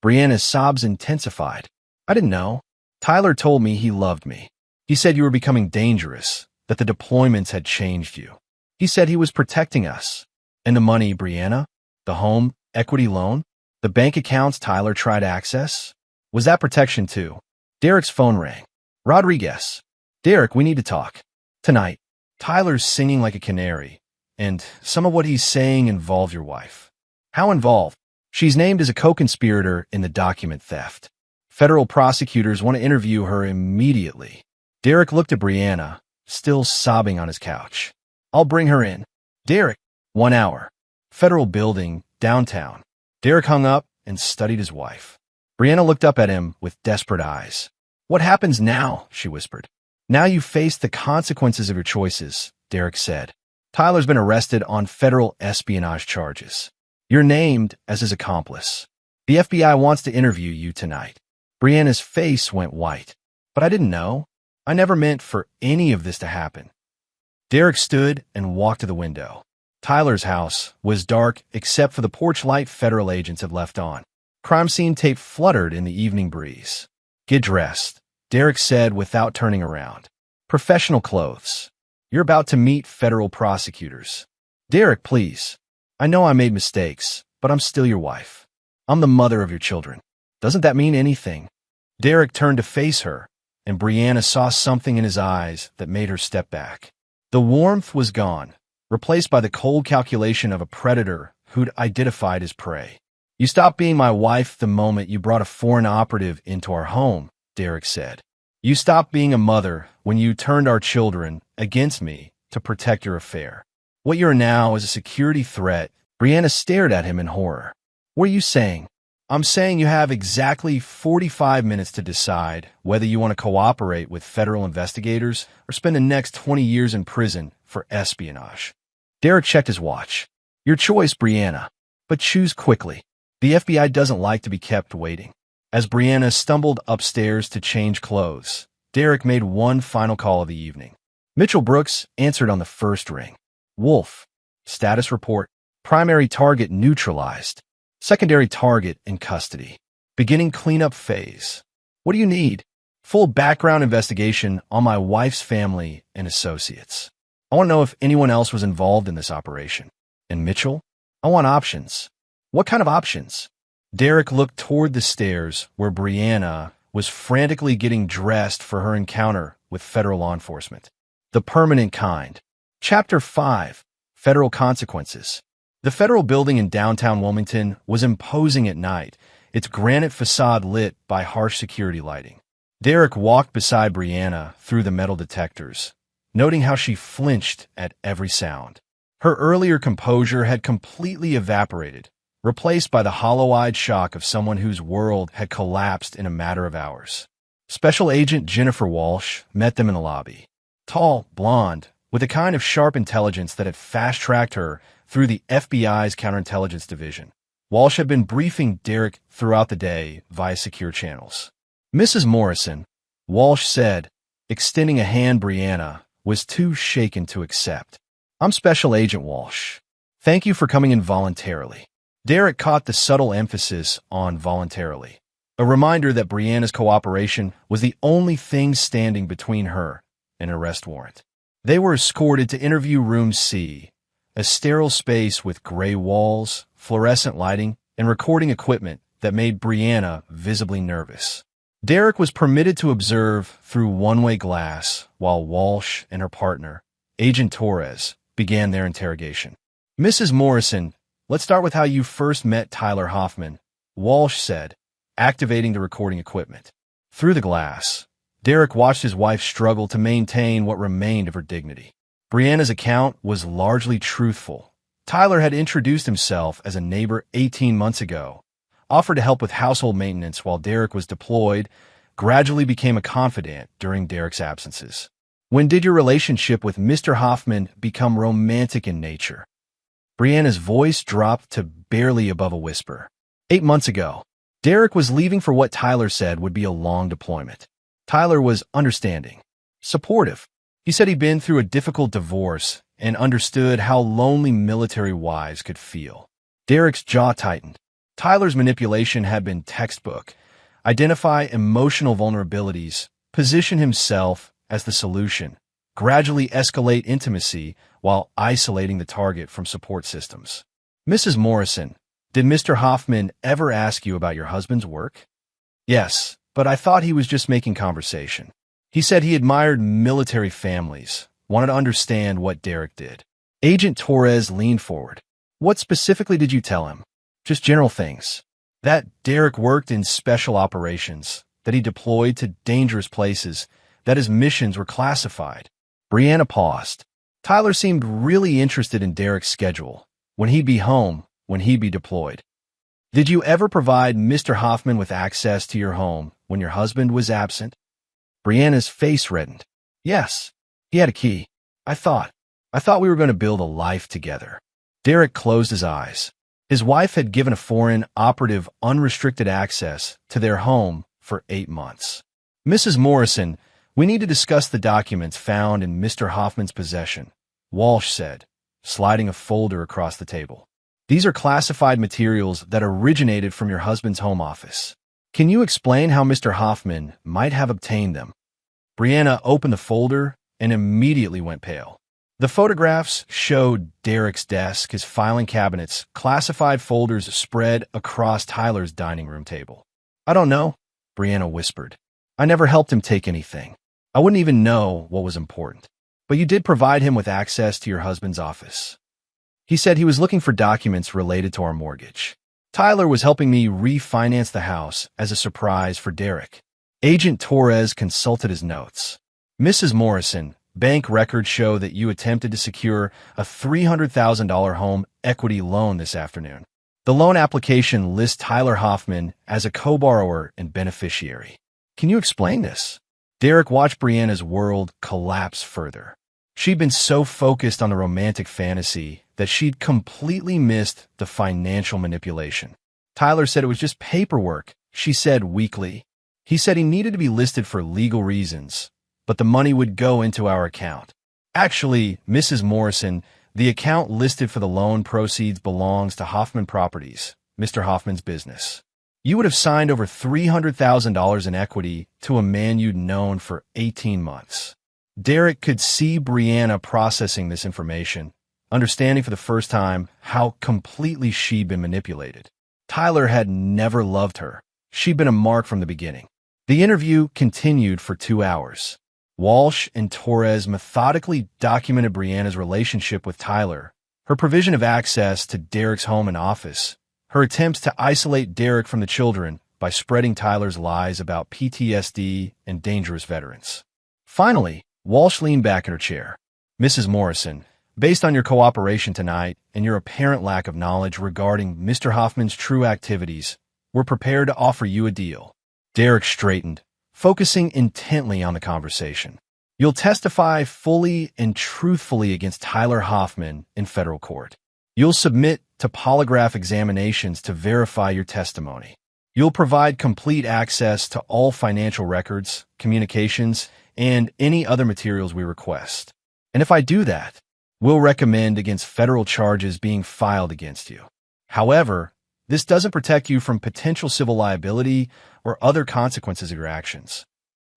Brianna's sobs intensified. I didn't know. Tyler told me he loved me. He said you were becoming dangerous, that the deployments had changed you. He said he was protecting us. And the money, Brianna? The home equity loan? The bank accounts Tyler tried to access? Was that protection too? Derek's phone rang. Rodriguez. Derek, we need to talk. Tonight. Tyler's singing like a canary, and some of what he's saying involve your wife. How involved? She's named as a co-conspirator in the document theft. Federal prosecutors want to interview her immediately. Derek looked at Brianna, still sobbing on his couch. I'll bring her in. Derek. 1 hour. Federal building, downtown. Derek hung up and studied his wife. Brianna looked up at him with desperate eyes. What happens now? She whispered. Now you face the consequences of your choices, Derek said. Tyler's been arrested on federal espionage charges. You're named as his accomplice. The FBI wants to interview you tonight. Brianna's face went white. But I didn't know. I never meant for any of this to happen. Derek stood and walked to the window. Tyler's house was dark except for the porch light federal agents had left on. Crime scene tape fluttered in the evening breeze. Get dressed, Derek said without turning around. Professional clothes. You're about to meet federal prosecutors. Derek, please. I know I made mistakes, but I'm still your wife. I'm the mother of your children. Doesn't that mean anything? Derek turned to face her, and Brianna saw something in his eyes that made her step back. The warmth was gone, replaced by the cold calculation of a predator who'd identified his prey. You stopped being my wife the moment you brought a foreign operative into our home, Derek said. You stopped being a mother when you turned our children against me to protect your affair. What you are now is a security threat. Brianna stared at him in horror. What are you saying? I'm saying you have exactly 45 minutes to decide whether you want to cooperate with federal investigators or spend the next 20 years in prison for espionage. Derek checked his watch. Your choice, Brianna, but choose quickly. The FBI doesn't like to be kept waiting. As Brianna stumbled upstairs to change clothes, Derek made one final call of the evening. Mitchell Brooks answered on the first ring. Wolf. Status report. Primary target neutralized. Secondary target in custody. Beginning cleanup phase. What do you need? Full background investigation on my wife's family and associates. I want to know if anyone else was involved in this operation. And Mitchell? I want options. What kind of options? Derek looked toward the stairs where Brianna was frantically getting dressed for her encounter with federal law enforcement. The permanent kind. Chapter 5. Federal Consequences. The federal building in downtown Wilmington was imposing at night, its granite facade lit by harsh security lighting. Derek walked beside Brianna through the metal detectors, noting how she flinched at every sound. Her earlier composure had completely evaporated, replaced by the hollow-eyed shock of someone whose world had collapsed in a matter of hours. Special Agent Jennifer Walsh met them in the lobby. Tall, blonde, with a kind of sharp intelligence that had fast-tracked her through the FBI's counterintelligence division. Walsh had been briefing Derek throughout the day via secure channels. Mrs. Morrison, Walsh said, extending a hand Brianna was too shaken to accept. I'm Special Agent Walsh. Thank you for coming in voluntarily. Derek caught the subtle emphasis on voluntarily, a reminder that Brianna's cooperation was the only thing standing between her and an arrest warrant. They were escorted to interview room C, a sterile space with gray walls, fluorescent lighting, and recording equipment that made Brianna visibly nervous. Derek was permitted to observe through one-way glass while Walsh and her partner, Agent Torres, began their interrogation. Mrs. Morrison, let's start with how you first met Tyler Hoffman, Walsh said, activating the recording equipment. Through the glass, Derek watched his wife struggle to maintain what remained of her dignity. Brianna's account was largely truthful. Tyler had introduced himself as a neighbor 18 months ago, offered to help with household maintenance while Derek was deployed, gradually became a confidant during Derek's absences. When did your relationship with Mr. Hoffman become romantic in nature? Brianna's voice dropped to barely above a whisper. 8 months ago. Derek was leaving for what Tyler said would be a long deployment. Tyler was understanding, supportive. He said he'd been through a difficult divorce and understood how lonely military wives could feel. Derek's jaw tightened. Tyler's manipulation had been textbook. Identify emotional vulnerabilities, position himself as the solution, gradually escalate intimacy while isolating the target from support systems. Mrs. Morrison, did Mr. Hoffman ever ask you about your husband's work? Yes, but I thought he was just making conversation. He said he admired military families, wanted to understand what Derek did. Agent Torres leaned forward. What specifically did you tell him? Just general things. That Derek worked in special operations, that he deployed to dangerous places, that his missions were classified. Brianna paused. Tyler seemed really interested in Derek's schedule, when he'd be home, when he'd be deployed. Did you ever provide Mr. Hoffman with access to your home when your husband was absent? Brianna's face reddened. Yes, he had a key. I thought we were going to build a life together. Derek closed his eyes. His wife had given a foreign operative unrestricted access to their home for 8 months. Mrs. Morrison, we need to discuss the documents found in Mr. Hoffman's possession, Walsh said, sliding a folder across the table. These are classified materials that originated from your husband's home office. Can you explain how Mr. Hoffman might have obtained them? Brianna opened the folder and immediately went pale. The photographs showed Derek's desk, his filing cabinets, classified folders spread across Tyler's dining room table. I don't know, Brianna whispered. I never helped him take anything. I wouldn't even know what was important. But you did provide him with access to your husband's office. He said he was looking for documents related to our mortgage. Tyler was helping me refinance the house as a surprise for Derek. Agent Torres consulted his notes. Mrs. Morrison, bank records show that you attempted to secure a $300,000 home equity loan this afternoon. The loan application lists Tyler Hoffman as a co-borrower and beneficiary. Can you explain this? Derek watched Brianna's world collapse further. She'd been so focused on the romantic fantasy that she'd completely missed the financial manipulation. Tyler said it was just paperwork, she said weakly. He said he needed to be listed for legal reasons, but the money would go into our account. Actually, Mrs. Morrison, the account listed for the loan proceeds belongs to Hoffman Properties, Mr. Hoffman's business. You would have signed over $300,000 in equity to a man you'd known for 18 months. Derek could see Brianna processing this information, understanding for the first time how completely she'd been manipulated. Tyler had never loved her. She'd been a mark from the beginning. The interview continued for 2 hours. Walsh and Torres methodically documented Brianna's relationship with Tyler, her provision of access to Derek's home and office, her attempts to isolate Derek from the children by spreading Tyler's lies about PTSD and dangerous veterans. Finally, Walsh leaned back in her chair. "Mrs. Morrison, based on your cooperation tonight and your apparent lack of knowledge regarding Mr. Hoffman's true activities, we're prepared to offer you a deal." Derek straightened, focusing intently on the conversation. "You'll testify fully and truthfully against Tyler Hoffman in federal court. You'll submit to polygraph examinations to verify your testimony. You'll provide complete access to all financial records, communications, and any other materials we request. And if I do that, we'll recommend against federal charges being filed against you. However, this doesn't protect you from potential civil liability or other consequences of your actions."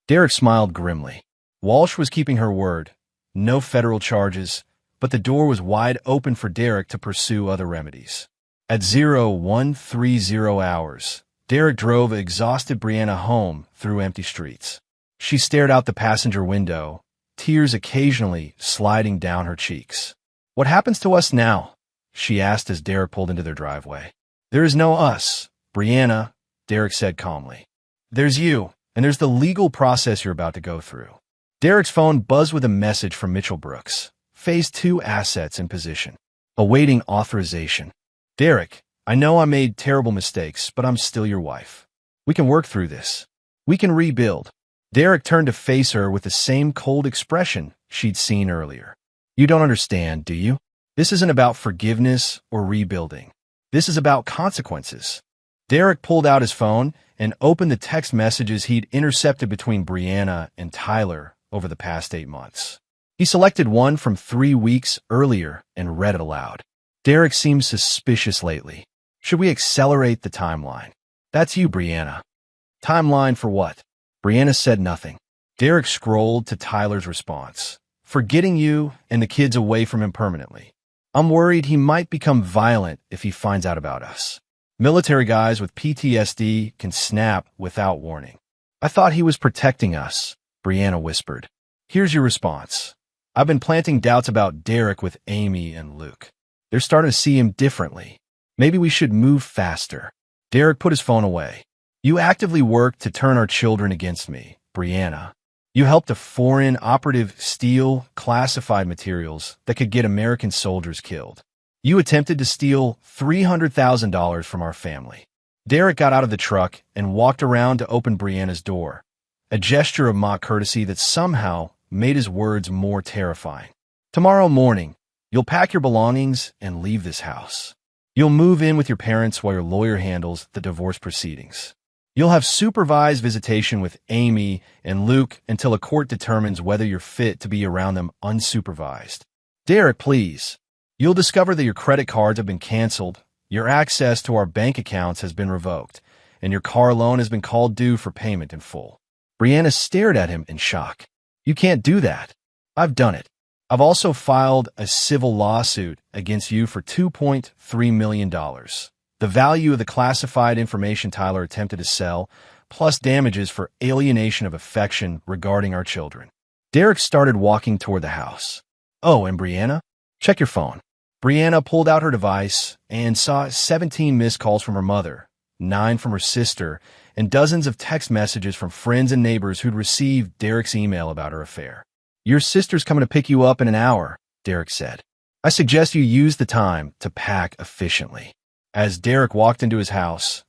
Derek smiled grimly. Walsh was keeping her word. No federal charges, but the door was wide open for Derek to pursue other remedies. At 0130 hours, Derek drove exhausted Brianna home through empty streets. She stared out the passenger window, tears occasionally sliding down her cheeks. "What happens to us now?" she asked as Derek pulled into their driveway. "There is no us, Brianna," Derek said calmly. "There's you, and there's the legal process you're about to go through." Derek's phone buzzed with a message from Mitchell Brooks. Phase 2 assets in position. Awaiting authorization. "Derek, I know I made terrible mistakes, but I'm still your wife. We can work through this. We can rebuild." Derek turned to face her with the same cold expression she'd seen earlier. "You don't understand, do you? This isn't about forgiveness or rebuilding. This is about consequences." Derek pulled out his phone and opened the text messages he'd intercepted between Brianna and Tyler over the past 8 months. He selected one from 3 weeks earlier and read it aloud. "Derek seems suspicious lately. Should we accelerate the timeline?" "That's you, Brianna." "Timeline for what?" Brianna said nothing. Derek scrolled to Tyler's response. "For getting you and the kids away from him permanently. I'm worried he might become violent if he finds out about us. Military guys with PTSD can snap without warning." "I thought he was protecting us," Brianna whispered. "Here's your response. I've been planting doubts about Derek with Amy and Luke. They're starting to see him differently. Maybe we should move faster." Derek put his phone away. "You actively worked to turn our children against me, Brianna. You helped a foreign operative steal classified materials that could get American soldiers killed. You attempted to steal $300,000 from our family." Derek got out of the truck and walked around to open Brianna's door, a gesture of mock courtesy that somehow made his words more terrifying. "Tomorrow morning, you'll pack your belongings and leave this house. You'll move in with your parents while your lawyer handles the divorce proceedings. You'll have supervised visitation with Amy and Luke until a court determines whether you're fit to be around them unsupervised. Derek, please. You'll discover that your credit cards have been canceled, your access to our bank accounts has been revoked, and your car loan has been called due for payment in full." Brianna stared at him in shock. "You can't do that." "I've done it. I've also filed a civil lawsuit against you for $2.3 million. The value of the classified information Tyler attempted to sell, plus damages for alienation of affection regarding our children." Derek started walking toward the house. "Oh, and Brianna? Check your phone." Brianna pulled out her device and saw 17 missed calls from her mother, 9 from her sister, and dozens of text messages from friends and neighbors who'd received Derek's email about her affair. "Your sister's coming to pick you up in an hour," Derek said. "I suggest you use the time to pack efficiently." As Derek walked into his house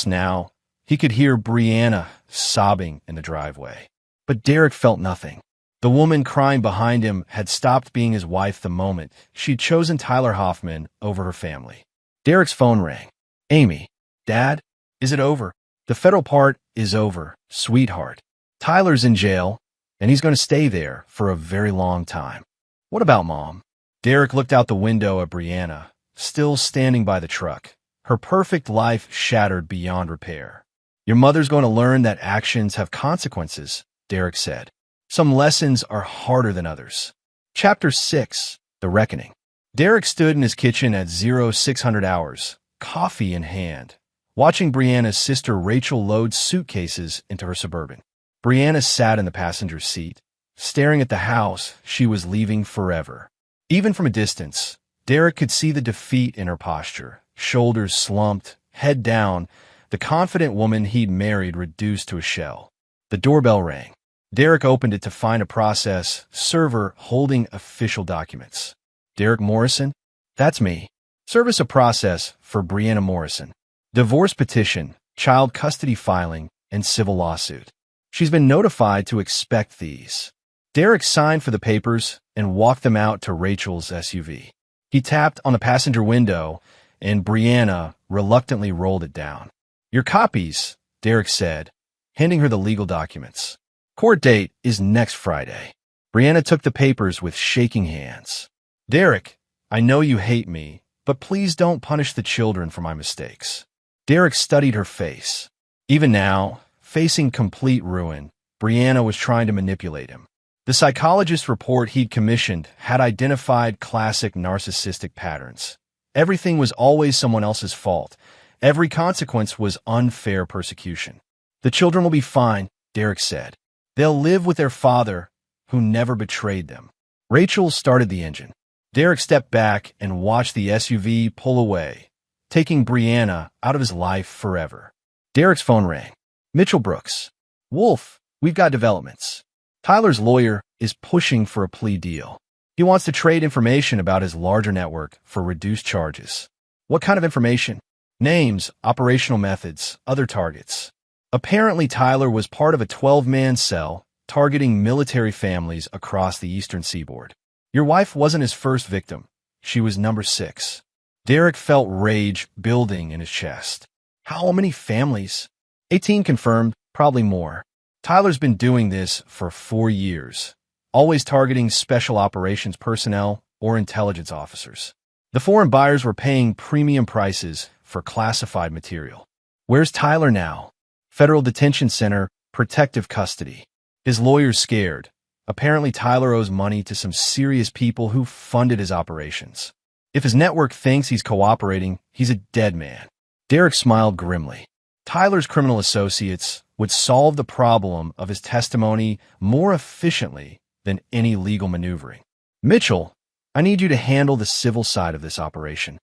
now, he could hear Brianna sobbing in the driveway. But Derek felt nothing. The woman crying behind him had stopped being his wife the moment she'd chosen Tyler Hoffman over her family. Derek's phone rang. "Amy, Dad, is it over?" "The federal part is over, sweetheart. Tyler's in jail, and he's going to stay there for a very long time." "What about Mom?" Derek looked out the window at Brianna, still standing by the truck, her perfect life shattered beyond repair. Your mother's going to learn that actions have consequences, Derek said. Some lessons are harder than others. Chapter 6. The Reckoning. Derek stood in his kitchen at 0600 hours, coffee in hand, watching Brianna's sister Rachel load suitcases into her Suburban. Brianna sat in the passenger seat, staring at the house she was leaving forever. Even from a distance, Derek could see the defeat in her posture, shoulders slumped, head down, the confident woman he'd married reduced to a shell. The doorbell rang. Derek opened it to find a process server holding official documents. Derek Morrison? That's me. Service a process for Brianna Morrison. Divorce petition, child custody filing, and civil lawsuit. She's been notified to expect these. Derek signed for the papers and walked them out to Rachel's SUV. He tapped on the passenger window, and Brianna reluctantly rolled it down. Your copies, Derek said, handing her the legal documents. Court date is next Friday. Brianna took the papers with shaking hands. Derek, I know you hate me, but please don't punish the children for my mistakes. Derek studied her face. Even now, facing complete ruin, Brianna was trying to manipulate him. The psychologist's report he'd commissioned had identified classic narcissistic patterns. Everything was always someone else's fault. Every consequence was unfair persecution. The children will be fine, Derek said. They'll live with their father, who never betrayed them. Rachel started the engine. Derek stepped back and watched the SUV pull away, taking Brianna out of his life forever. Derek's phone rang. Mitchell Brooks. Wolf, we've got developments. Tyler's lawyer is pushing for a plea deal. He wants to trade information about his larger network for reduced charges. What kind of information? Names, operational methods, other targets. Apparently, Tyler was part of a 12-man cell targeting military families across the eastern seaboard. Your wife wasn't his first victim. She was number 6. Derek felt rage building in his chest. How many families? 18 confirmed, probably more. Tyler's been doing this for 4 years, always targeting special operations personnel or intelligence officers. The foreign buyers were paying premium prices for classified material. Where's Tyler now? Federal Detention Center, protective custody. His lawyer's scared. Apparently, Tyler owes money to some serious people who funded his operations. If his network thinks he's cooperating, he's a dead man. Derek smiled grimly. Tyler's criminal associates would solve the problem of his testimony more efficiently than any legal maneuvering. Mitchell, I need you to handle the civil side of this operation.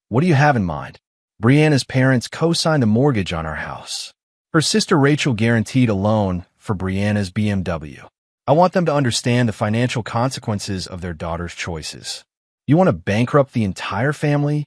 What do you have in mind? Brianna's parents co-signed a mortgage on our house. Her sister Rachel guaranteed a loan for Brianna's BMW. I want them to understand the financial consequences of their daughter's choices. You want to bankrupt the entire family?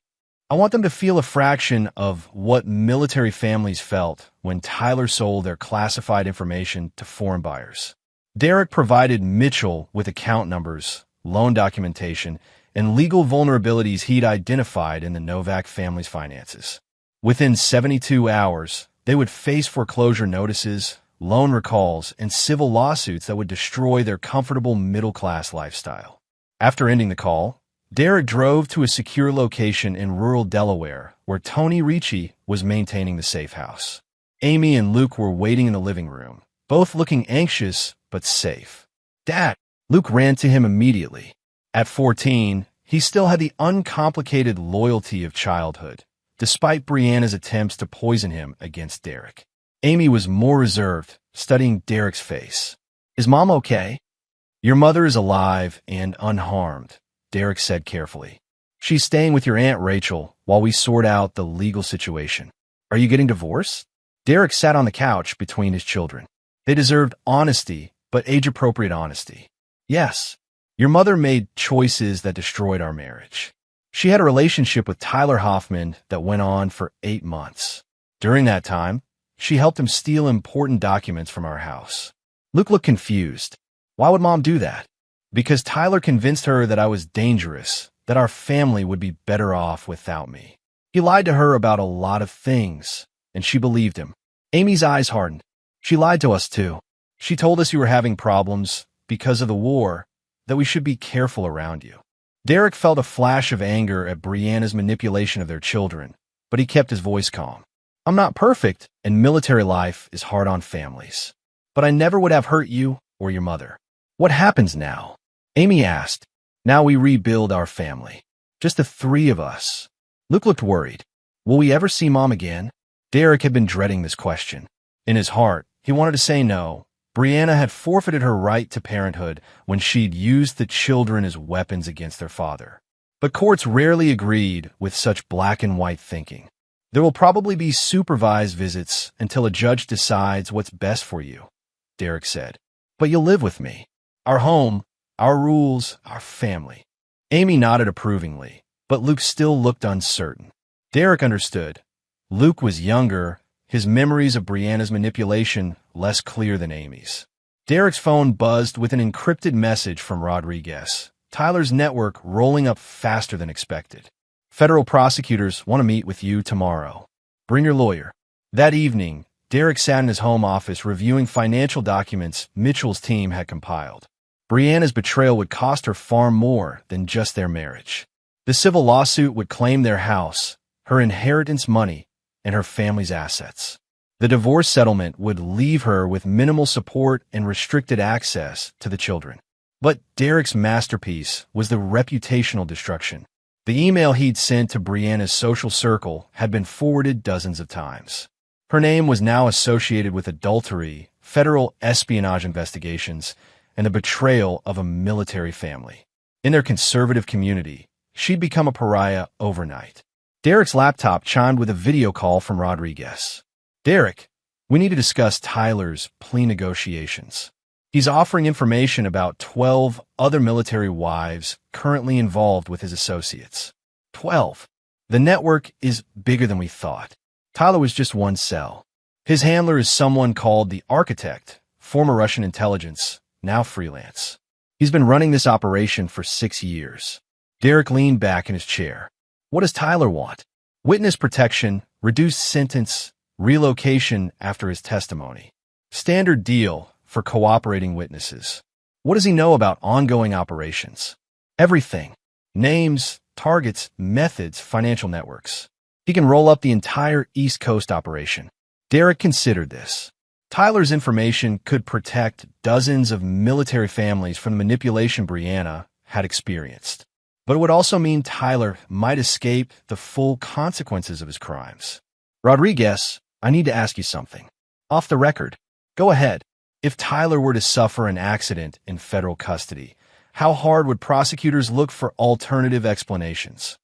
I want them to feel a fraction of what military families felt when Tyler sold their classified information to foreign buyers. Derek provided Mitchell with account numbers, loan documentation, and legal vulnerabilities he'd identified in the Novak family's finances. Within 72 hours, they would face foreclosure notices, loan recalls, and civil lawsuits that would destroy their comfortable middle-class lifestyle. After ending the call, Derek drove to a secure location in rural Delaware where Tony Ricci was maintaining the safe house. Amy and Luke were waiting in the living room, both looking anxious but safe. Dad! Luke ran to him immediately. At 14, he still had the uncomplicated loyalty of childhood, despite Brianna's attempts to poison him against Derek. Amy was more reserved, studying Derek's face. Is Mom okay? Your mother is alive and unharmed, Derek said carefully. She's staying with your Aunt Rachel while we sort out the legal situation. Are you getting divorced? Derek sat on the couch between his children. They deserved honesty, but age-appropriate honesty. Yes, your mother made choices that destroyed our marriage. She had a relationship with Tyler Hoffman that went on for 8 months. During that time, she helped him steal important documents from our house. Luke looked confused. Why would Mom do that? Because Tyler convinced her that I was dangerous, that our family would be better off without me. He lied to her about a lot of things, and she believed him. Amy's eyes hardened. She lied to us too. She told us you were having problems because of the war, that we should be careful around you. Derek felt a flash of anger at Brianna's manipulation of their children, but he kept his voice calm. I'm not perfect, and military life is hard on families. But I never would have hurt you or your mother. What happens now? Amy asked. Now we rebuild our family. Just the three of us. Luke looked worried. Will we ever see Mom again? Derek had been dreading this question. In his heart, he wanted to say no. Brianna had forfeited her right to parenthood when she'd used the children as weapons against their father. But courts rarely agreed with such black and white thinking. There will probably be supervised visits until a judge decides what's best for you, Derek said. But you'll live with me. Our home, our rules, our family. Amy nodded approvingly, but Luke still looked uncertain. Derek understood. Luke was younger, his memories of Brianna's manipulation less clear than Amy's. Derek's phone buzzed with an encrypted message from Rodriguez. Tyler's network rolling up faster than expected. Federal prosecutors want to meet with you tomorrow. Bring your lawyer. That evening, Derek sat in his home office reviewing financial documents Mitchell's team had compiled. Brianna's betrayal would cost her far more than just their marriage. The civil lawsuit would claim their house, her inheritance money, and her family's assets. The divorce settlement would leave her with minimal support and restricted access to the children. But Derek's masterpiece was the reputational destruction. The email he'd sent to Brianna's social circle had been forwarded dozens of times. Her name was now associated with adultery, federal espionage investigations, and the betrayal of a military family. In their conservative community, she'd become a pariah overnight. Derek's laptop chimed with a video call from Rodriguez. Derek, we need to discuss Tyler's plea negotiations. He's offering information about 12 other military wives currently involved with his associates. 12. The network is bigger than we thought. Tyler was just one cell. His handler is someone called the Architect, former Russian intelligence, now freelance. He's been running this operation for 6 years. Derek leaned back in his chair. What does Tyler want? Witness protection, reduced sentence, relocation after his testimony. Standard deal for cooperating witnesses. What does he know about ongoing operations? Everything. Names, targets, methods, financial networks. He can roll up the entire East Coast operation. Derek considered this. Tyler's information could protect dozens of military families from the manipulation Brianna had experienced. But it would also mean Tyler might escape the full consequences of his crimes. Rodriguez, I need to ask you something. Off the record. Go ahead. If Tyler were to suffer an accident in federal custody, how hard would prosecutors look for alternative explanations?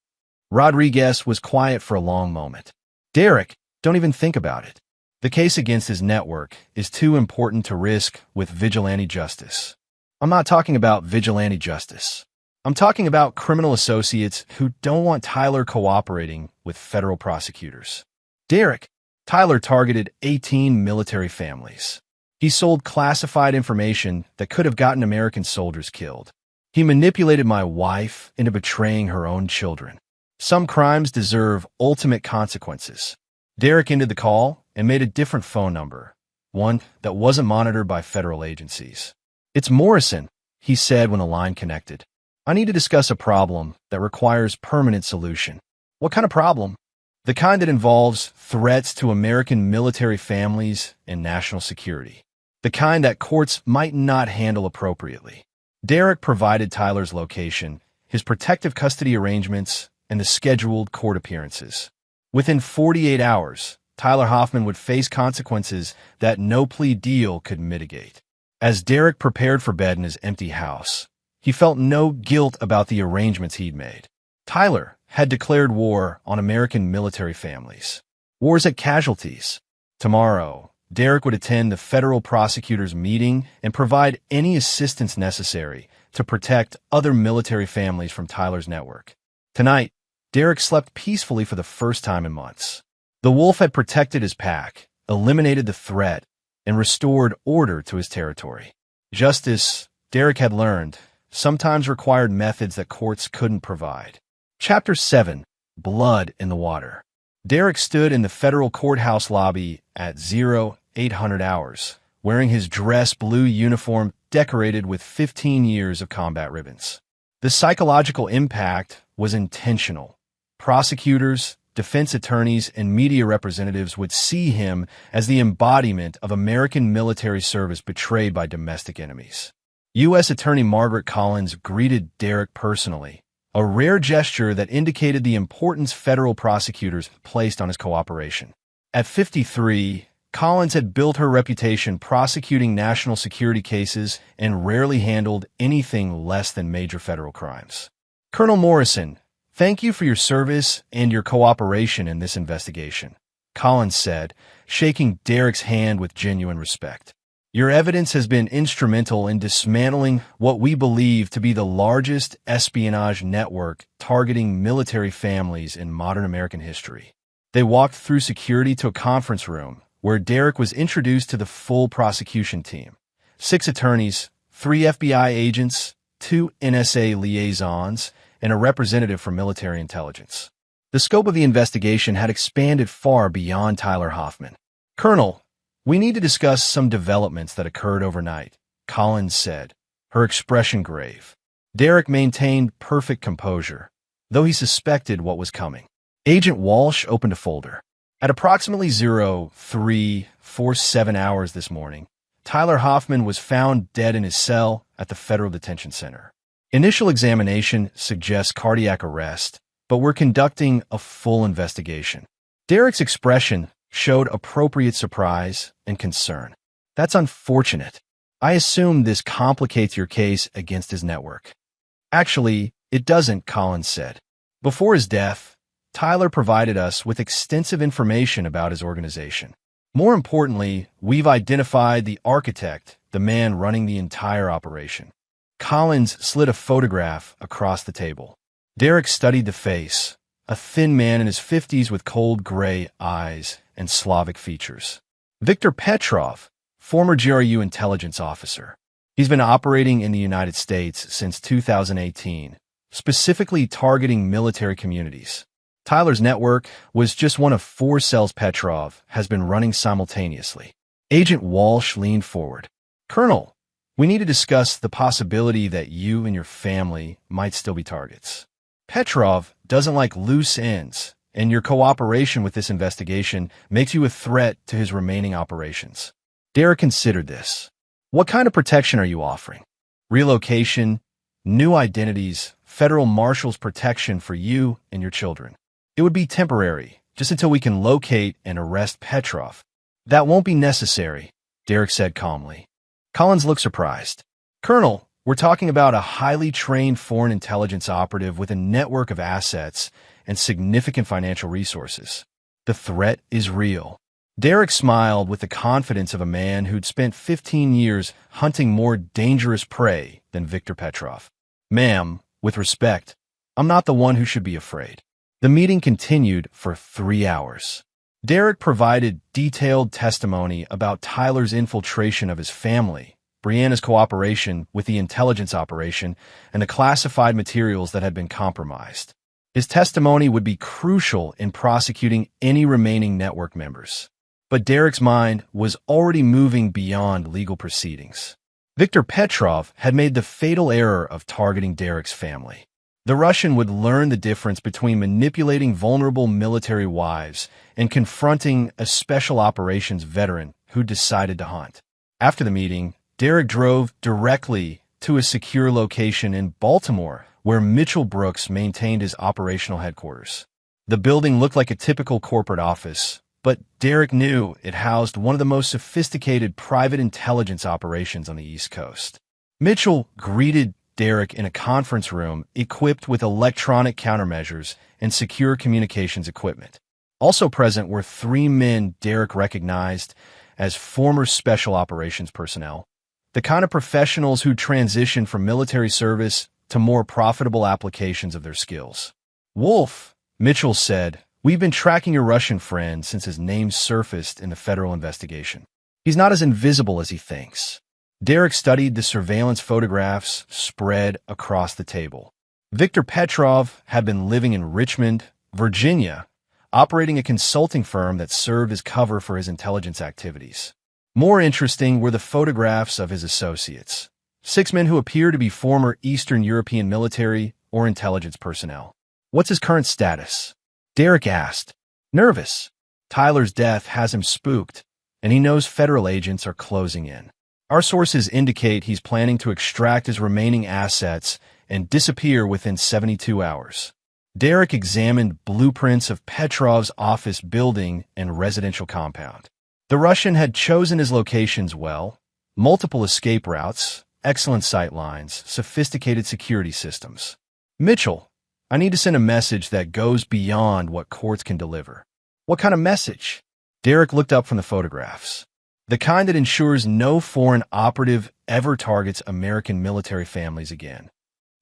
Rodriguez was quiet for a long moment. Derek, don't even think about it. The case against his network is too important to risk with vigilante justice. I'm not talking about vigilante justice. I'm talking about criminal associates who don't want Tyler cooperating with federal prosecutors. Derek, Tyler targeted 18 military families. He sold classified information that could have gotten American soldiers killed. He manipulated my wife into betraying her own children. Some crimes deserve ultimate consequences. Derek ended the call and made a different phone number, one that wasn't monitored by federal agencies. It's Morrison, he said when the line connected. I need to discuss a problem that requires permanent solution. What kind of problem? The kind that involves threats to American military families and national security. The kind that courts might not handle appropriately. Derek provided Tyler's location, his protective custody arrangements, and the scheduled court appearances. Within 48 hours, Tyler Hoffman would face consequences that no plea deal could mitigate. As Derek prepared for bed in his empty house, he felt no guilt about the arrangements he'd made. Tyler had declared war on American military families. Wars at casualties. Tomorrow, Derek would attend the federal prosecutor's meeting and provide any assistance necessary to protect other military families from Tyler's network. Tonight, Derek slept peacefully for the first time in months. The wolf had protected his pack, eliminated the threat, and restored order to his territory. Justice, Derek had learned, sometimes required methods that courts couldn't provide. Chapter 7. Blood in the Water. Derek stood in the federal courthouse lobby at 0800 hours, wearing his dress blue uniform decorated with 15 years of combat ribbons. The psychological impact was intentional. Prosecutors, defense attorneys, and media representatives would see him as the embodiment of American military service betrayed by domestic enemies. U.S. Attorney Margaret Collins greeted Derek personally, a rare gesture that indicated the importance federal prosecutors placed on his cooperation. At 53, Collins had built her reputation prosecuting national security cases and rarely handled anything less than major federal crimes. Colonel Morrison, thank you for your service and your cooperation in this investigation, Collins said, shaking Derek's hand with genuine respect. Your evidence has been instrumental in dismantling what we believe to be the largest espionage network targeting military families in modern American history. They walked through security to a conference room where Derek was introduced to the full prosecution team. 6 attorneys, 3 FBI agents, 2 NSA liaisons, and a representative from military intelligence. The scope of the investigation had expanded far beyond Tyler Hoffman. Colonel, we need to discuss some developments that occurred overnight, Collins said, her expression grave. Derek maintained perfect composure, though he suspected what was coming. Agent Walsh opened a folder. At approximately 0347 hours this morning, Tyler Hoffman was found dead in his cell at the Federal Detention Center. Initial examination suggests cardiac arrest, but we're conducting a full investigation. Derek's expression showed appropriate surprise and concern. That's unfortunate. I assume this complicates your case against his network. Actually, it doesn't, Collins said. Before his death, Tyler provided us with extensive information about his organization. More importantly, we've identified the architect, the man running the entire operation. Collins slid a photograph across the table. Derek studied the face, a thin man in his 50s with cold gray eyes and Slavic features. Viktor Petrov, former GRU intelligence officer. He's been operating in the United States since 2018, specifically targeting military communities. Tyler's network was just one of 4 cells Petrov has been running simultaneously. Agent Walsh leaned forward. Colonel, we need to discuss the possibility that you and your family might still be targets. Petrov doesn't like loose ends, and your cooperation with this investigation makes you a threat to his remaining operations. Derek considered this. What kind of protection are you offering? Relocation, new identities, federal marshals protection for you and your children. It would be temporary, just until we can locate and arrest Petrov. That won't be necessary, Derek said calmly. Collins looked surprised. Colonel, we're talking about a highly trained foreign intelligence operative with a network of assets and significant financial resources. The threat is real. Derek smiled with the confidence of a man who'd spent 15 years hunting more dangerous prey than Viktor Petrov. Ma'am, with respect, I'm not the one who should be afraid. The meeting continued for 3 hours. Derek provided detailed testimony about Tyler's infiltration of his family, Brianna's cooperation with the intelligence operation, and the classified materials that had been compromised. His testimony would be crucial in prosecuting any remaining network members. But Derek's mind was already moving beyond legal proceedings. Viktor Petrov had made the fatal error of targeting Derek's family. The Russian would learn the difference between manipulating vulnerable military wives and confronting a special operations veteran who decided to hunt. After the meeting, Derek drove directly to a secure location in Baltimore where Mitchell Brooks maintained his operational headquarters. The building looked like a typical corporate office, but Derek knew it housed one of the most sophisticated private intelligence operations on the East Coast. Mitchell greeted Derek in a conference room equipped with electronic countermeasures and secure communications equipment. Also present were 3 men Derek recognized as former special operations personnel, the kind of professionals who transitioned from military service to more profitable applications of their skills. Wolf, Mitchell said, we've been tracking your Russian friend since his name surfaced in the federal investigation. He's not as invisible as he thinks. Derek studied the surveillance photographs spread across the table. Viktor Petrov had been living in Richmond, Virginia, operating a consulting firm that served as cover for his intelligence activities. More interesting were the photographs of his associates, 6 men who appear to be former Eastern European military or intelligence personnel. What's his current status? Derek asked. Nervous. Tyler's death has him spooked, and he knows federal agents are closing in. Our sources indicate he's planning to extract his remaining assets and disappear within 72 hours. Derek examined blueprints of Petrov's office building and residential compound. The Russian had chosen his locations well: multiple escape routes, excellent sight lines, sophisticated security systems. Mitchell, I need to send a message that goes beyond what courts can deliver. What kind of message? Derek looked up from the photographs. The kind that ensures no foreign operative ever targets American military families again.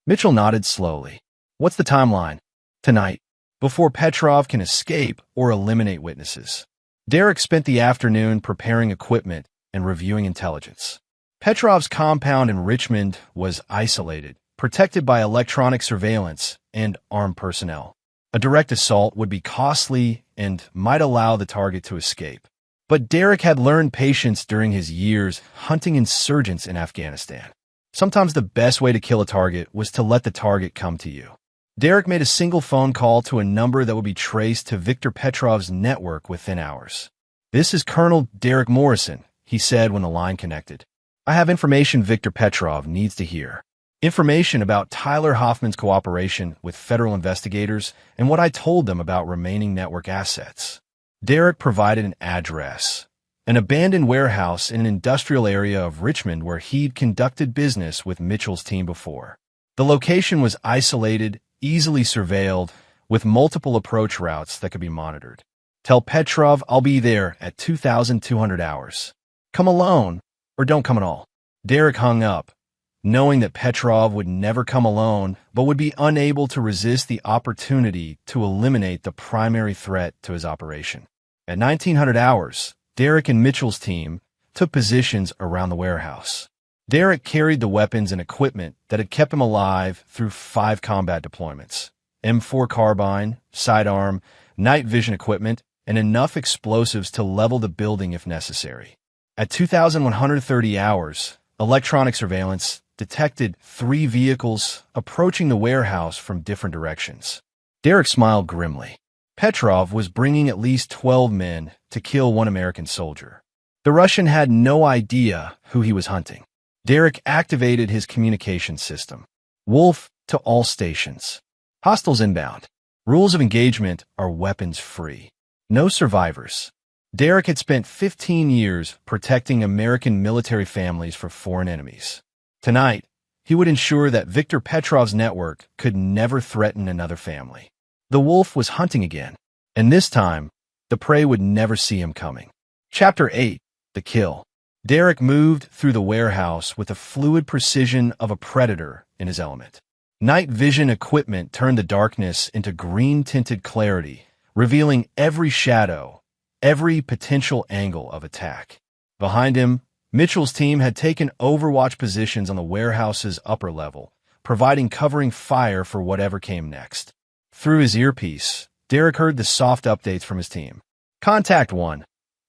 Mitchell nodded slowly. What's the timeline? Tonight, before Petrov can escape or eliminate witnesses. Derek spent the afternoon preparing equipment and reviewing intelligence. Petrov's compound in Richmond was isolated, protected by electronic surveillance and armed personnel. A direct assault would be costly and might allow the target to escape. But Derek had learned patience during his years hunting insurgents in Afghanistan. Sometimes the best way to kill a target was to let the target come to you. Derek made a single phone call to a number that would be traced to Viktor Petrov's network within hours. This is Colonel Derek Morrison, he said when the line connected. I have information Viktor Petrov needs to hear. Information about Tyler Hoffman's cooperation with federal investigators and what I told them about remaining network assets. Derek provided an address, an abandoned warehouse in an industrial area of Richmond where he'd conducted business with Mitchell's team before. The location was isolated, easily surveilled, with multiple approach routes that could be monitored. Tell Petrov I'll be there at 2,200 hours. Come alone, or don't come at all. Derek hung up, knowing that Petrov would never come alone, but would be unable to resist the opportunity to eliminate the primary threat to his operation. At 1,900 hours, Derek and Mitchell's team took positions around the warehouse. Derek carried the weapons and equipment that had kept him alive through 5 combat deployments: M4 carbine, sidearm, night vision equipment, and enough explosives to level the building if necessary. At 2,130 hours, electronic surveillance detected 3 vehicles approaching the warehouse from different directions. Derek smiled grimly. Petrov was bringing at least 12 men to kill 1 American soldier. The Russian had no idea who he was hunting. Derek activated his communication system. Wolf to all stations. Hostiles inbound. Rules of engagement are weapons-free. No survivors. Derek had spent 15 years protecting American military families from foreign enemies. Tonight, he would ensure that Viktor Petrov's network could never threaten another family. The wolf was hunting again, and this time, the prey would never see him coming. Chapter 8. The Kill. Derek moved through the warehouse with the fluid precision of a predator in his element. Night vision equipment turned the darkness into green-tinted clarity, revealing every shadow, every potential angle of attack. Behind him, Mitchell's team had taken overwatch positions on the warehouse's upper level, providing covering fire for whatever came next. Through his earpiece, Derek heard the soft updates from his team. Contact 1.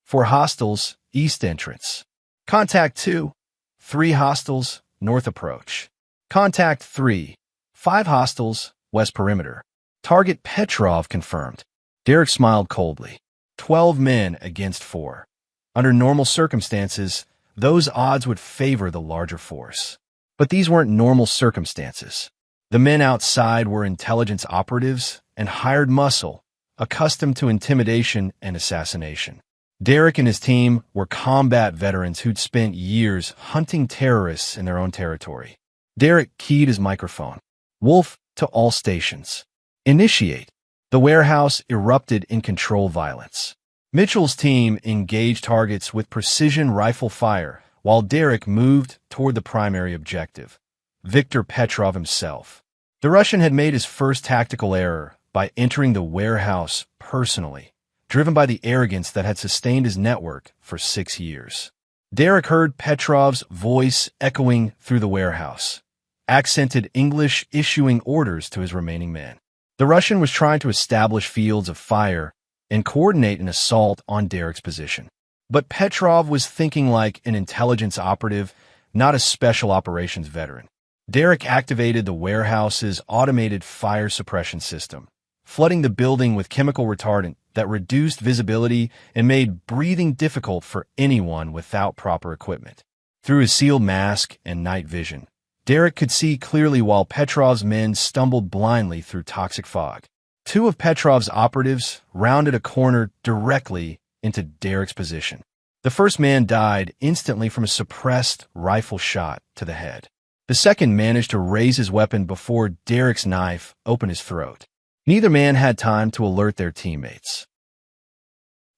4 hostiles, east entrance. Contact 2. 3 hostiles, north approach. Contact 3. 5 hostiles, west perimeter. Target Petrov confirmed. Derek smiled coldly. 12 men against 4. Under normal circumstances, those odds would favor the larger force. But these weren't normal circumstances. The men outside were intelligence operatives and hired muscle, accustomed to intimidation and assassination. Derek and his team were combat veterans who'd spent years hunting terrorists in their own territory. Derek keyed his microphone. Wolf to all stations. Initiate. The warehouse erupted in controlled violence. Mitchell's team engaged targets with precision rifle fire, while Derek moved toward the primary objective, Viktor Petrov himself. The Russian had made his first tactical error by entering the warehouse personally, driven by the arrogance that had sustained his network for 6 years. Derek heard Petrov's voice echoing through the warehouse, accented English issuing orders to his remaining men. The Russian was trying to establish fields of fire and coordinate an assault on Derek's position. But Petrov was thinking like an intelligence operative, not a special operations veteran. Derek activated the warehouse's automated fire suppression system, flooding the building with chemical retardant that reduced visibility and made breathing difficult for anyone without proper equipment. Through his sealed mask and night vision, Derek could see clearly while Petrov's men stumbled blindly through toxic fog. Two of Petrov's operatives rounded a corner directly into Derek's position. The first man died instantly from a suppressed rifle shot to the head. The second managed to raise his weapon before Derek's knife opened his throat. Neither man had time to alert their teammates.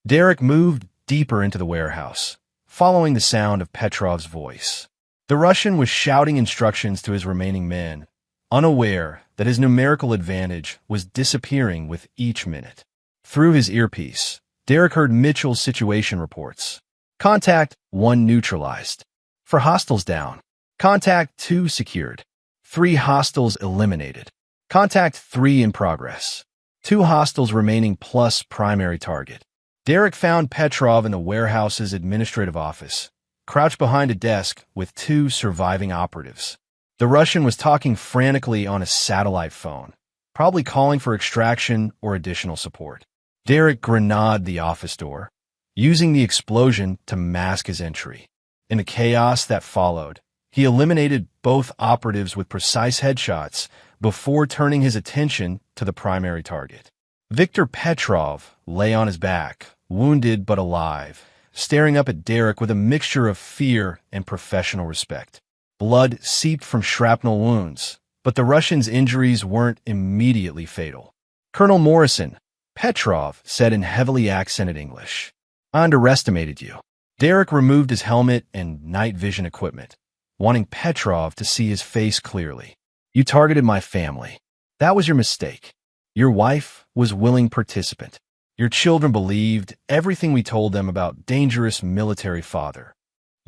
Derek moved deeper into the warehouse, following the sound of Petrov's voice. The Russian was shouting instructions to his remaining men, unaware that his numerical advantage was disappearing with each minute. Through his earpiece, Derek heard Mitchell's situation reports. Contact 1 neutralized. For hostiles down. Contact 2 secured. 3 hostiles eliminated. Contact 3 in progress. 2 hostiles remaining plus primary target. Derek found Petrov in the warehouse's administrative office, crouched behind a desk with 2 surviving operatives. The Russian was talking frantically on a satellite phone, probably calling for extraction or additional support. Derek grenaded the office door, using the explosion to mask his entry. In the chaos that followed, he eliminated both operatives with precise headshots before turning his attention to the primary target. Viktor Petrov lay on his back, wounded but alive, staring up at Derek with a mixture of fear and professional respect. Blood seeped from shrapnel wounds, but the Russian's injuries weren't immediately fatal. Colonel Morrison, Petrov said in heavily accented English. I underestimated you. Derek removed his helmet and night vision equipment, wanting Petrov to see his face clearly. You targeted my family. That was your mistake. Your wife was a willing participant. Your children believed everything we told them about dangerous military father.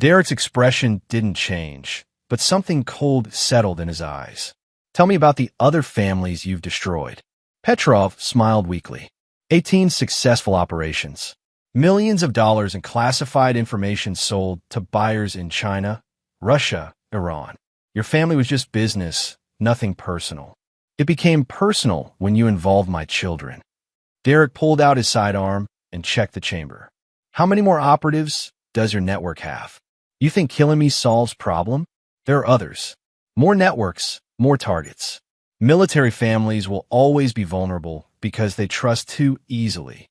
Derek's expression didn't change, but something cold settled in his eyes. Tell me about the other families you've destroyed. Petrov smiled weakly. 18 successful operations. Millions of dollars in classified information sold to buyers in China, Russia, Iran. Your family was just business, nothing personal. It became personal when you involved my children. Derek pulled out his sidearm and checked the chamber. How many more operatives does your network have? You think killing me solves problem? There are others. More networks, more targets. Military families will always be vulnerable because they trust too easily.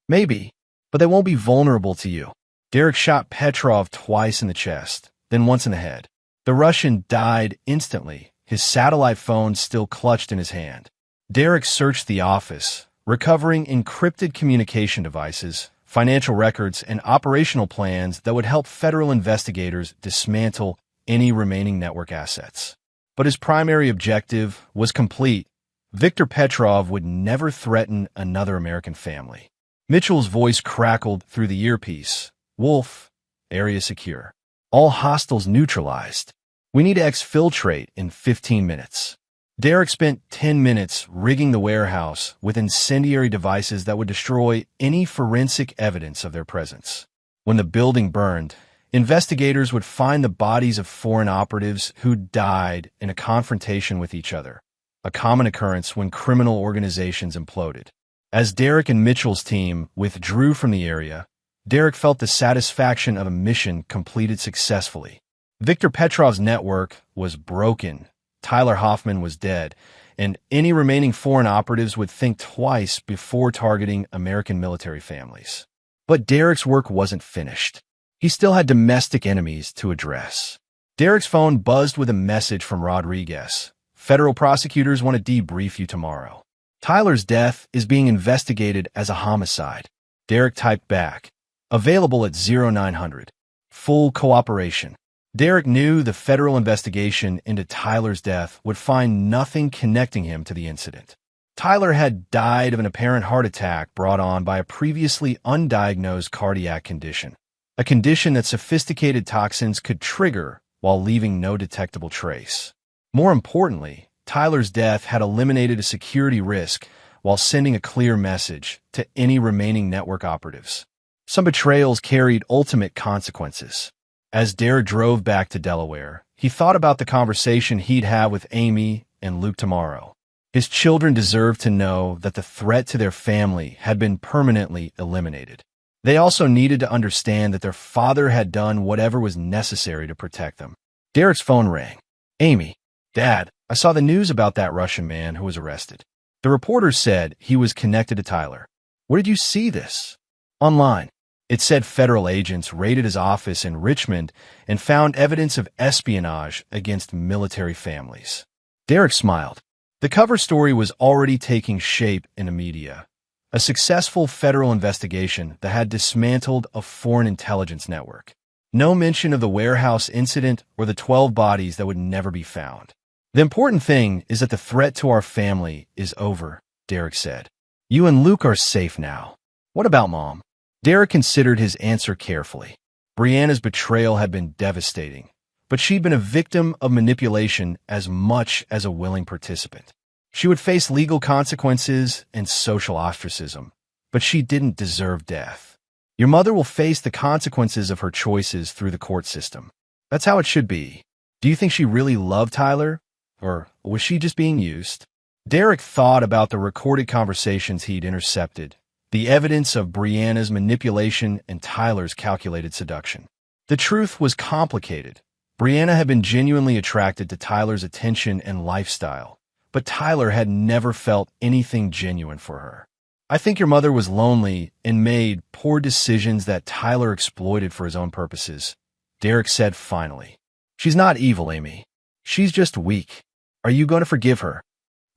Maybe, but they won't be vulnerable to you. Derek shot Petrov twice in the chest, then once in the head. The Russian died instantly, his satellite phone still clutched in his hand. Derek searched the office, recovering encrypted communication devices, financial records, and operational plans that would help federal investigators dismantle any remaining network assets. But his primary objective was complete. Viktor Petrov would never threaten another American family. Mitchell's voice crackled through the earpiece. Wolf, area secure. All hostiles neutralized. We need to exfiltrate in 15 minutes. Derek spent 10 minutes rigging the warehouse with incendiary devices that would destroy any forensic evidence of their presence. When the building burned, investigators would find the bodies of foreign operatives who died in a confrontation with each other, a common occurrence when criminal organizations imploded. As Derek and Mitchell's team withdrew from the area, Derek felt the satisfaction of a mission completed successfully. Viktor Petrov's network was broken. Tyler Hoffman was dead, and any remaining foreign operatives would think twice before targeting American military families. But Derek's work wasn't finished. He still had domestic enemies to address. Derek's phone buzzed with a message from Rodriguez. Federal prosecutors want to debrief you tomorrow. Tyler's death is being investigated as a homicide. Derek typed back. Available at 0900. Full cooperation. Derek knew the federal investigation into Tyler's death would find nothing connecting him to the incident. Tyler had died of an apparent heart attack brought on by a previously undiagnosed cardiac condition, a condition that sophisticated toxins could trigger while leaving no detectable trace. More importantly, Tyler's death had eliminated a security risk while sending a clear message to any remaining network operatives. Some betrayals carried ultimate consequences. As Derek drove back to Delaware, he thought about the conversation he'd have with Amy and Luke tomorrow. His children deserved to know that the threat to their family had been permanently eliminated. They also needed to understand that their father had done whatever was necessary to protect them. Derek's phone rang. Amy, Dad, I saw the news about that Russian man who was arrested. The reporter said he was connected to Tyler. Where did you see this? Online. It said federal agents raided his office in Richmond and found evidence of espionage against military families. Derek smiled. The cover story was already taking shape in the media. A successful federal investigation that had dismantled a foreign intelligence network. No mention of the warehouse incident or the 12 bodies that would never be found. The important thing is that the threat to our family is over, Derek said. You and Luke are safe now. What about Mom? Derek considered his answer carefully. Brianna's betrayal had been devastating, but she'd been a victim of manipulation as much as a willing participant. She would face legal consequences and social ostracism, but she didn't deserve death. Your mother will face the consequences of her choices through the court system. That's how it should be. Do you think she really loved Tyler? Or was she just being used? Derek thought about the recorded conversations he'd intercepted, the evidence of Brianna's manipulation and Tyler's calculated seduction. The truth was complicated. Brianna had been genuinely attracted to Tyler's attention and lifestyle, but Tyler had never felt anything genuine for her. I think your mother was lonely and made poor decisions that Tyler exploited for his own purposes, Derek said finally. She's not evil, Amy. She's just weak. Are you going to forgive her?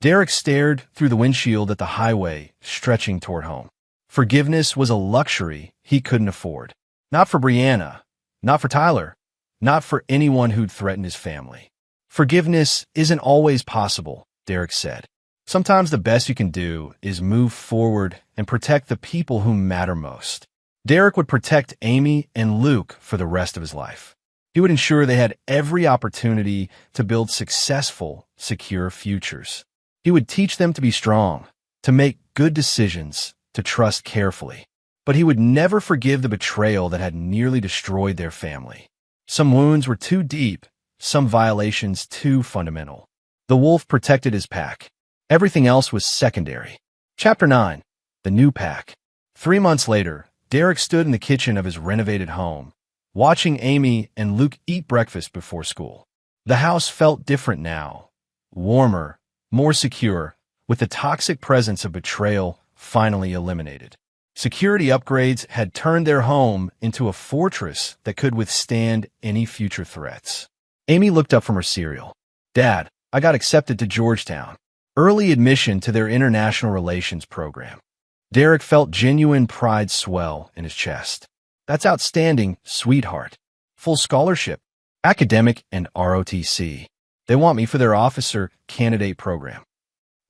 Derek stared through the windshield at the highway, stretching toward home. Forgiveness was a luxury he couldn't afford. Not for Brianna, not for Tyler, not for anyone who'd threatened his family. Forgiveness isn't always possible, Derek said. Sometimes the best you can do is move forward and protect the people who matter most. Derek would protect Amy and Luke for the rest of his life. He would ensure they had every opportunity to build successful, secure futures. He would teach them to be strong, to make good decisions, to trust carefully. But he would never forgive the betrayal that had nearly destroyed their family. Some wounds were too deep, some violations too fundamental. The wolf protected his pack. Everything else was secondary. Chapter 9. The New Pack. 3 months later, Derek stood in the kitchen of his renovated home, watching Amy and Luke eat breakfast before school. The house felt different now. Warmer, more secure, with the toxic presence of betrayal finally eliminated. Security upgrades had turned their home into a fortress that could withstand any future threats. Amy looked up from her cereal. Dad, I got accepted to Georgetown. Early admission to their international relations program. Derek felt genuine pride swell in his chest. That's outstanding, sweetheart. Full scholarship, academic and ROTC. They want me for their officer candidate program.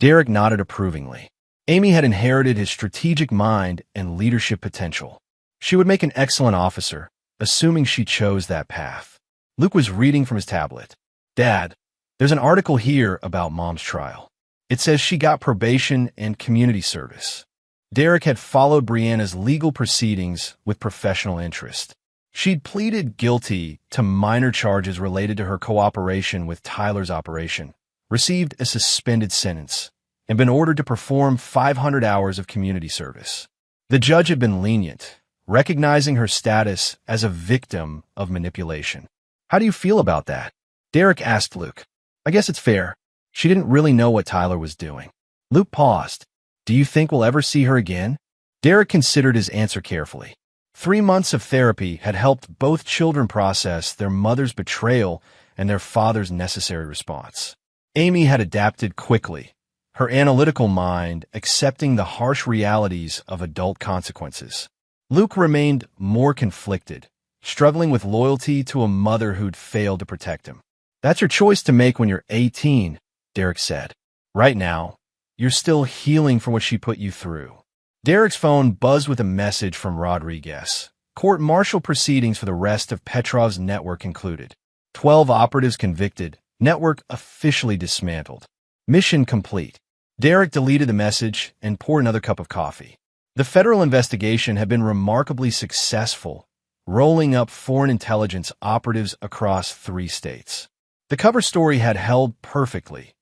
Derek nodded approvingly. Amy had inherited his strategic mind and leadership potential. She would make an excellent officer, assuming she chose that path. Luke was reading from his tablet. Dad, there's an article here about Mom's trial. It says she got probation and community service. Derek had followed Brianna's legal proceedings with professional interest. She'd pleaded guilty to minor charges related to her cooperation with Tyler's operation, received a suspended sentence, and been ordered to perform 500 hours of community service. The judge had been lenient, recognizing her status as a victim of manipulation. How do you feel about that? Derek asked Luke. I guess it's fair. She didn't really know what Tyler was doing. Luke paused. Do you think we'll ever see her again? Derek considered his answer carefully. 3 months of therapy had helped both children process their mother's betrayal and their father's necessary response. Amy had adapted quickly, her analytical mind accepting the harsh realities of adult consequences. Luke remained more conflicted, struggling with loyalty to a mother who'd failed to protect him. That's your choice to make when you're 18, Derek said. Right now, you're still healing from what she put you through. Derek's phone buzzed with a message from Rodriguez. Court-martial proceedings for the rest of Petrov's network included. 12 operatives convicted. Network officially dismantled. Mission complete. Derek deleted the message and poured another cup of coffee. The federal investigation had been remarkably successful, rolling up foreign intelligence operatives across 3 states. The cover story had held perfectly.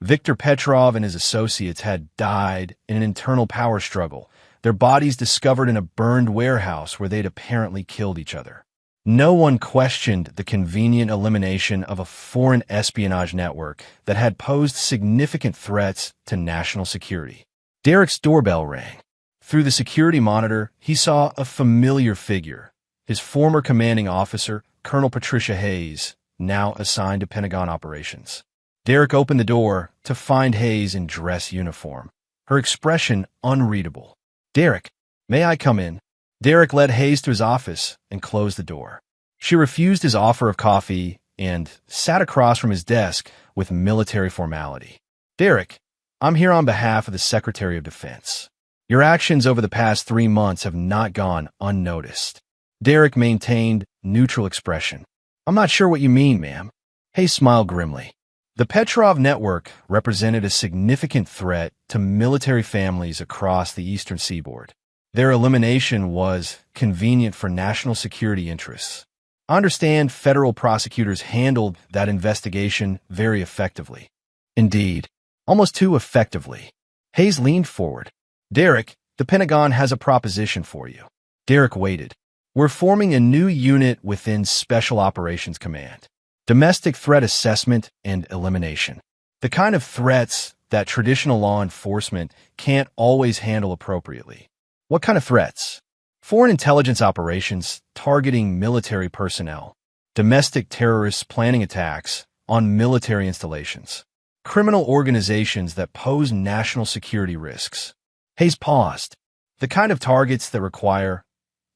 Viktor Petrov and his associates had died in an internal power struggle, their bodies discovered in a burned warehouse where they'd apparently killed each other. No one questioned the convenient elimination of a foreign espionage network that had posed significant threats to national security. Derek's doorbell rang. Through the security monitor, he saw a familiar figure, his former commanding officer, Colonel Patricia Hayes, now assigned to Pentagon operations. Derek opened the door to find Hayes in dress uniform, her expression unreadable. "Derek, may I come in?" Derek led Hayes to his office and closed the door. She refused his offer of coffee and sat across from his desk with military formality. "Derek, I'm here on behalf of the Secretary of Defense. Your actions over the past 3 months have not gone unnoticed." Derek maintained neutral expression. "I'm not sure what you mean, ma'am." Hayes smiled grimly. The Petrov network represented a significant threat to military families across the eastern seaboard. Their elimination was convenient for national security interests. I understand federal prosecutors handled that investigation very effectively. Indeed, almost too effectively. Hayes leaned forward. "Derek, the Pentagon has a proposition for you." Derek waited. "We're forming a new unit within Special Operations Command. Domestic threat assessment and elimination. The kind of threats that traditional law enforcement can't always handle appropriately." "What kind of threats?" "Foreign intelligence operations targeting military personnel. Domestic terrorists planning attacks on military installations. Criminal organizations that pose national security risks." Hayes paused. "The kind of targets that require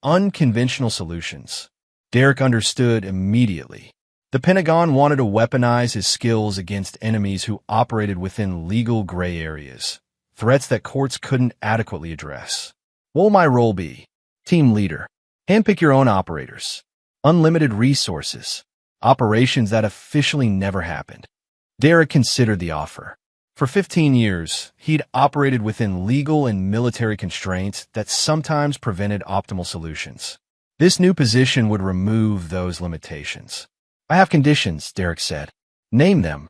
unconventional solutions." Derek understood immediately. The Pentagon wanted to weaponize his skills against enemies who operated within legal gray areas, threats that courts couldn't adequately address. "What will my role be?" "Team leader. Handpick your own operators. Unlimited resources. Operations that officially never happened." Derek considered the offer. For 15 years, he'd operated within legal and military constraints that sometimes prevented optimal solutions. This new position would remove those limitations. "I have conditions," Derek said. "Name them."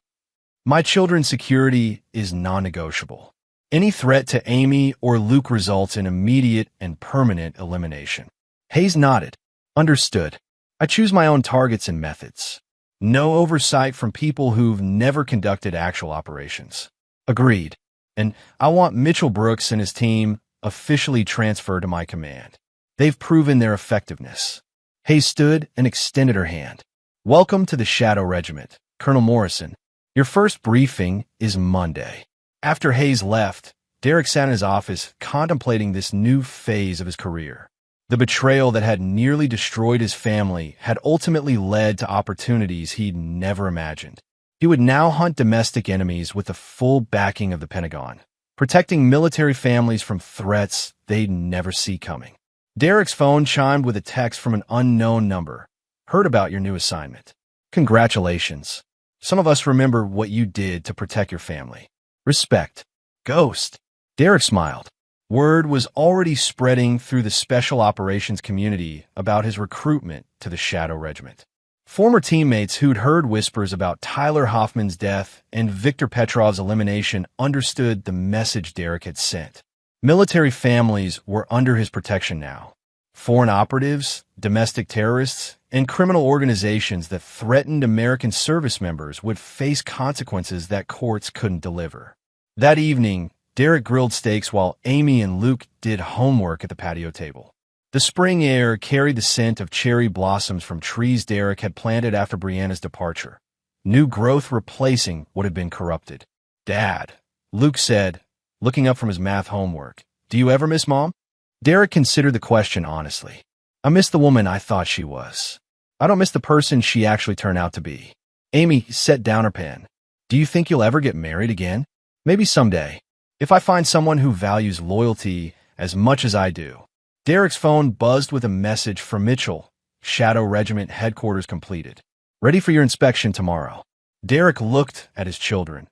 "My children's security is non-negotiable. Any threat to Amy or Luke results in immediate and permanent elimination." Hayes nodded. "Understood. I choose my own targets and methods. No oversight from people who've never conducted actual operations." "Agreed. And I want Mitchell Brooks and his team officially transferred to my command. They've proven their effectiveness." Hayes stood and extended her hand. "Welcome to the Shadow Regiment, Colonel Morrison. Your first briefing is Monday." After Hayes left, Derek sat in his office contemplating this new phase of his career. The betrayal that had nearly destroyed his family had ultimately led to opportunities he'd never imagined. He would now hunt domestic enemies with the full backing of the Pentagon, protecting military families from threats they'd never see coming. Derek's phone chimed with a text from an unknown number. "Heard about your new assignment. Congratulations. Some of us remember what you did to protect your family. Respect. Ghost." Derek smiled. Word was already spreading through the special operations community about his recruitment to the Shadow Regiment. Former teammates who'd heard whispers about Tyler Hoffman's death and Viktor Petrov's elimination understood the message Derek had sent. Military families were under his protection now. Foreign operatives, domestic terrorists, and criminal organizations that threatened American service members would face consequences that courts couldn't deliver. That evening, Derek grilled steaks while Amy and Luke did homework at the patio table. The spring air carried the scent of cherry blossoms from trees Derek had planted after Brianna's departure, new growth replacing what had been corrupted. "Dad," Luke said, looking up from his math homework, "do you ever miss Mom?" Derek considered the question honestly. "I miss the woman I thought she was. I don't miss the person she actually turned out to be." Amy set down her pen. "Do you think you'll ever get married again?" "Maybe someday. If I find someone who values loyalty as much as I do." Derek's phone buzzed with a message from Mitchell. "Shadow Regiment headquarters completed. Ready for your inspection tomorrow." Derek looked at his children.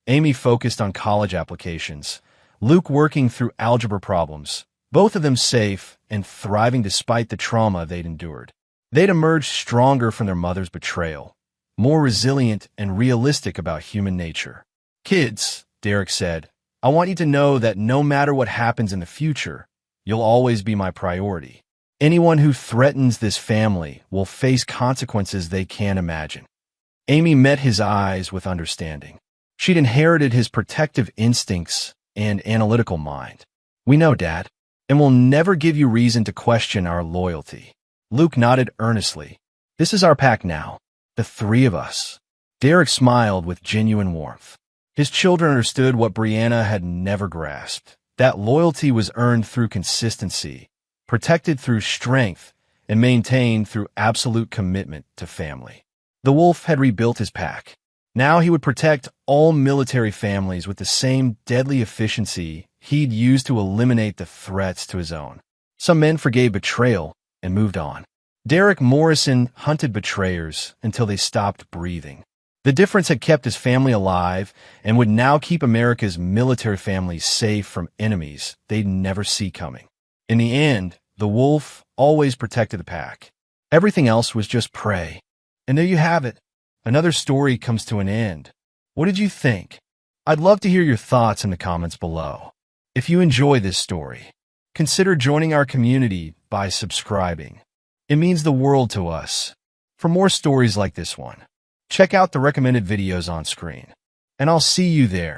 Amy focused on college applications. Luke working through algebra problems. Both of them safe and thriving despite the trauma they'd endured. They'd emerged stronger from their mother's betrayal, more resilient and realistic about human nature. Kids, Derek said, I want you to know that no matter what happens in the future, you'll always be my priority. Anyone who threatens this family will face consequences they can't imagine. Amy met his eyes with understanding. She'd inherited his protective instincts and analytical mind. We know, Dad, and we'll never give you reason to question our loyalty. Luke nodded earnestly. This is our pact now, the three of us. Derek smiled with genuine warmth. His children understood what Brianna had never grasped. That loyalty was earned through consistency, protected through strength, and maintained through absolute commitment to family. The wolf had rebuilt his pack. Now he would protect all military families with the same deadly efficiency he'd used to eliminate the threats to his own. Some men forgave betrayal and moved on. Derek Morrison hunted betrayers until they stopped breathing. The difference had kept his family alive and would now keep America's military families safe from enemies they'd never see coming. In the end, the wolf always protected the pack. Everything else was just prey. And there you have it. Another story comes to an end. What did you think? I'd love to hear your thoughts in the comments below. If you enjoy this story, consider joining our community by subscribing. It means the world to us. For more stories like this one, check out the recommended videos on screen, and I'll see you there.